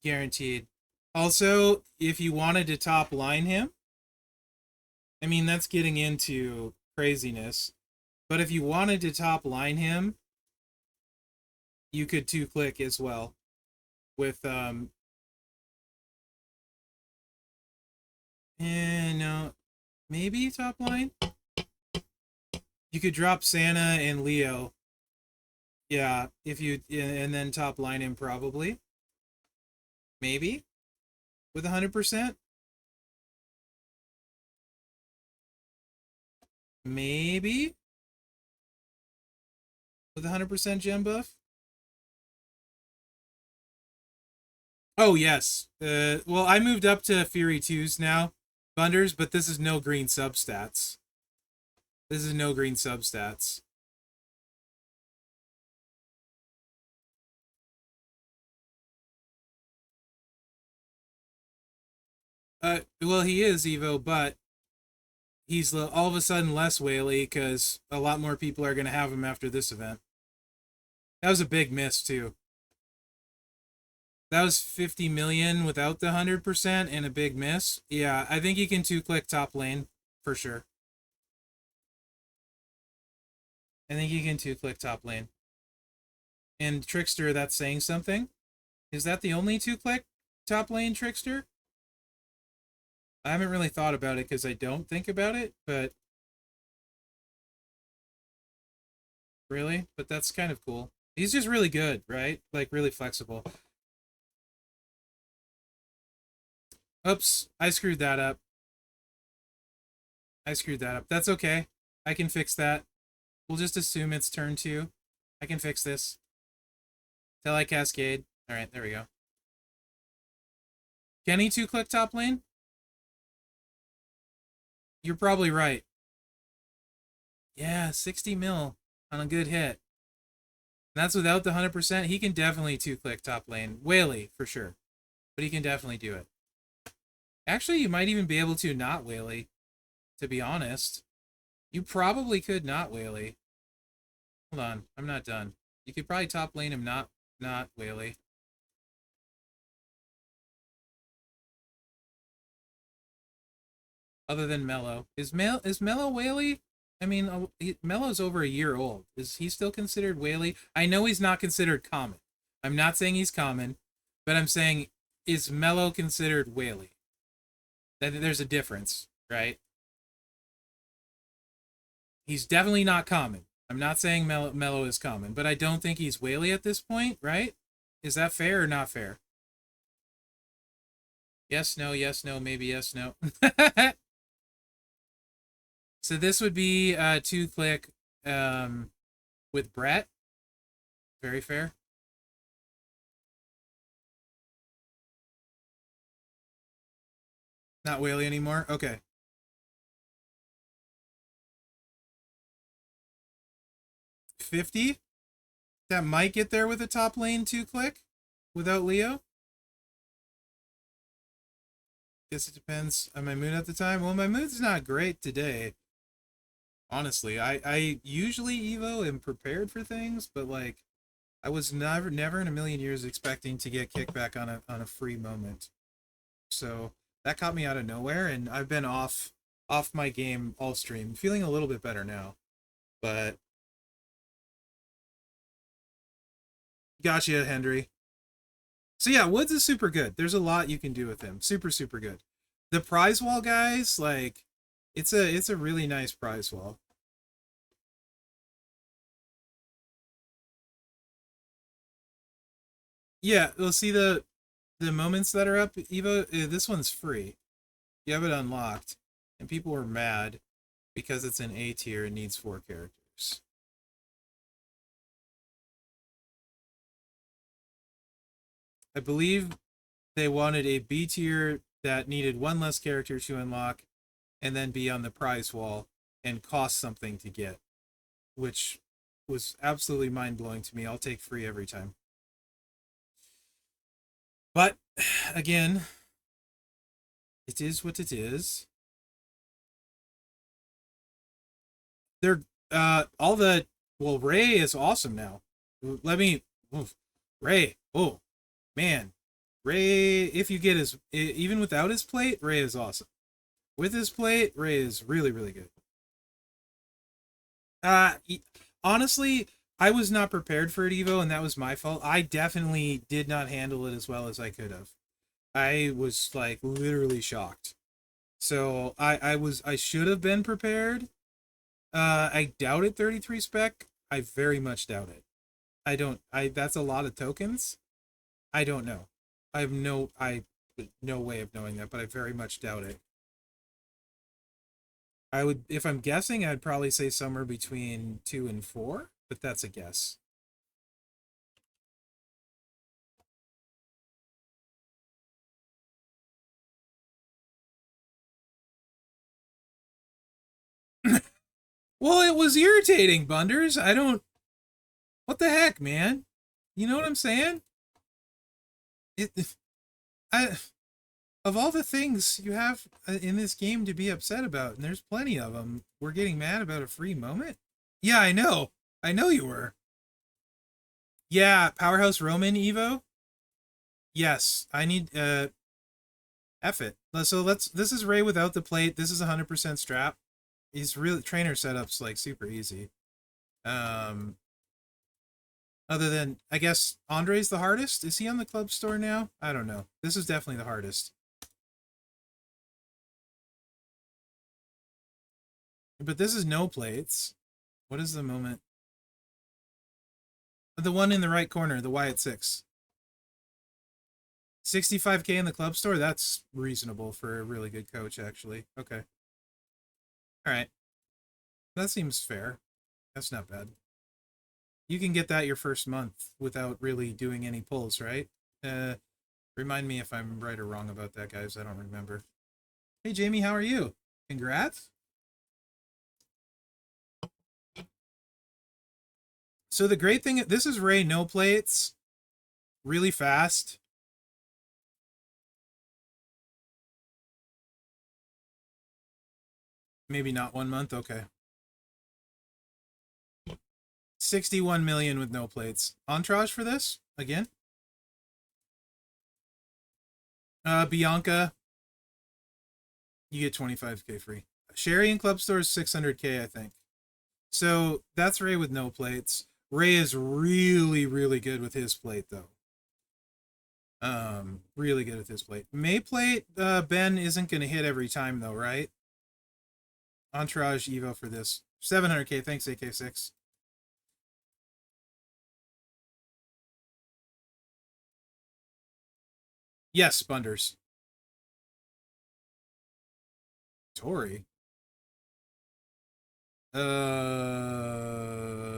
Guaranteed. Also, if you wanted to top line him, I mean that's getting into craziness. But if you wanted to top line him, you could 2-click as well with no, maybe top line. You could drop Santa and Leo. Yeah, if you and then top line him probably. Maybe with 100%. Maybe with 100% gem buff. Oh yes. Well, I moved up to Fury 2s now, Bunders, but this is no green substats. This is no green substats. Well, he is Evo, but he's all of a sudden less whaley because a lot more people are going to have him after this event. That was a big miss too. That was 50 million without the 100% and a big miss. Yeah, I think you can 2-click top lane for sure. I think you can 2-click top lane. And Trickster, that's saying something. Is that the only 2-click top lane Trickster? I haven't really thought about it because I don't think about it, but really? But that's kind of cool. He's just really good, right? Like, really flexible. Oops, I screwed that up. That's okay. I can fix that. We'll just assume it's turn 2. I can fix this. Till I cascade. Alright, there we go. Can he 2-click top lane? You're probably right. Yeah, 60 mil on a good hit. And that's without the 100%. He can definitely 2-click top lane. Whaley, for sure. But he can definitely do it. Actually, you might even be able to not Whaley, to be honest. You probably could not Whaley. Hold on, I'm not done. You could probably top lane him not Whaley. Other than Mello. Is Mello Whaley? I mean, Mello's over a year old. Is he still considered Whaley? I know he's not considered common. I'm not saying he's common, but I'm saying, is Mello considered Whaley? There's a difference, right? He's definitely not common. I'm not saying Mello is common, but I don't think he's Whaley at this point, right? Is that fair or not fair? Yes, no, maybe yes, no. So this would be 2-click with Brett. Very fair. Not Whaley anymore? Okay. $50? That might get there with a top lane 2-click without Leo. Guess it depends on my mood at the time. Well, my mood's not great today. Honestly, I usually Evo am prepared for things, but like I was never in a million years expecting to get kickback on a free moment. So That caught me out of nowhere, and I've been off my game all stream, feeling a little bit better now. But gotcha, Henry. So yeah, Woods is super good. There's a lot you can do with him. Super, super good. The prize wall guys, like, it's a really nice prize wall. Yeah, we'll see the moments that are up. Evo, this one's free. You have it unlocked, and people were mad because it's an A tier and needs 4 characters. I believe they wanted a B tier that needed 1 less character to unlock and then be on the prize wall and cost something to get, which was absolutely mind-blowing to me. I'll take free every time. But again, it is what it is. They're all the well, Ray is awesome now. Let me oof, Ray. Oh man, Ray. If you get his even without his plate, Ray is awesome. With his plate, Ray is really really good. Uh, Honestly, I was not prepared for it, Evo, and that was my fault. I definitely did not handle it as well as I could have. I was like literally shocked. So I should have been prepared. I doubt it 33 spec. I very much doubt it. I don't I That's a lot of tokens. I don't know. I no way of knowing that, but I very much doubt it. I would if I'm guessing I'd probably say somewhere between 2 and 4, but that's a guess. Well, it was irritating, Bunders. I don't what the heck, man? You know what I'm saying? It I of all the things you have in this game to be upset about, and there's plenty of them, we're getting mad about a free moment? Yeah, I know. I know you were. Yeah, Powerhouse Roman Evo? Yes, I need F it. So this is Ray without the plate. This is 100% strap. He's really trainer setup's like super easy. Um Other than I guess Andre's the hardest. Is he on the club store now? I don't know. This is definitely the hardest. But this is no plates. What is the moment? The one in the right corner, the Y at 6. 65k in the club store? That's reasonable for a really good coach, actually. Okay. Alright. That seems fair. That's not bad. You can get that your first month without really doing any pulls, right? Remind me if I'm right or wrong about that, guys. I don't remember. Hey, Jamie, how are you? Congrats. So the great thing, this is Ray no plates, really fast. Maybe not 1 month, okay. 61 million with no plates. Entourage for this, again. Bianca, you get 25k free. Sherry and Club Store is 600k, I think. So that's Ray with no plates. Ray is really, really good with his plate, though. Really good with his plate. May plate, Ben isn't going to hit every time, though, right? Entourage Evo for this. 700k, thanks, AK6. Yes, Bunders. Tori.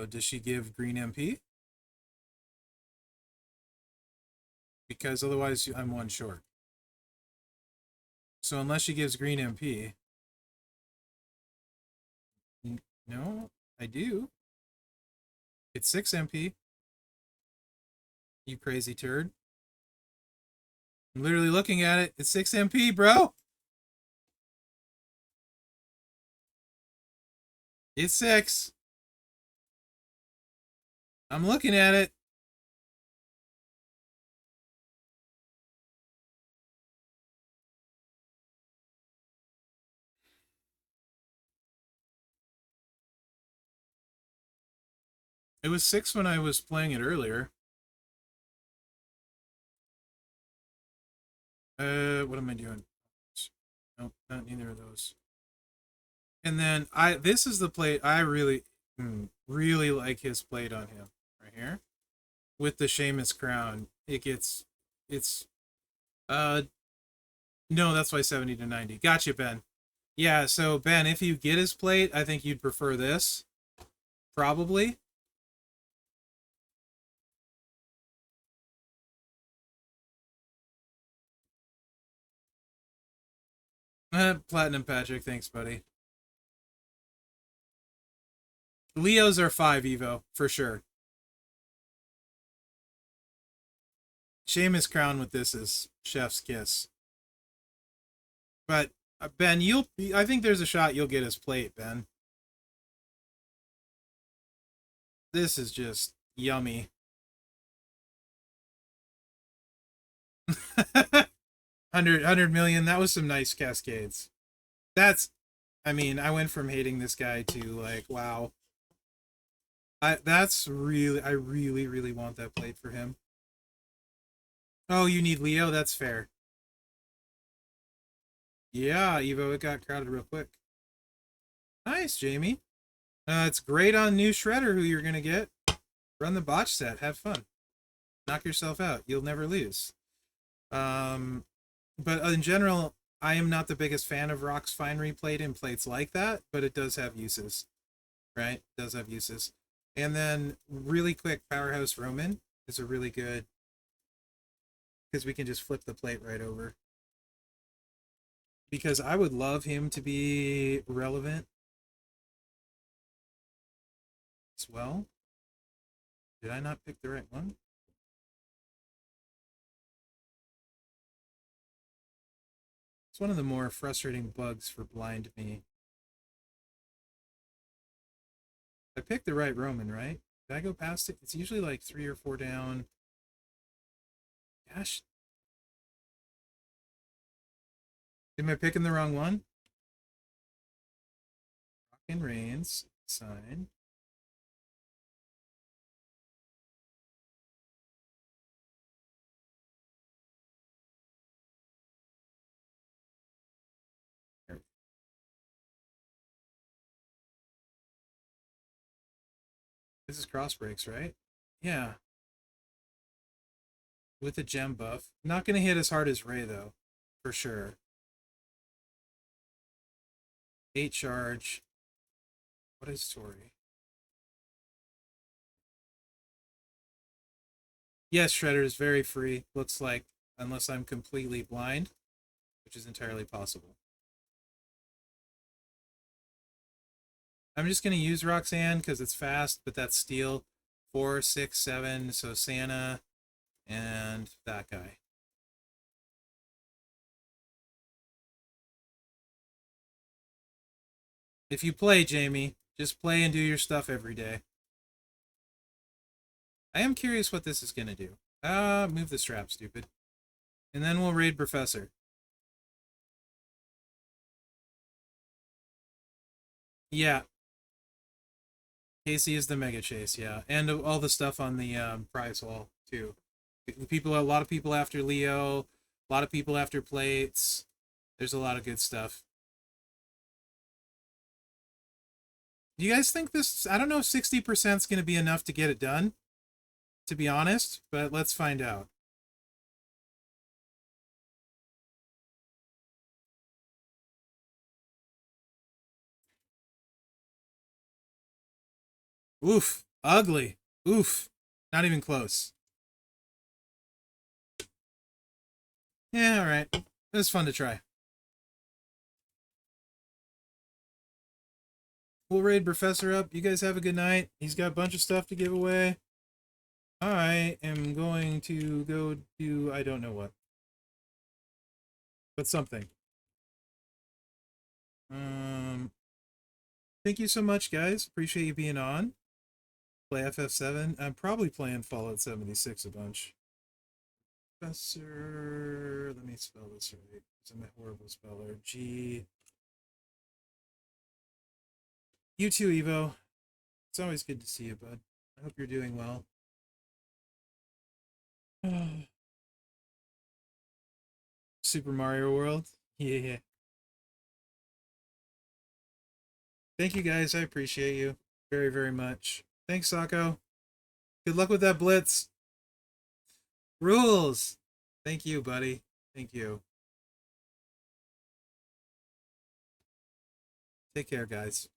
Does she give green MP? Because otherwise I'm 1 short. So unless she gives green MP. No, I do. It's 6 MP. You crazy turd. I'm literally looking at it. It's 6 MP, bro. It's 6. I'm looking at it. It was 6 when I was playing it earlier. What am I doing? Nope, not neither of those. And then this is the plate I really, really like his plate on him right here with the Seamus crown. It's uh no, that's why 70 to 90. Gotcha, Ben. Yeah, so Ben, if you get his plate, I think you'd prefer this, probably. Platinum Patrick, thanks, buddy. Leos are 5 Evo for sure. Seamus crown with this is chef's kiss. But Ben, I think there's a shot you'll get his plate, Ben. This is just yummy. 100 million. That was some nice cascades. I mean, I went from hating this guy to like, wow. I really, really want that plate for him. Oh, you need Leo? That's fair. Yeah, Evo, it got crowded real quick. Nice, Jamie. It's great on new Shredder who you're gonna get. Run the botch set. Have fun. Knock yourself out. You'll never lose. But in general, I am not the biggest fan of Rock's Finery plate in plates like that, but it does have uses. Right? It does have uses. And then really quick, Powerhouse Roman is a really good, because we can just flip the plate right over. Because I would love him to be relevant as well. Did I not pick the right one? It's one of the more frustrating bugs for blind me. I picked the right Roman, right? Did I go past it? It's usually like 3 or 4 down. Gosh. Am I picking the wrong one? Rockin' Reigns. Sign. This is cross breaks, right? Yeah. With a gem buff. Not going to hit as hard as Ray, though. For sure. 8 charge. What is Tori? Yes, Shredder is very free. Looks like, unless I'm completely blind, which is entirely possible. I'm just going to use Roxanne because it's fast, but that's steel. 4, 6, 7, so Santa and that guy. If you play, Jamie, just play and do your stuff every day. I am curious what this is going to do. Move the strap, stupid. And then we'll raid Professor. Yeah. Casey is the Mega Chase, yeah. And all the stuff on the prize wall, too. A lot of people after Leo, a lot of people after plates. There's a lot of good stuff. Do you guys think this? I don't know if 60% is going to be enough to get it done, to be honest, but let's find out. Oof. Ugly. Oof. Not even close. Yeah, alright. It was fun to try. We'll raid Professor up. You guys have a good night. He's got a bunch of stuff to give away. I am going to go do I don't know what. But something. Thank you so much, guys. Appreciate you being on. Play FF7. I'm probably playing Fallout 76 a bunch. Professor, let me spell this right. I'm a horrible speller. G. You too, Evo. It's always good to see you, bud. I hope you're doing well. Super Mario World. Yeah. Thank you guys. I appreciate you very, very much. Thanks, Sako. Good luck with that blitz. Rules. Thank you, buddy. Thank you. Take care, guys.